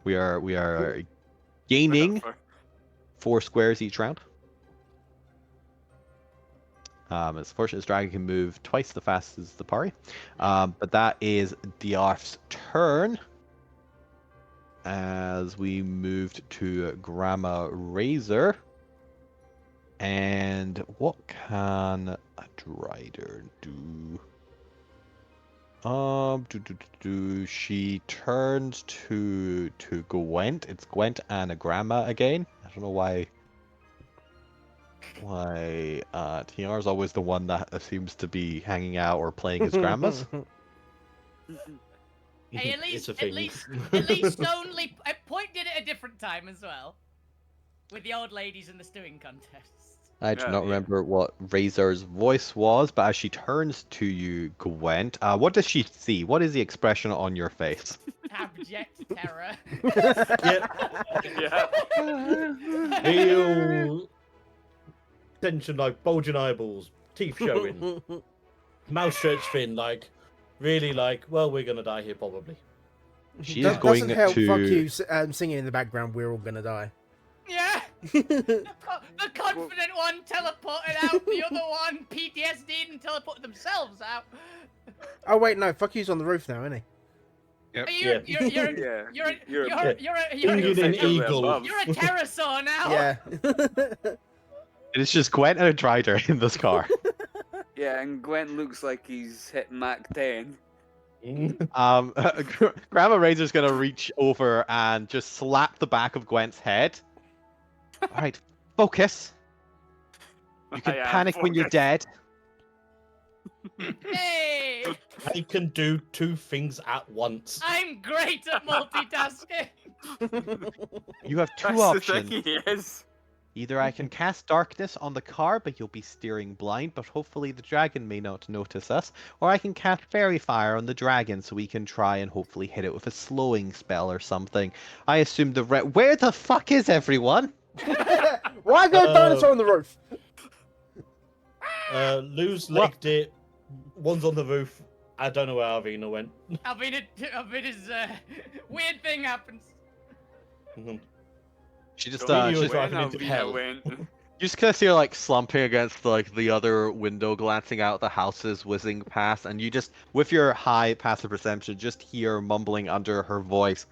We are gaining 4 squares each round. It's fortunate this dragon can move twice the fast as the party. But that is Diarf's turn. As we moved to Grandma Razor. And what can a Drider do? She turns to Gwent. It's Gwent and a Grandma again. I don't know why TR's always the one that seems to be hanging out or playing his grandmas. Hey, at It's least, a at thing. least only Point did it a different time as well, with the old ladies in the stewing contest. I do Yeah, not yeah. remember what Razor's voice was, but as she turns to you, Gwent, what does she see? What is the expression on your face? Abject terror. Yeah. Yeah. Real tension, like bulging eyeballs, teeth showing, mouth stretched thin, like really like, well, we're gonna die here probably. She That is going doesn't help. to. Fuck you, singing in the background. We're all gonna die. Yeah. The confident one teleported out, the other one PTSD'd and teleported themselves out. Oh wait, no. Fuck you's on the roof now, isn't he? You're Yeah. you're Indian effectively eagle. above. a pterosaur now. Yeah. It's just Gwent and a Drider in this car. Yeah, and Gwent looks like he's hit Mach 10. Grandma Razor's gonna reach over and just slap the back of Gwent's head. All right, focus. You can I am panic when you're focused. dead. Hey! I can do two things at once. I'm great at multitasking. You have two That's options. the thing, yes. Either I can cast darkness on the car, but you'll be steering blind, but hopefully the dragon may not notice us, or I can cast fairy fire on the dragon so we can try and hopefully hit it with a slowing spell or something. I assume where the fuck is everyone? Why is there a dinosaur on the roof? Lou's legged it. One's on the roof. I don't know where Arvina went. Alvina's weird thing happens. She just Really, she's was driving into Alvina hell. went. You just kind of see her like slumping against like the other window, glancing out the houses whizzing past, and you just, with your high passive perception, just hear mumbling under her voice.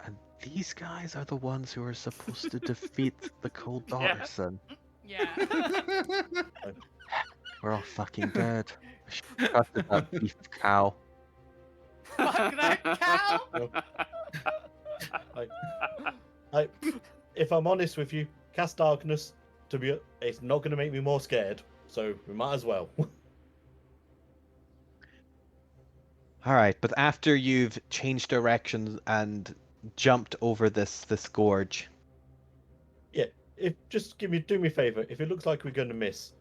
And these guys are the ones who are supposed to defeat the Cold Yeah. Darson. Yeah. We're all fucking dead. I should have trusted that beef cow. Fuck that cow. If I'm honest with you, cast darkness it's not going to make me more scared. So we might as well. All right, but after you've changed directions and jumped over this gorge, Just do me a favor. If it looks like we're going to miss,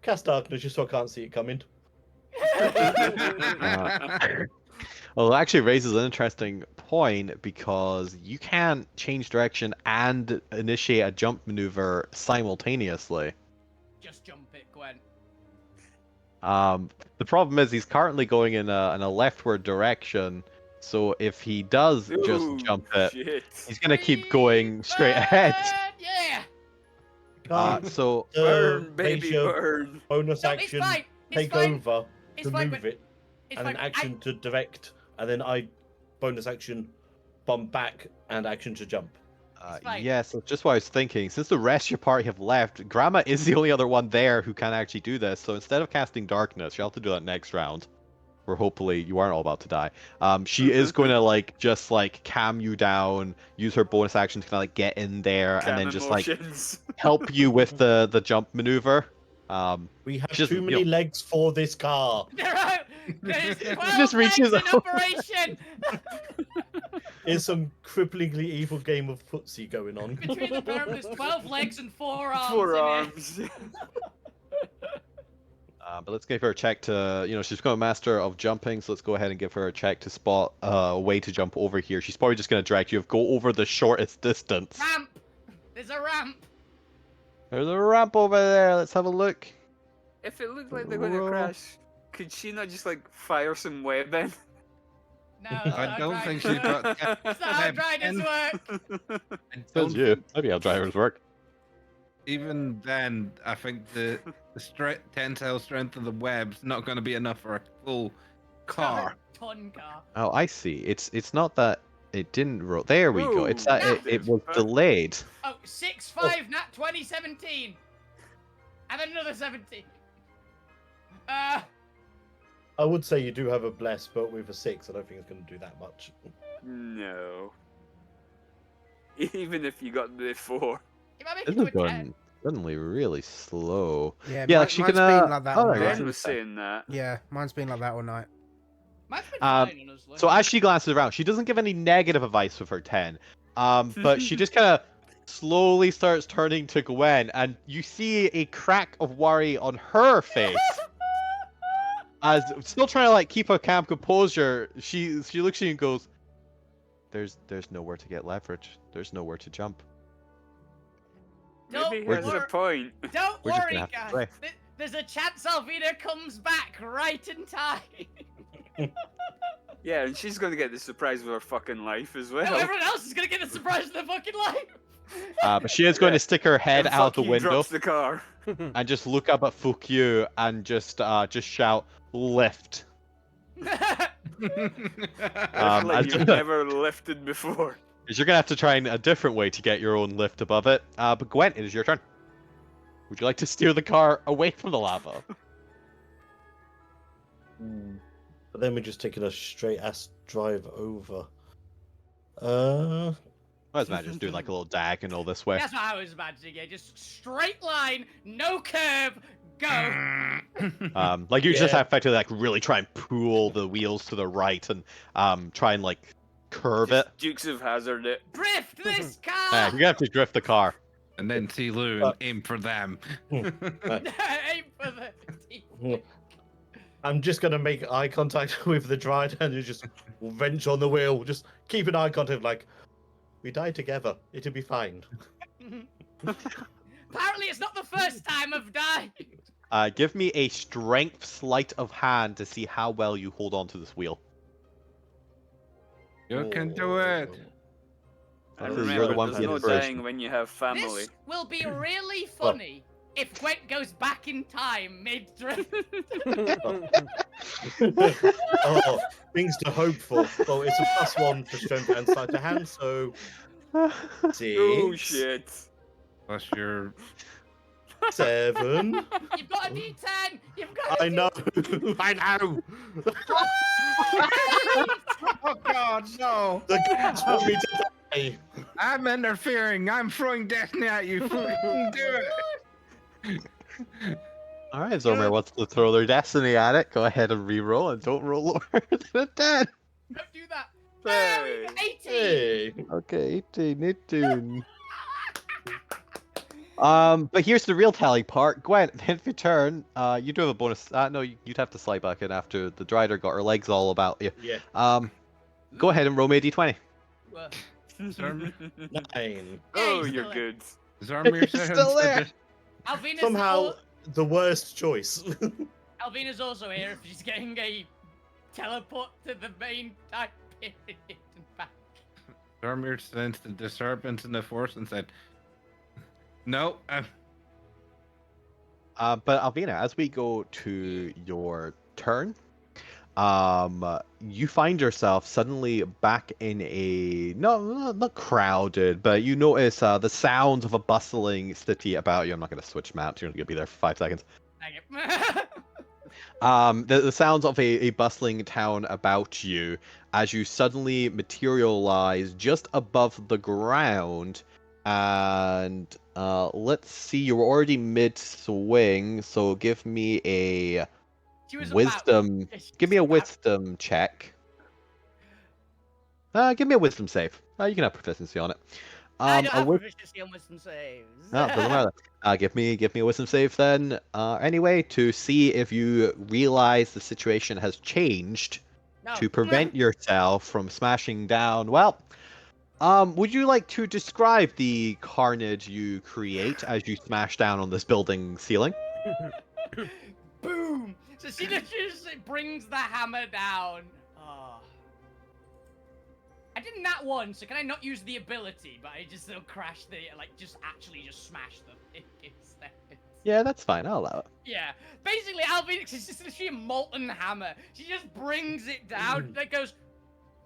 cast darkness just so I can't see it coming. well, it actually raises an interesting point because you can't change direction and initiate a jump maneuver simultaneously. Just jump it, Gwen. The problem is he's currently going in a leftward direction, so if he does Ooh, just jump it, shit. he's gonna keep going straight ahead. Yeah. So Burn, baby, Glacier burn. bonus No, action, it's fine. It's take fine. over It's to fine, move but it, it's and fine. then action to direct, and then I bonus action, bump back, and action to jump. It's fine. yes, that's just what I was thinking. Since the rest of your party have left, Grandma is the only other one there who can actually do this. So instead of casting darkness, you'll have to do that next round, where hopefully you aren't all about to die. She is going to just calm you down, use her bonus action to kind of get in there, and then just emotions. help you with the jump maneuver. We have Just, too many legs for this car. There's 12 just reaches legs in over. operation. There's some cripplingly evil game of footsie going on. Between the pair of them, there's 12 legs and 4 arms. Four in it. arms. But let's give her a check to, she's got a master of jumping, so let's go ahead and give her a check to spot a way to jump over here. She's probably just going to direct you to go over the shortest distance. Ramp. There's a ramp. There's a ramp over there. Let's have a look. If it looked like they're going to Roll. crash, could she not just fire some web in? No, I don't think she's got. That's not how dragons work. I Says don't you. Maybe how drivers work. Even then, I think the tensile strength of the web's not going to be enough for a full car. Ton car. Oh, I see. It's not that it didn't roll. There we go. It's Ooh, that it was delayed. Oh, 6-5, nat 2017. And then another 17. I would say you do have a bless, but with a 6, I don't think it's going to do that much. No. Even if you got the 4. If I make This it is to a 10. going suddenly really slow. Yeah, Yeah, mine, she mine's can. been like that Oh, all there you go. night. Ben was saying that. Yeah, mine's been like that all night. Mine's been Um, fine, honestly. So as she glances around, she doesn't give any negative advice with her 10. But she just kind of slowly starts turning to Gwen, and you see a crack of worry on her face. As still trying to keep a calm composure, she looks at you and goes, "There's nowhere to get leverage. There's nowhere to jump. Don't Maybe We're he has just- a point. Don't we're just worry, gonna have to guys. pray. There's a chance Alvina comes back right in time. Yeah, and she's going to get the surprise of her fucking life as well. No, everyone else is gonna get a surprise of their fucking life. But she is going to stick her head And out the fucking window drops the car. and just look up at Fukyu and just shout, "Lift!" Like as- you've never lifted before. You're gonna have to try a different way to get your own lift above it. But Gwen, it is your turn. Would you like to steer the car away from the lava? But then we're just taking a straight ass drive over. I was imagining just doing like a little diagonal this way. That's what I was imagining. Yeah, just straight line, no curve, go. Like you just Yeah. have to like really try and pull the wheels to the right and try and like curve it. Just Dukes of Hazard it. Drift this Yeah, car. you're gonna have to drift the car. And then see Lou and aim for them. Aim for the. I'm just gonna make eye contact with the driver and just wrench on the wheel. Just keep an eye contact, like we die together. It'll be fine. Apparently, it's not the first time I've died. Give me a strength sleight of hand to see how well you hold on to this wheel. You can do it. And You're the remember, one there's with no the inspiration. dying when you have family. This will be really funny if Gwent goes back in time mid-drift. Oh, things to hope for. Well, it's a +1 for strength and sleight of hand, so 6, Oh shit. Plus your 7. You've got a D10. You've got. I know. I know. Oh God, no! The gods want me to die. I'm interfering. I'm throwing destiny at you. Fucking do it. All right, Zomer wants to throw their destiny at it. Go ahead and re-roll and don't roll lower than a 10. Don't do that. Hey. 18. Hey. Okay, 18. But here's the real telling part. Gwen, at the end of your turn, you do have a bonus. No, you'd have to slide back in after the Drider got her legs all about you. Yeah. Go ahead and roll me a d20. Well, Zarm- 9. Oh, he's you're still good. Zarmir It's says still there. that Alvina's Somehow, the worst choice. Alvina's also here if she's getting a teleport to the main time period and back. Zarmir sensed the disturbance in the force and said, "No, But Alvina, as we go to your turn, you find yourself suddenly back in a not crowded, but you notice the sounds of a bustling city about you. I'm not going to switch maps. You're going to be there for 5 seconds. Thank you. The sounds of a bustling town about you as you suddenly materialize just above the ground, and let's see, you're already mid-swing, so give me a She was wisdom. About... Give me a wisdom check. Give me a wisdom save. You can have proficiency on it. I don't a have wi- proficiency on wisdom saves. No, doesn't matter. Give me a wisdom save then. Anyway, to see if you realize the situation has changed No. to prevent yourself from smashing down. Well, would you like to describe the carnage you create as you smash down on this building ceiling? Boom! So she just brings the hammer down. Oh. I did that one, so can I not use the ability, but I just still crash the, like, just actually just smash them instead? Yeah, that's fine. I'll allow it. Yeah. Basically, Alvinix is just literally a molten hammer. She just brings it down, and it goes,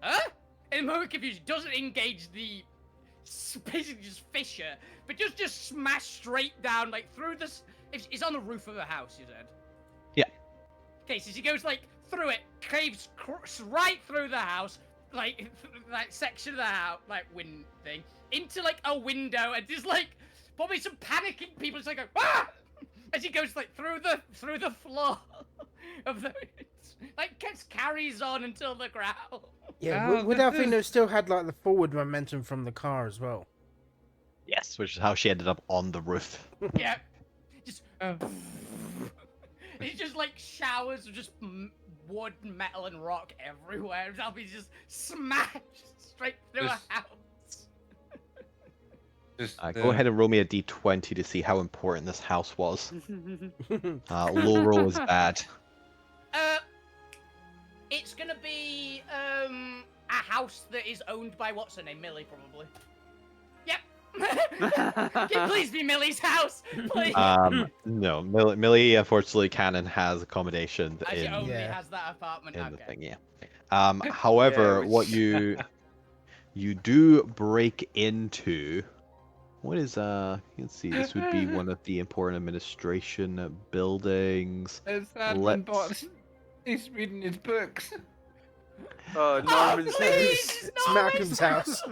huh? In a moment of confusion, doesn't engage the, basically just fissure, but just smash straight down, like, through this, it's on the roof of a house, you said? Yeah. Okay, so she goes, like, through it, caves right through the house, like section of the house, like, wind thing, into, like, a window, and just, like, probably some panicking people just, like, go, ah! As she goes, like, through the floor of the, like, carries on until the ground. Yeah, Oh, would this Alvina still had like the forward momentum from the car as well? Yes, which is how she ended up on the roof. Yeah. Just. It's just like showers of just wood, metal, and rock everywhere. I'll be just smashed straight through This- a house. just Go ahead and roll me a d20 to see how important this house was. Low roll is bad. It's gonna be a house that is owned by what's her name, Millie, probably. Yep. Can please be Millie's house, please. No, Millie unfortunately Cannon has accommodation She in only Yeah. has that apartment. the Okay. thing, yeah. However, Yeah, what which- you do break into, what is you can see this would be one of the important administration buildings. It's admin Let's- bots. He's reading his books. Oh, Norman's please! It's Malcolm's house.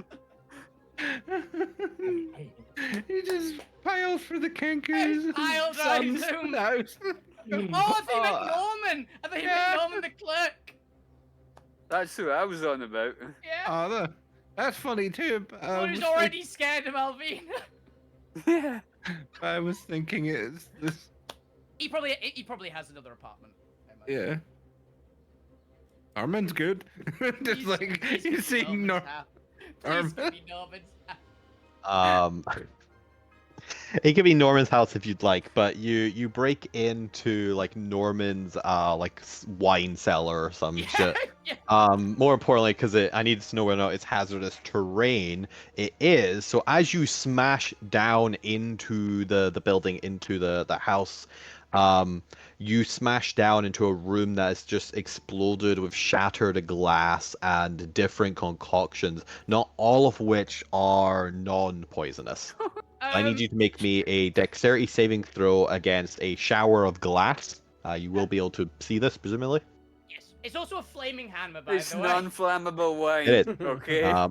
He just piles for the cankers. Pile drives him. House. Oh, I thought you meant Norman! I thought you meant Norman the clerk! That's who I was on about. Yeah. Oh, that's funny too. But I He was was already scared of Alvina. Yeah. I was thinking it's this. He probably has another apartment. Yeah. Armin's good. Just like you see Norman's house. Please give me Norman's house. It could be Norman's house if you'd like, but you break into like Norman's wine cellar or some shit. Yeah. More importantly, because I needed to know whether or not it's hazardous terrain. It is. So as you smash down into the building, into the house, you smash down into a room that is just exploded with shattered glass and different concoctions, not all of which are non-poisonous. I need you to make me a dexterity saving throw against a shower of glass. You will be able to see this, presumably. Yes. It's also a flaming hammer, by It's the way. non-flammable wine. It is. Okay.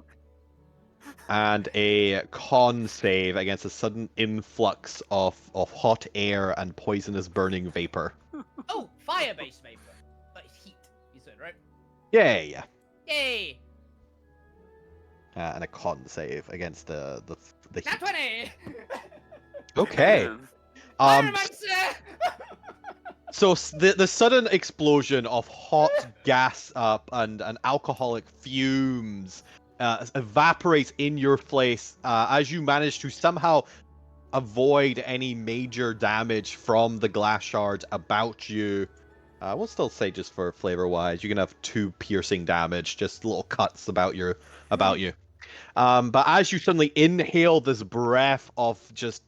And a con save against a sudden influx of hot air and poisonous burning vapor. Oh, fire-based vapor. But it's heat, you said, right? Yeah. Yay! And a con save against the Nat heat. 20! Okay. Pyromancer! So the sudden explosion of hot gas and alcoholic fumes evaporates in your face as you manage to somehow avoid any major damage from the glass shards about you. We'll still say, just for flavor wise, you can have 2 piercing damage, just little cuts about you. But as you suddenly inhale this breath of just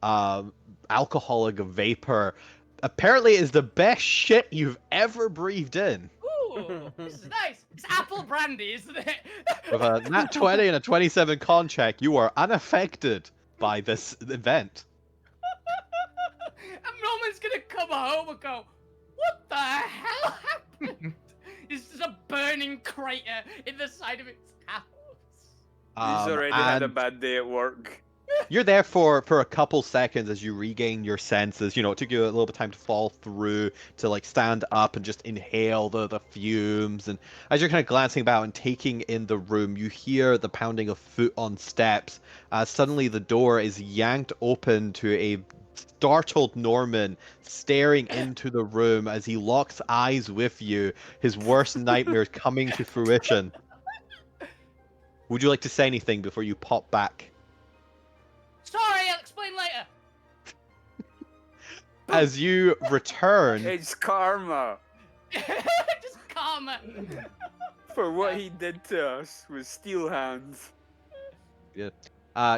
alcoholic vapor, apparently is the best shit you've ever breathed in. Ooh, this is nice. It's apple brandy, isn't it? With a nat 20 and a 27 con check, you are unaffected by this event. And Norman's gonna come home and go, what the hell happened? It's just a burning crater in the side of its house. He's already had a and bad day at work. You're there for a couple seconds as you regain your senses. You know, it took you a little bit of time to fall through, to like stand up and just inhale the fumes. And as you're kind of glancing about and taking in the room, you hear the pounding of foot on steps. Suddenly the door is yanked open to a startled Norman staring into the room as he locks eyes with you, his worst nightmares coming to fruition. Would you like to say anything before you pop back? Sorry, I'll explain later. As you return, It's karma Just karma. for what he did to us with steel hands.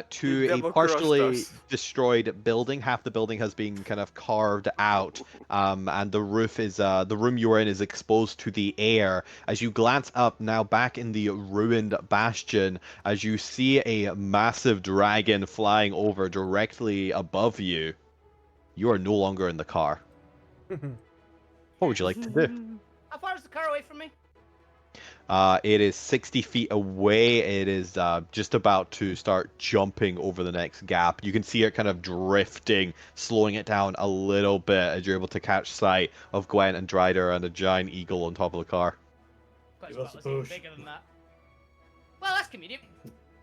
to a double-crossed partially us. destroyed building. Half the building has been kind of carved out, and the roof is the room you were in is exposed to the air. As you glance up now, back in the ruined bastion, as you see a massive dragon flying over directly above you, you are no longer in the car. What would you like to do? How far is the car away from me? It is 60 feet away. It is just about to start jumping over the next gap. You can see it kind of drifting, slowing it down a little bit as you're able to catch sight of Gwen and Dryder and a giant eagle on top of the car. Quite Give us a spotless, even push. bigger than that. Well, that's convenient.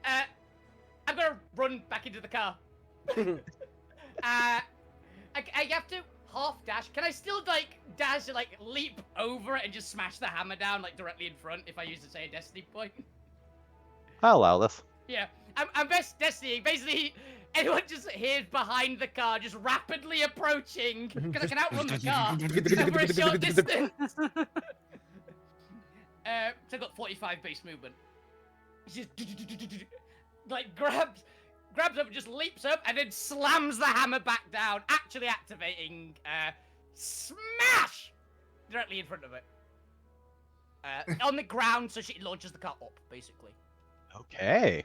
I'm gonna run back into the car. I have to half dash. Can I still like dash, like leap over it and just smash the hammer down like directly in front if I use to say a destiny point? I'll allow this. Yeah, I'm best destinying. Basically, anyone just hears behind the car, just rapidly approaching because I can outrun the car over a short distance. So I've got 45 base movement. It's just like grabs up and just leaps up and then slams the hammer back down, actually activating smash directly in front of it. On the ground, so she launches the car up, basically. Okay.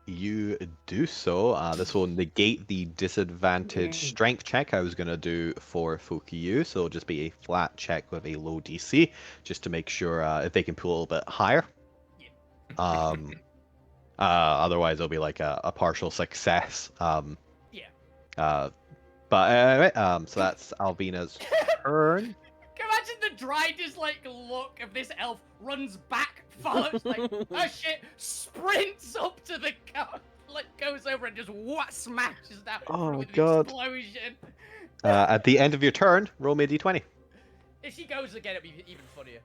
you do so. This will negate the disadvantage strength check I was going to do for Fukiyu, so it'll just be a flat check with a low DC, just to make sure if they can pull a little bit higher. Otherwise, it'll be like a partial success. But anyway, so that's Albina's turn. Imagine the driest like look of this elf runs back, follows like oh shit, sprints up to the car, like goes over and just smashes down Oh, with an God. explosion. At the end of your turn, roll me a d20. If she goes again, it'll be even funnier.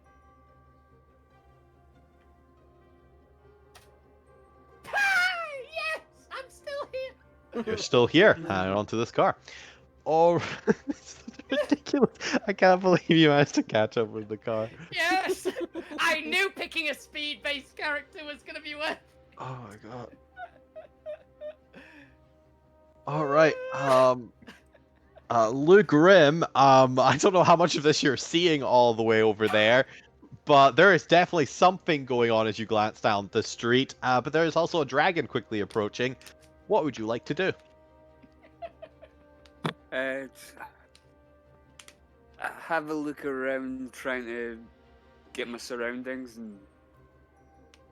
Yes, I'm still here. You're still here, hanging on to this car. Oh, it's ridiculous. I can't believe you managed to catch up with the car. Yes, I knew picking a speed-based character was gonna be worth. Oh my god. All right. Luke Grimm. I don't know how much of this you're seeing all the way over there, but there is definitely something going on as you glance down the street. But there is also a dragon quickly approaching. What would you like to do? Have a look around, trying to get my surroundings and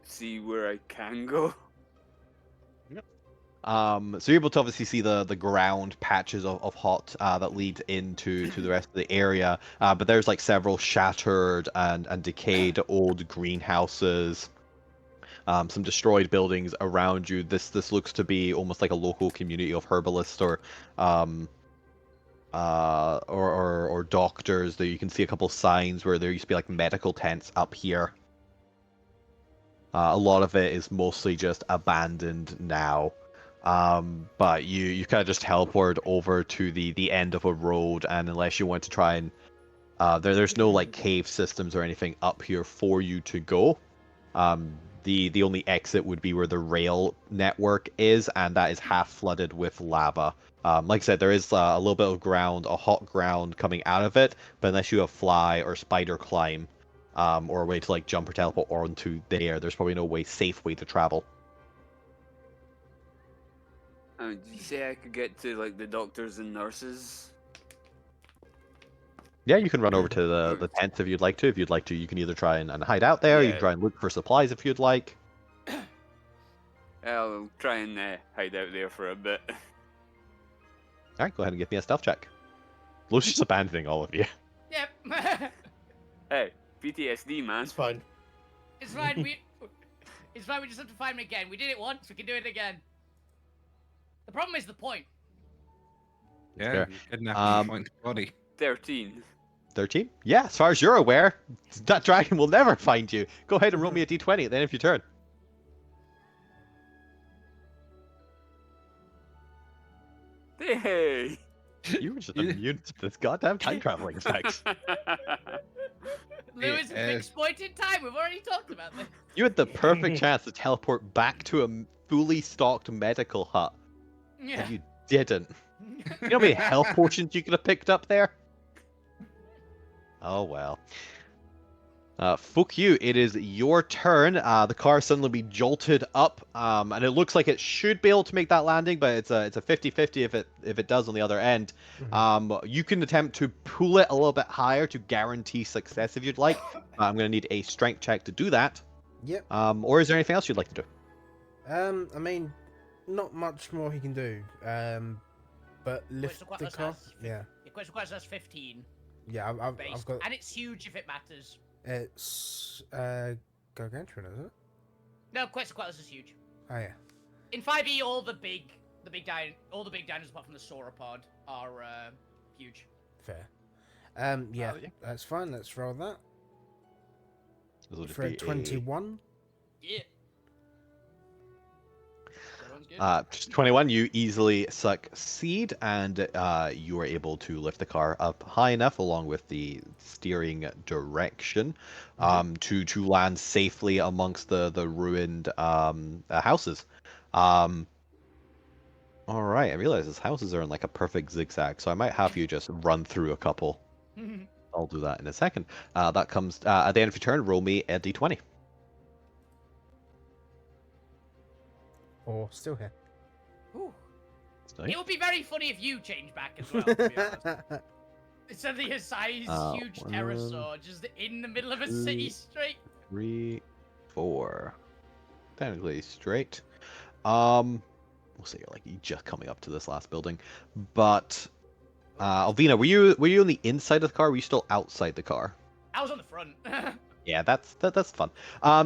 see where I can go. So you're able to obviously see the ground patches of hot that lead into the rest of the area, but there's like several shattered and decayed old greenhouses, some destroyed buildings around you. This looks to be almost like a local community of herbalists or doctors. There you can see a couple signs where there used to be like medical tents up here. A lot of it is mostly just abandoned now. But you kind of just teleport over to the end of a road, and unless you want to try and there's no like cave systems or anything up here for you to go. The only exit would be where the rail network is, and that is half flooded with lava. Like I said, there is a little bit of ground, a hot ground coming out of it, but unless you have fly or spider climb, or a way to like jump or teleport onto there, there's probably no safe way to travel. Did you say I could get to like the doctors and nurses? Yeah, you can run over to the tents if you'd like to. If you'd like to, you can either try and hide out there. You Yeah. can try and look for supplies if you'd like. I'll try and hide out there for a bit. All right, go ahead and give me a stealth check. Lucius abandoning all of you. Yep. Hey, PTSD, man. It's fine. It's fine. It's fine. We just have to find him again. We did it once. We can do it again. The problem is the point. Yeah, Fair. you kidnapped the point body. 13. 13? Yeah, as far as you're aware, that dragon will never find you. Go ahead and roll me a d20 at the end of your turn. Hey! You were just immune to this goddamn time traveling effects. Lewis has exploited time. We've already talked about this. You had the perfect chance to teleport back to a fully stocked medical hut. Yeah. And you didn't. You know how many health potions you could have picked up there? Oh well. Fuck you. It is your turn. The car suddenly be jolted up, and it looks like it should be able to make that landing, but it's a 50-50 if it does on the other end. You can attempt to pull it a little bit higher to guarantee success if you'd like. I'm going to need a strength check to do that. Yep. Or is there anything else you'd like to do? I mean, not much more he can do. But lift the car. Yeah. Your question has 15. Yeah, I've got. And it's huge if it matters. It's gargantuan, is it? No, Quetzalcoatlus is huge. Oh yeah. In 5e, all the big diners apart from the sauropod are huge. Fair. Yeah, that's fine. Let's roll that. For a 21. Yeah. 21, you easily succeed, and you are able to lift the car up high enough, along with the steering direction, to land safely amongst the ruined houses. All right, I realize these houses are in like a perfect zigzag, so I might have you just run through a couple. I'll do that in a second. That comes at the end of your turn. Roll me a d20. Or still here. Ooh. Nice. It would be very funny if you changed back as well, to be honest. Suddenly a size huge one, pterosaur just in the middle of a city street. 3, 4. Technically straight. We'll say you're like just coming up to this last building, but Alvina, were you on the inside of the car? Or were you still outside the car? I was on the front. Yeah, that's fun.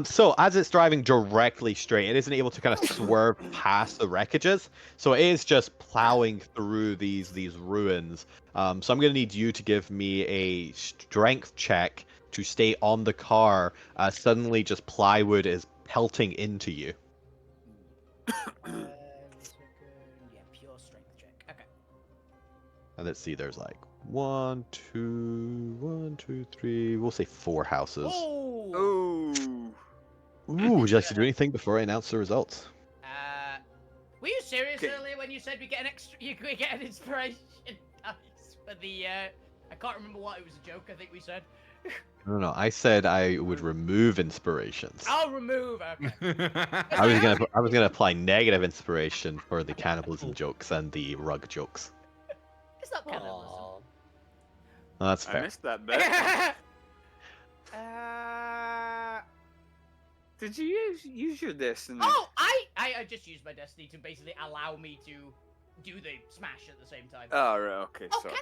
So as it's driving directly straight, it isn't able to kind of swerve past the wreckages. So it is just plowing through these ruins. So I'm gonna need you to give me a strength check to stay on the car. Suddenly, just plywood is pelting into you. Yeah, pure strength check. Okay. And let's see, there's like 1, 2, 3. We'll say 4 houses. Oh. Ooh. Ooh, would you like to do anything before I announce the results? Were you serious Okay. earlier when you said we get an extra? We get an inspiration dice for the. I can't remember what it was a joke. I think we said. No. I said I would remove inspirations. I'll remove. Okay. I was gonna apply negative inspiration for the cannibalism jokes and the rug jokes. It's not cannibalism. Aw. Well, that's I fair. missed that bit. Did you use your destiny? Oh, I just used my destiny to basically allow me to do the smash at the same time. Oh, right, okay, Oh, sorry.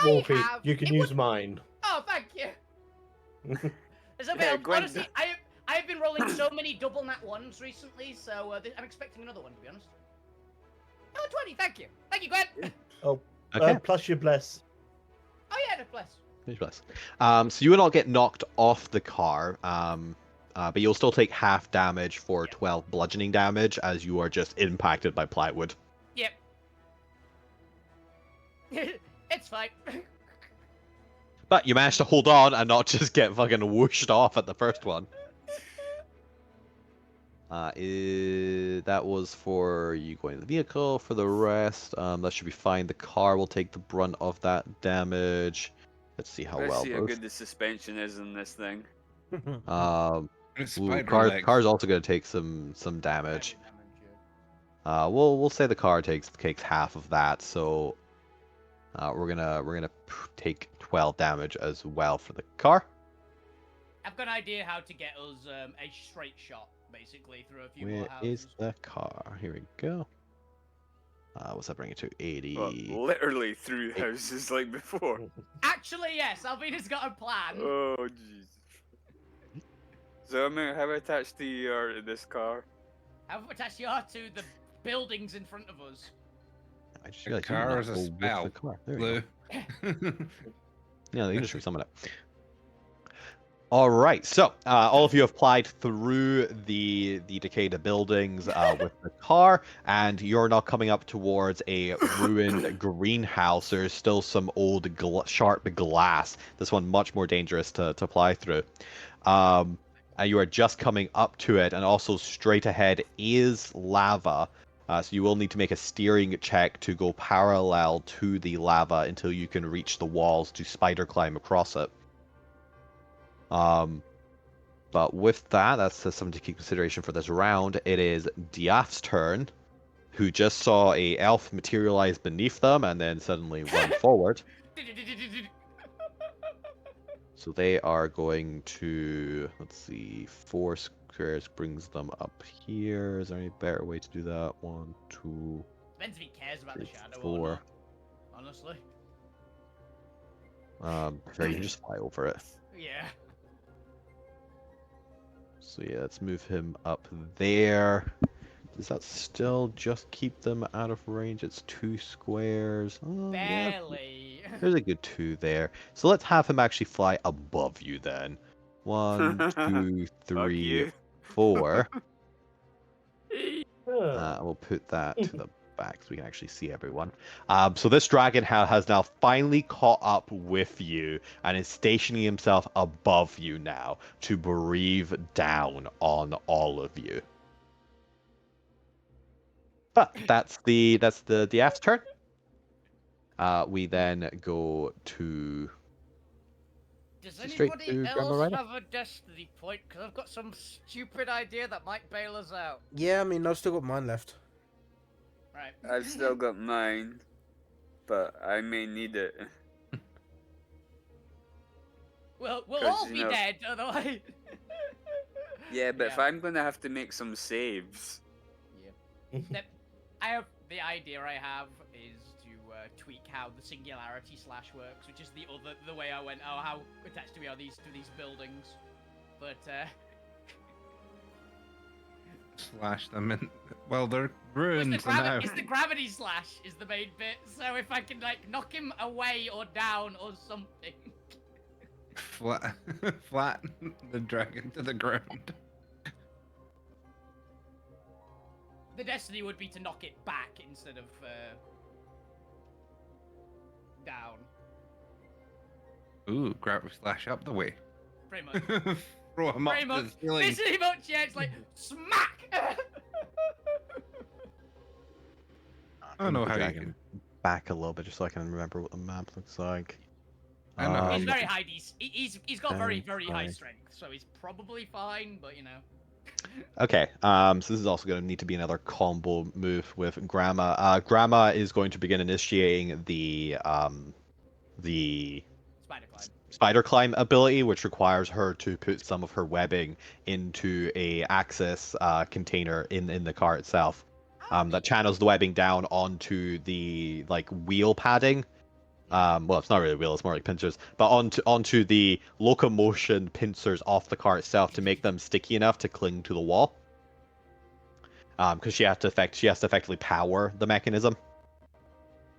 Wolfie, have. you can it use would- mine. Oh, thank you. It's okay. Yeah, Gwen- Honestly, I've been rolling so many double nat ones recently, so I'm expecting another one, to be honest. Oh, 20, thank you. Thank you, Gwen. Okay. Plus your bless. Oh, yeah, no, bless. Please bless. So you will not get knocked off the car, but you'll still take half damage for 12 bludgeoning damage as you are just impacted by plywood. Yep. It's fine. But you managed to hold on and not just get fucking whooshed off at the first one. That was for you going to the vehicle. For the rest, that should be fine. The car will take the brunt of that damage. Let's see how Let's well see how both. good the suspension is in this thing. It's Ooh, spider car's legs. also going to take some damage. We'll say the car takes half of that, so we're gonna take 12 damage as well for the car. I've got an idea how to get us a straight shot, basically, through a few Where more houses. is the car? Here we go. What's that bring it to? 80. Well, literally through houses like before. Actually, yes, Alvina's got a plan. Oh, jeez. So, I mean, how attached to you are to this car? How attached you are to the buildings in front of us. I just The realized you car did not is a go with spell. the car. There we go. Blue. Yeah, you can just resummon it. All right, so all of you have applied through the decayed buildings with the car, and you're now coming up towards a ruined greenhouse. There's still some old sharp glass. This one much more dangerous to apply through. And you are just coming up to it, and also straight ahead is lava. So you will need to make a steering check to go parallel to the lava until you can reach the walls to spider climb across it. But with that, that's something to keep consideration for this round. It is Diaf's turn, who just saw a elf materialize beneath them and then suddenly run forward. So they are going to, let's see, 4 squares brings them up here. Is there any better way to do that? 1, 2, Depends if he cares about the 3, shadow or 4. not, honestly. Or you can just fly over it. Yeah. So yeah, let's move him up there. Does that still just keep them out of range? It's 2 squares. Oh, yeah, Barely. there's a good 2 there. So let's have him actually fly above you then. 1, 2, 3, you. 4. Oh. We'll put that to the back so we can actually see everyone. So this dragon has now finally caught up with you and is stationing himself above you now to breathe down on all of you. But that's the Diaf's turn. We then go to Does Straight anybody to Grandma else Ryder? have a destiny point? Because I've got some stupid idea that might bail us out. Yeah, I mean, I've still got mine left. Right. I've still got mine, but I may need it. Well, we'll 'Cause, all you be know- dead otherwise. Yeah, but if I'm gonna have to make some saves. I have the idea I have is to tweak how the singularity slash works, which is the way I went. Oh, how attached we are these to these buildings, but Slash them in. Well, they're it's ruined now. it's the gravity slash is the main bit. So if I can like knock him away or down or something. Flatten the dragon to the ground. The destiny would be to knock it back instead of down. Ooh, gravity slash up the way. Pretty much. Throw him up Pretty to the much. ceiling. Pretty much. Yeah, it's like smack. I don't know Move the how you dragon can. back a little bit just so I can remember what the map looks like. I know how He's you very can- high. He's got very high fine. strength, so he's probably fine. But you know. Okay, so this is also going to need to be another combo move with Grandma. Grandma is going to begin initiating the Spider climb. spider climb ability, which requires her to put some of her webbing into a access container in the car itself. That channels the webbing down onto the like wheel padding. Well, it's not really a wheel; it's more like pincers. But onto the locomotion pincers off the car itself to make them sticky enough to cling to the wall. Because she has to effectively power the mechanism.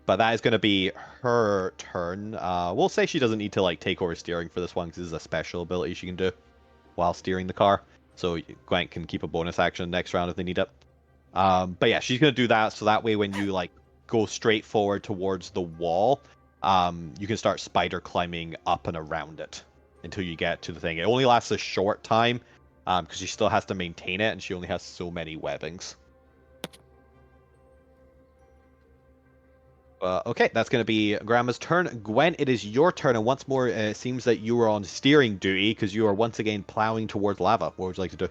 But that is going to be her turn. We'll say she doesn't need to like take over steering for this one because this is a special ability she can do while steering the car. So Gwent can keep a bonus action next round if they need it. But yeah, she's going to do that. So that way, when you like go straight forward towards the wall, you can start spider climbing up and around it until you get to the thing. It only lasts a short time because she still has to maintain it, and she only has so many webbings. Okay, that's going to be Grandma's turn. Gwen, it is your turn, and once more, it seems that you are on steering duty because you are once again plowing towards lava. What would you like to do?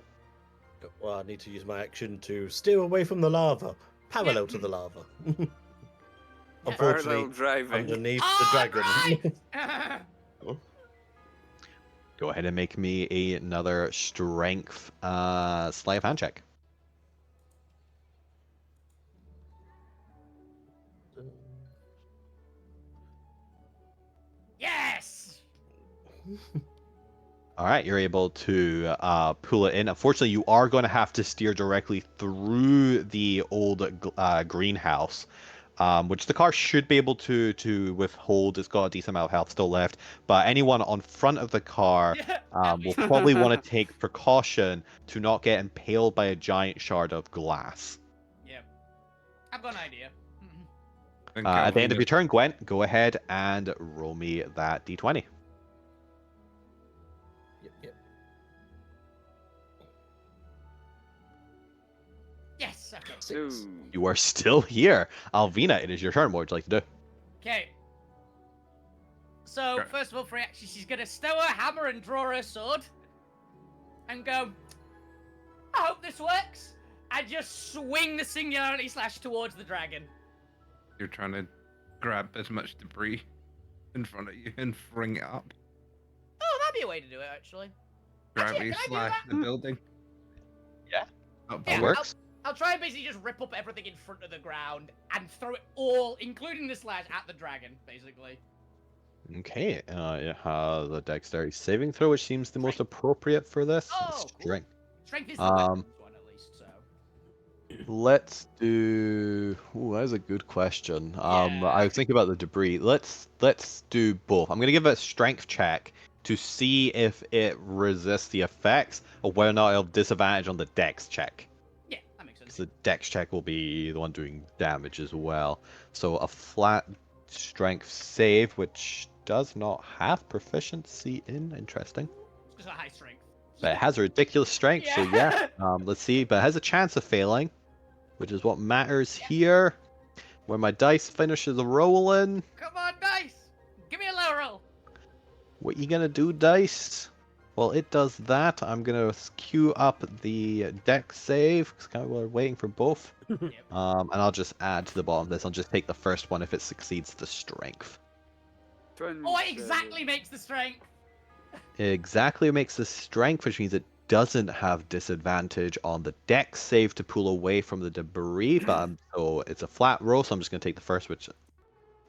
Well, I need to use my action to steer away from the lava, parallel to the lava. Unfortunately, Parallel driving. underneath the dragon. Right! Go ahead and make me another strength sleight of hand check. Yes. All right, you're able to pull it in. Unfortunately, you are going to have to steer directly through the old greenhouse, which the car should be able to withhold. It's got a decent amount of health still left, but anyone on front of the car will probably want to take precaution to not get impaled by a giant shard of glass. Yep. I've got an idea. And At the end of Calvino- your turn, Gwen, go ahead and roll me that d20. Yep. Yes. Okay. Six. Ooh. You are still here. Alvina, it is your turn. What would you like to do? Okay. So, Sure. first of all, for reaction, she's gonna stow her hammer and draw her sword. And go, I hope this works. And just swing the singularity slash towards the dragon. You're trying to grab as much debris in front of you and bring it up. Oh, that'd be a way to do it, actually. Gravity can I do slash that? the building. Yeah. Up That Yeah, works. I'll try and basically just rip up everything in front of the ground and throw it all, including the slash, at the dragon, basically. Okay, it has a dexterity saving throw, which seems the most appropriate for this. Oh, cool. Strength. Strength is the Um, weapons one, at least, so. Let's do. Ooh, that is a good question. Yeah. I was thinking about the debris. Let's do both. I'm gonna give it a strength check to see if it resists the effects, or whether or not it'll have disadvantage on the dex check. Yeah, that makes sense. Because the dex check will be the one doing damage as well. So a flat strength save, which does not have proficiency in. Interesting. It's because of high strength. But it has a ridiculous strength, so yeah. Let's see. But it has a chance of failing, which is what matters here. When my dice finishes rolling, Come on, dice! Give me a low roll! What you gonna do, Dice? Well, it does that. I'm gonna queue up the deck save because we're waiting for both. Yep. And I'll just add to the bottom of this. I'll just take the first one if it succeeds the strength. Oh, it exactly makes the strength. Exactly makes the strength, which means it doesn't have disadvantage on the deck save to pull away from the debris. But so it's a flat roll, so I'm just gonna take the first, which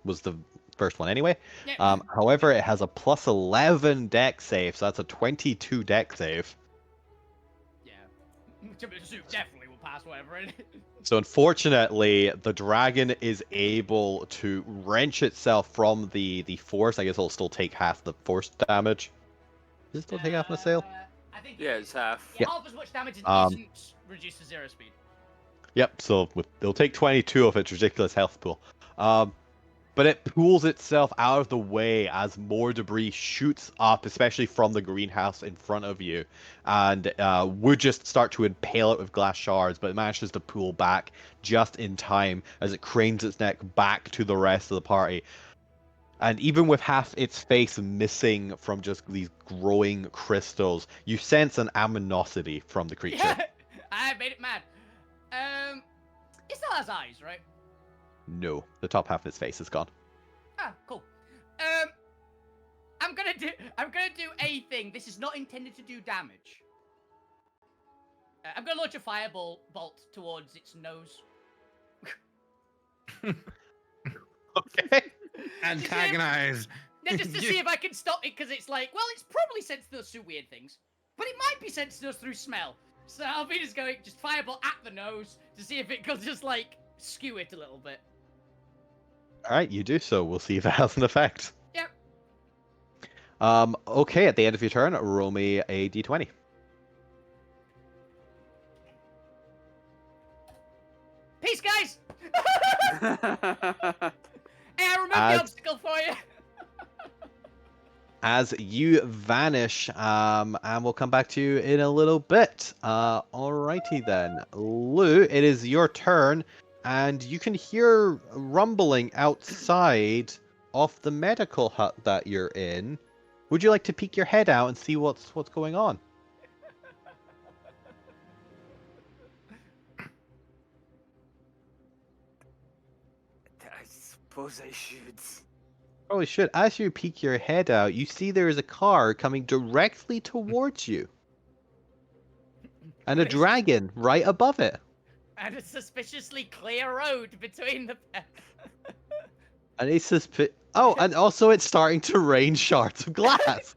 was the first one anyway. Yep. However, it has a plus 11 deck save, so that's a 22 deck save. Yeah. Soup definitely will pass whatever. So unfortunately, the dragon is able to wrench itself from the force. I guess it'll still take half the force damage. Does it still take half the sail? I think Yeah, it's half. Yeah, half as much damage as isn't reduced to 0 speed. Yep, so it'll take 22 of its ridiculous health pool. But it pulls itself out of the way as more debris shoots up, especially from the greenhouse in front of you, and would just start to impale it with glass shards, but it manages to pull back just in time as it cranes its neck back to the rest of the party. And even with half its face missing from just these growing crystals, you sense an aminosity from the creature. Yeah, I made it mad. It still has eyes, right? No, the top half of its face is gone. Ah, cool. I'm gonna do a thing. This is not intended to do damage. I'm gonna launch a fireball bolt towards its nose. Okay. Antagonize. Yeah, just to see if I can stop it, because it's like, well, it's probably sensitive to weird things, but it might be sensitive through smell. So I'll be just going, just fireball at the nose to see if it can just like skew it a little bit. Alright, you do so. We'll see if it has an effect. Yep. Okay, at the end of your turn, roll me a d20. Peace, guys! Hey, I removed the obstacle for you! As you vanish, and we'll come back to you in a little bit. Alrighty then. Lou, it is your turn, and you can hear rumbling outside of the medical hut that you're in. Would you like to peek your head out and see what's going on? I suppose I should. Probably should. As you peek your head out, you see there is a car coming directly towards you. And a dragon right above it. And a suspiciously clear road between the pair. And it's oh, and also it's starting to rain shards of glass.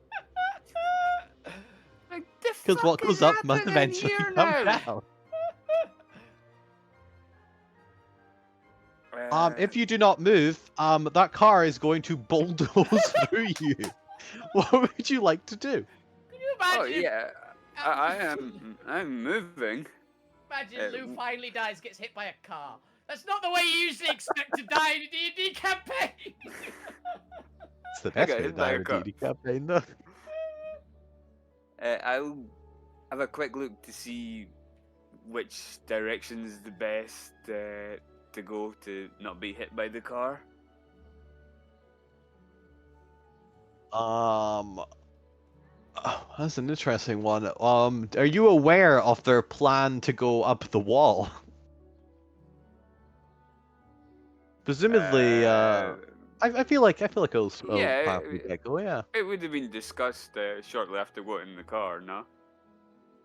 Because what goes up must eventually come down. If you do not move, that car is going to bulldoze through you. What would you like to do? Can you imagine? Oh yeah, I'm moving. Imagine Lou finally dies, gets hit by a car. That's not the way you usually expect to die in a D&D campaign. It's the best got way to hit by die a in a car. D&D campaign, though. I'll have a quick look to see which direction is the best to go to not be hit by the car. That's an interesting one. Are you aware of their plan to go up the wall? Presumably, I feel like it'll Yeah, probably get go. Yeah. It would have been discussed shortly after getting in the car, no?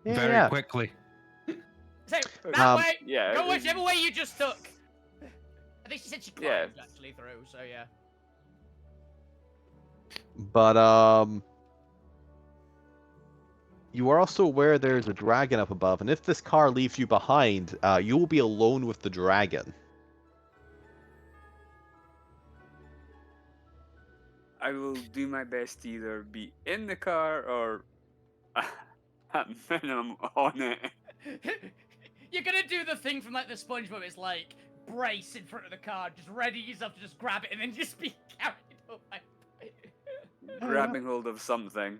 Yeah. Very yeah. quickly. So, that way, Yeah. go whichever way you just took. I think she said she Yeah. climbed actually through, so yeah. But you are also aware there's a dragon up above, and if this car leaves you behind, you will be alone with the dragon. I will do my best to either be in the car or at minimum on it. You're gonna do the thing from like the SpongeBob. It's like brace in front of the car, just ready yourself to just grab it and then just be carried away. Grabbing hold of something.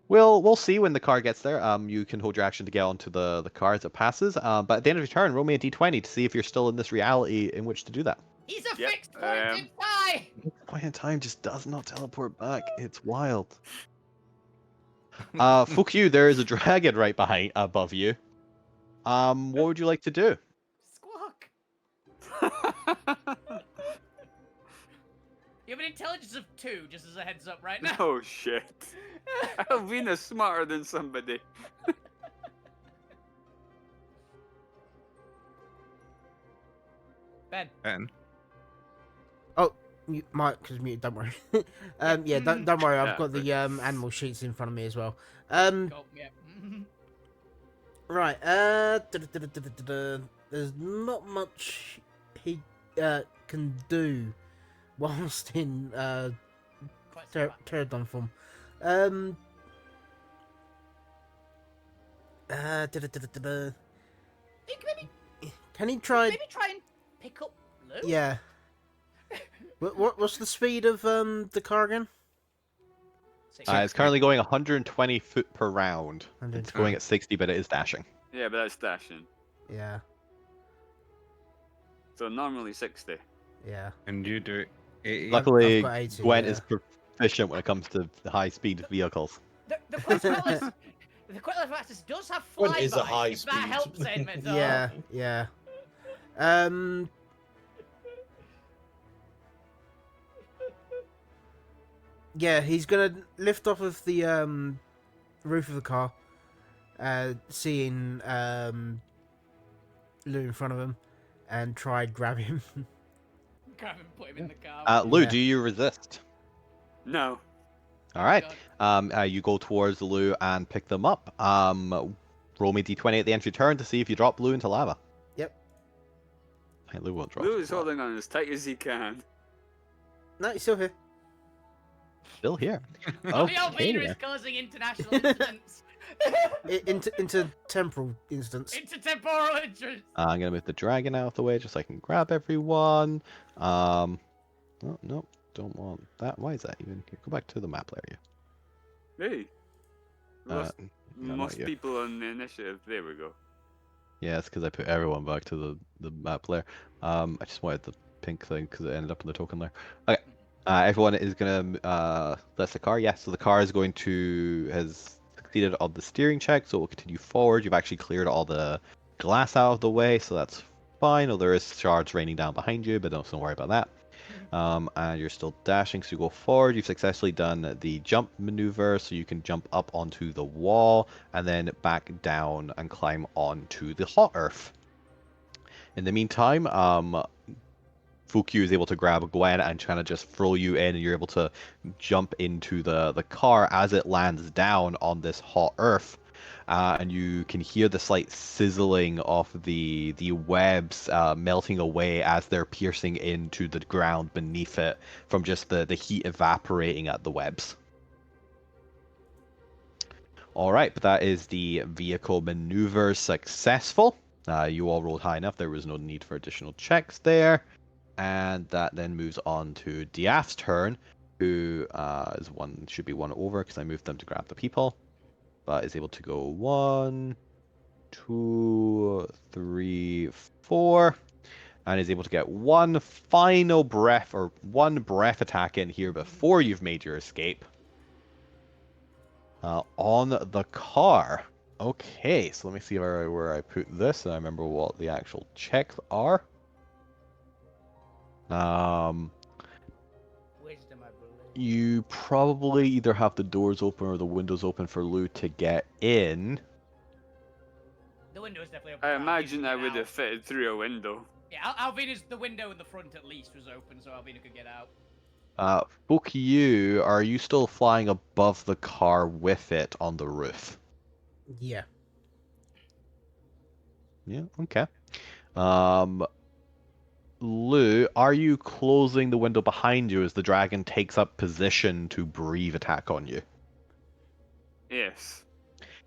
We'll see when the car gets there. You can hold your action to get onto the car as it passes. But at the end of your turn, roll me a d20 to see if you're still in this reality in which to do that. He's a Yep, fixed point in time! Point in time just does not teleport back. It's wild. Fuck you, there is a dragon right above you. What would you like to do? Squawk! You have an intelligence of 2, just as a heads up right now. Oh shit. Alvina's smarter than somebody. Ben. Ben. Mike, because muted. Don't worry. Yeah, don't worry. I've Yeah, got the animal sheets in front of me as well. Go, yeah. Right. There's not much he can do whilst in Quite so bad. pterodon form. You can Can he try? maybe try and pick up Lou? Yeah. What's the speed of the car again? It's currently going 120 foot per round. It's 120. going at 60, but it is dashing. Yeah, but that's dashing. Yeah. So normally 60. Yeah. And you do 80. Luckily, I've got 80, Gwen yeah. is proficient when it comes to high-speed vehicles. The Quetzalcoatlus Axis does have flyby. Gwen is a high if that speed. helps him at all. Yeah. Yeah. Yeah, he's gonna lift off of the roof of the car, seeing Lou in front of him, and try grab him. Grab him, put him in the car. Lou, Yeah. do you resist? No. All right. God. You go towards Lou and pick them up. Roll me d20 at the entry turn to see if you drop Lou into lava. Yep. Hey, Lou won't drop. Lou into is lava. holding on as tight as he can. No, he's still here. Still here. The Okay. Alvina is causing international incidents. Into temporal instance. Into temporal incidents. I'm gonna move the dragon out of the way just so I can grab everyone. Oh, no, don't want that. Why is that even here? Go back to the map area. Hey. Lost, not most you. people on the initiative. There we go. Yeah, it's because I put everyone back to the map layer. I just wanted the pink thing because it ended up in the token layer. Okay. Everyone is gonna that's the car. Yes, so the car is going to has succeeded on the steering check, so it will continue forward. You've actually cleared all the glass out of the way, so that's fine. Oh, there is shards raining down behind you, but don't worry about that. And you're still dashing, so you go forward. You've successfully done the jump maneuver, so you can jump up onto the wall and then back down and climb onto the hot earth. In the meantime, Fukyu is able to grab Gwen and kind of just throw you in, and you're able to jump into the car as it lands down on this hot earth. And you can hear the slight sizzling of the webs melting away as they're piercing into the ground beneath it from just the heat evaporating at the webs. All right, but that is the vehicle maneuver successful. You all rolled high enough. There was no need for additional checks there. And that then moves on to Diaf's turn, who should be one over because I moved them to grab the people. But is able to go 1, 2, 3, 4, and is able to get one final breath or one breath attack in here before you've made your escape. On the car. Okay, so let me see where I put this, and I remember what the actual checks are. Wisdom, I believe. You probably either have the doors open or the windows open for Lou to get in. The window is definitely open. I for imagine Alvina I to would get have fitted through a window. out. Yeah, Alvina's the window in the front at least was open, so Alvina could get out. Fuck you, are you still flying above the car with it on the roof? Yeah. Yeah, okay. Lou, are you closing the window behind you as the dragon takes up position to breathe attack on you? Yes.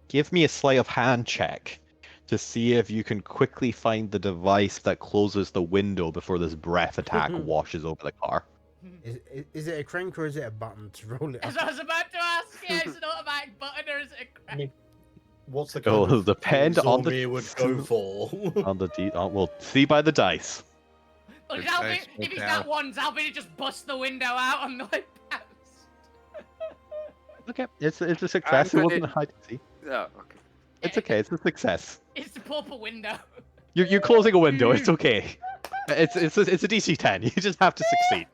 Give me a sleight of hand check to see if you can quickly find the device that closes the window before this breath attack washes over the car. Is it a crank or is it a button to roll it As up? I was about to ask, yeah, it's an automatic button or is it a crack? mean, What's the It'll kind of depend thing on the- Zormir would go for? We'll see by the dice. Look, Precise Alvin, if he's hotel. that ones, Alvin just busts the window out and like bounced. Okay, it's a success. It gonna- wasn't a hide and seek. Oh, okay. It's okay. It's a success. It's the proper window. You're closing a window. It's okay. It's a DC 10. You just have to succeed.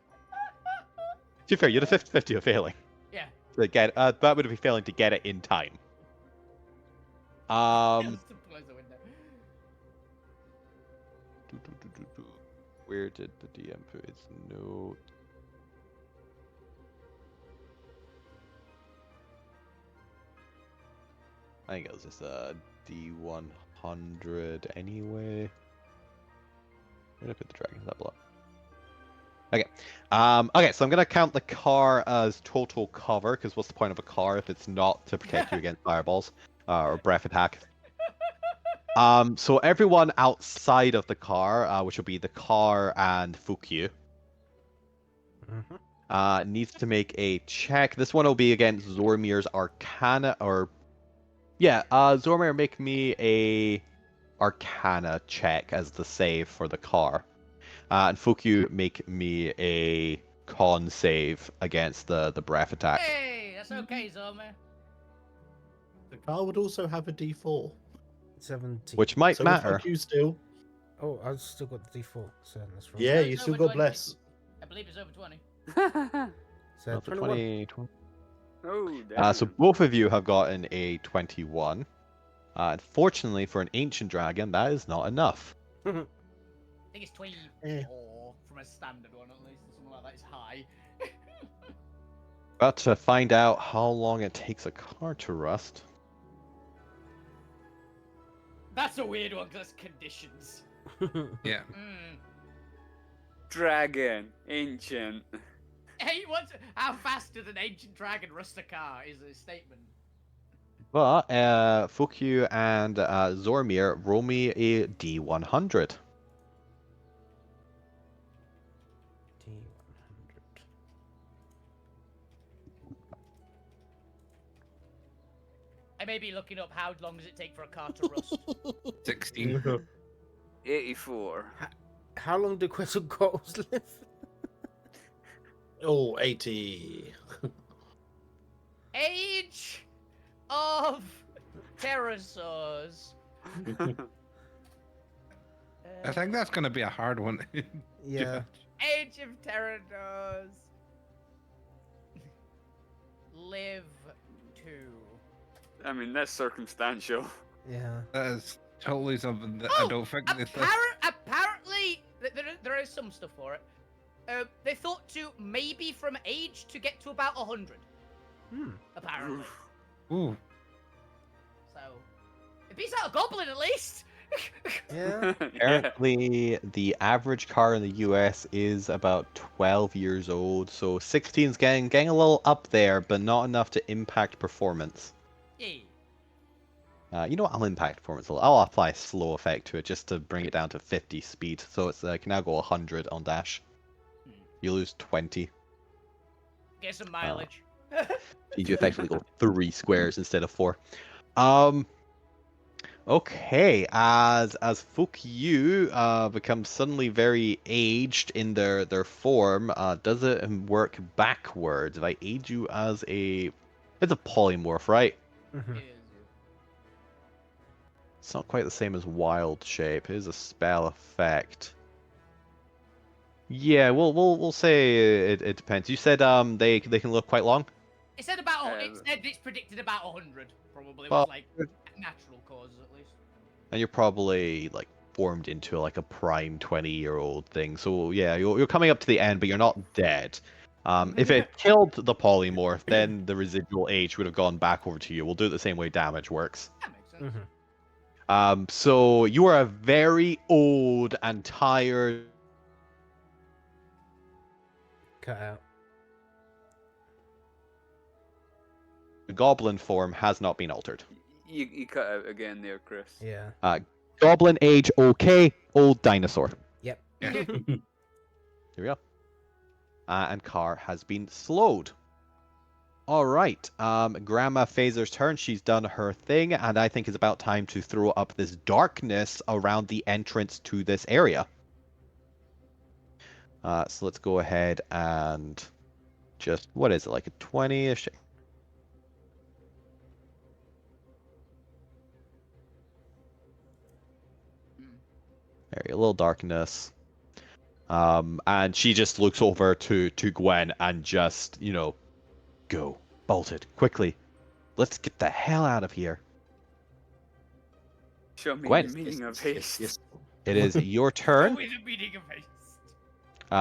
To be fair, you're the 50-50 of failing. Yeah. To get that would be failing to get it in time. Just to close the window. Where did the DM put its note? I think it was just a D100 anyway. Where did I put the dragon? Is that block? Okay. Okay, so I'm gonna count the car as total cover, because what's the point of a car if it's not to protect you against fireballs or breath attack? So everyone outside of the car, which will be the car and Fukyu, needs to make a check. This one will be against Zormir's Arcana, or yeah, Zormir, make me a Arcana check as the save for the car, and Fukyu, make me a Con save against the breath attack. Hey, that's okay, Zomer. The car would also have a D4. 70. Which might So matter. fuck you still. Oh, I've still got the D4. So that's right. Yeah, it's you still over got 20. bless. I believe it's over 20. So Up to 21. 20. Oh, damn. So both of you have gotten a 21. Unfortunately, for an ancient dragon, that is not enough. I think it's 24 Eh. from a standard one at least, or something like that. It's high. About to find out how long it takes a car to rust. That's a weird one because that's conditions. Yeah. Mm. Dragon, ancient. Hey, how fast does an ancient dragon rust a car? Is a statement. But Fukyu and Zormir, roll me a D100. D100. I may be looking up how long does it take for a car to rust. 16. 84. How long do Quetzalcoatl's live? Oh, 80. Age of pterosaurs. I think that's going to be a hard one. Yeah. Age of pterosaurs. Live to. I mean, that's circumstantial. Yeah. That is totally something that Oh, I don't think this is. Apparently, there is some stuff for it. They thought to maybe from age to get to about 100. Apparently. Ooh. So, it beats out a goblin at least. Yeah. Apparently, the average car in the US is about 12 years old, so 16's getting a little up there, but not enough to impact performance. Yeah. You know what? I'll impact performance a little. I'll apply a slow effect to it just to bring it down to 50 speed, so it's can now go 100 on dash. You lose 20. Get some mileage. You effectively go 3 squares instead of 4. Okay, as Fukyu becomes suddenly very aged in their form, does it work backwards? If I age you as it's a polymorph, right? Mhm. It's not quite the same as wild shape. It is a spell effect. Yeah, we'll say it depends. You said they can live quite long. It said it's predicted about 100, probably, Well, with like natural causes at least. And you're probably like formed into like a prime 20-year-old thing. So yeah, you're coming up to the end, but you're not dead. If it killed the polymorph, then the residual age would have gone back over to you. We'll do it the same way damage works. That makes sense. Mhm. So you are a very old and tired Cut out. goblin form has not been altered. You cut out again there, Chris. Yeah. Goblin age okay, old dinosaur. Yep. Here we go. And Car has been slowed. Alright, Grandma Phaser's turn. She's done her thing, and I think it's about time to throw up this darkness around the entrance to this area. So let's go ahead and just, what is it, like a 20-ish? There, a little darkness. And she just looks over to Gwen and just, go. Bolted. Quickly. Let's get the hell out of here. Show me Gwen. the meaning of Yes, haste. yes. It is your turn. Always a meeting of haste.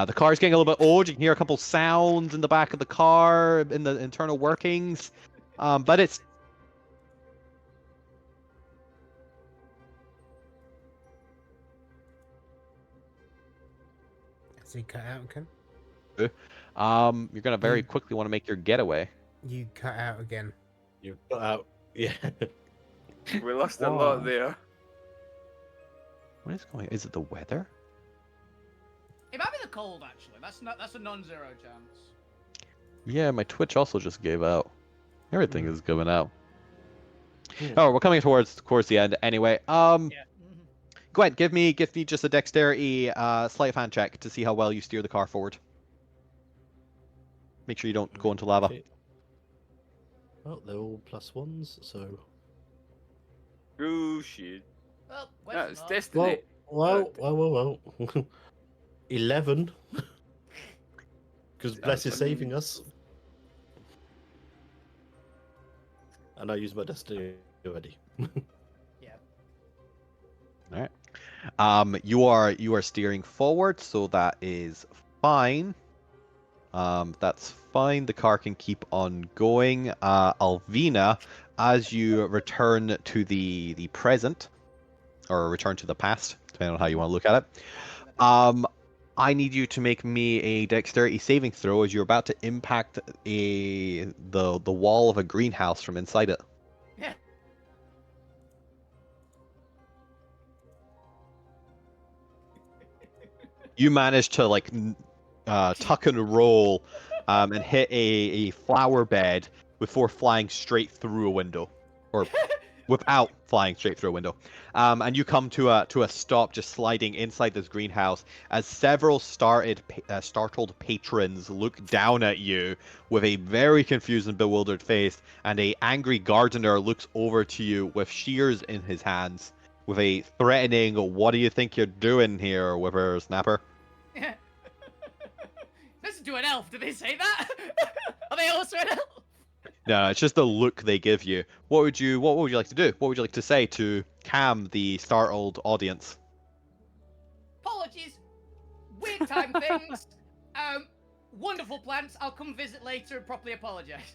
The car's getting a little bit old. You can hear a couple sounds in the back of the car, in the internal workings. But it's... Has he cut out, Ken? You're going to very quickly want to make your getaway. You cut out again. You got out. Yeah. We lost a Wow. lot there. What is going on? Is it the weather? It might be the cold, actually. That's a non-zero chance. Yeah, my Twitch also just gave out. Everything is giving out. Yeah. Oh, we're coming towards the end anyway. Yeah. Gwen, give me just a dexterity sleight of hand check to see how well you steer the car forward. Make sure you don't go into lava. Okay. Well, they're all +1s, so. Oh shit. Well, That's not. destiny. Well. 11. Because Bless is I mean- saving us. And I used my destiny already. Yeah. You are steering forward, so that is fine. That's fine. The car can keep on going. Alvina, as you return to the present, or return to the past, depending on how you want to look at it. I need you to make me a dexterity saving throw as you're about to impact the wall of a greenhouse from inside it. Yeah. You manage to tuck and roll and hit a flower bed before flying straight through a window, or without flying straight through a window. And you come to a stop, just sliding inside this greenhouse as several startled patrons look down at you with a very confused and bewildered face, and a angry gardener looks over to you with shears in his hands with a threatening, "What do you think you're doing here, whippersnapper?" Yeah. Listen to an elf. Did they say that? Are they also an elf? No, it's just the look they give you. What would you like to do? What would you like to say to calm the startled audience? Apologies. Weird time things. Wonderful plants. I'll come visit later and properly apologize.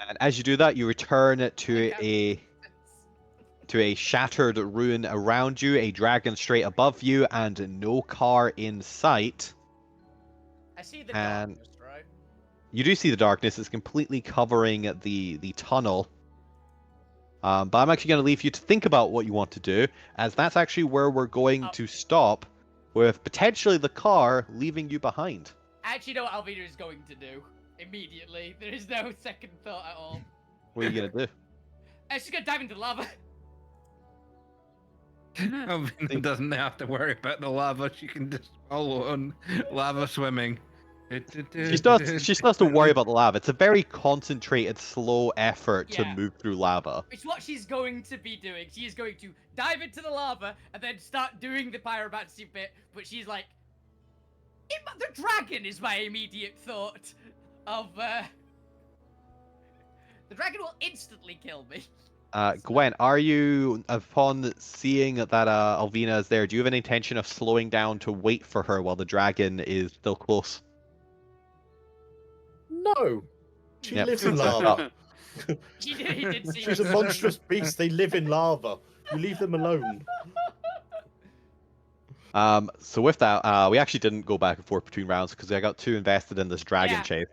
And as you do that, you return to Okay. a shattered ruin around you, a dragon straight above you, and no car in sight. I see the And- darkness, right? You do see the darkness. It's completely covering the tunnel. But I'm actually going to leave you to think about what you want to do, as that's actually where we're going Oh. to stop, with potentially the car leaving you behind. I actually know what Alvina is going to do immediately. There is no second thought at all. What are you going to do? She's gonna dive into the lava. Alvina doesn't have to worry about the lava. She can just follow on lava swimming. She still has to worry about the lava. It's a very concentrated, slow effort to Yeah. move through lava. It's what she's going to be doing. She is going to dive into the lava and then start doing the pyromancy bit. But she's like, the dragon is my immediate thought of. The dragon will instantly kill me. Gwen, are you, upon seeing that Alvina is there, do you have an intention of slowing down to wait for her while the dragon is still close? No. She Yep. lives in That's what I lava. He did see She's a it. monstrous beast. They live in lava. You leave them alone. So with that, we actually didn't go back and forth between rounds because I got too invested in this dragon Yeah. chase.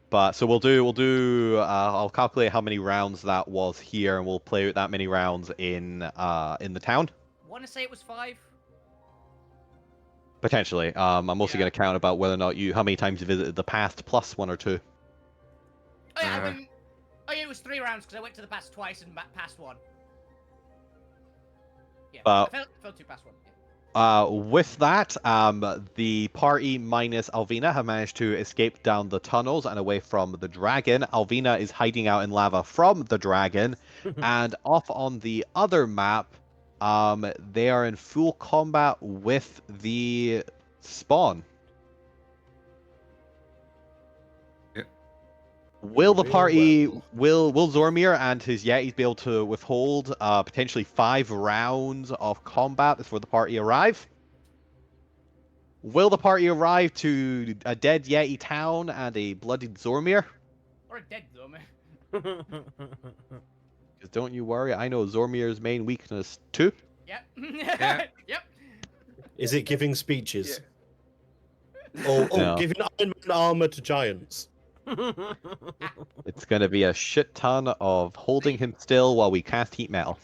But so we'll do. I'll calculate how many rounds that was here, and we'll play out that many rounds in the town. Want to say it was 5? Potentially. I'm also Yeah. going to count about whether or not how many times you visited the past plus 1 or 2. Oh yeah, it was 3 rounds because I went to the past twice and past 1. Yeah, But- I fell 2 past 1. Yeah. With that, the party minus Alvina have managed to escape down the tunnels and away from the dragon. Alvina is hiding out in lava from the dragon, and off on the other map, they are in full combat with the spawn. Yep. Will the Real party, well. will Zormir and his Yetis be able to withhold potentially 5 rounds of combat before the party arrive? Will the party arrive to a dead Yeti town and a bloodied Zormir? Or a dead zombie. Because don't you worry, I know Zormir's main weakness too. Yep. Yeah. Yep. Is it giving speeches? Or No. giving Iron Man armor to giants? It's gonna be a shit ton of holding him still while we cast heat metal.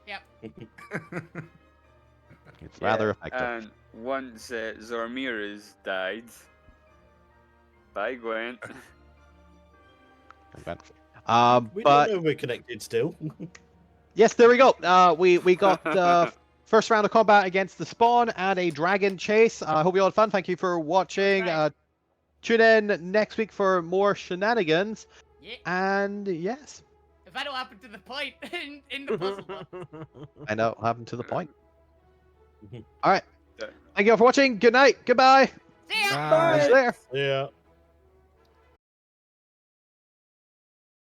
Yep. It's rather effective. And once Zormir has died, bye Gwent. We But don't know we're connected still. yes, there we go. We got first round of combat against the spawn and a dragon chase. I hope you all had fun. Thank you for watching. Right. Tune in next week for more shenanigans. Yeah. And yes, If that will happen to the point in the puzzle book. I know what happened to the point. Mhm. All right. Yeah. Thank you all for watching. Good night. Goodbye. See ya! Bye. See you later. Yeah.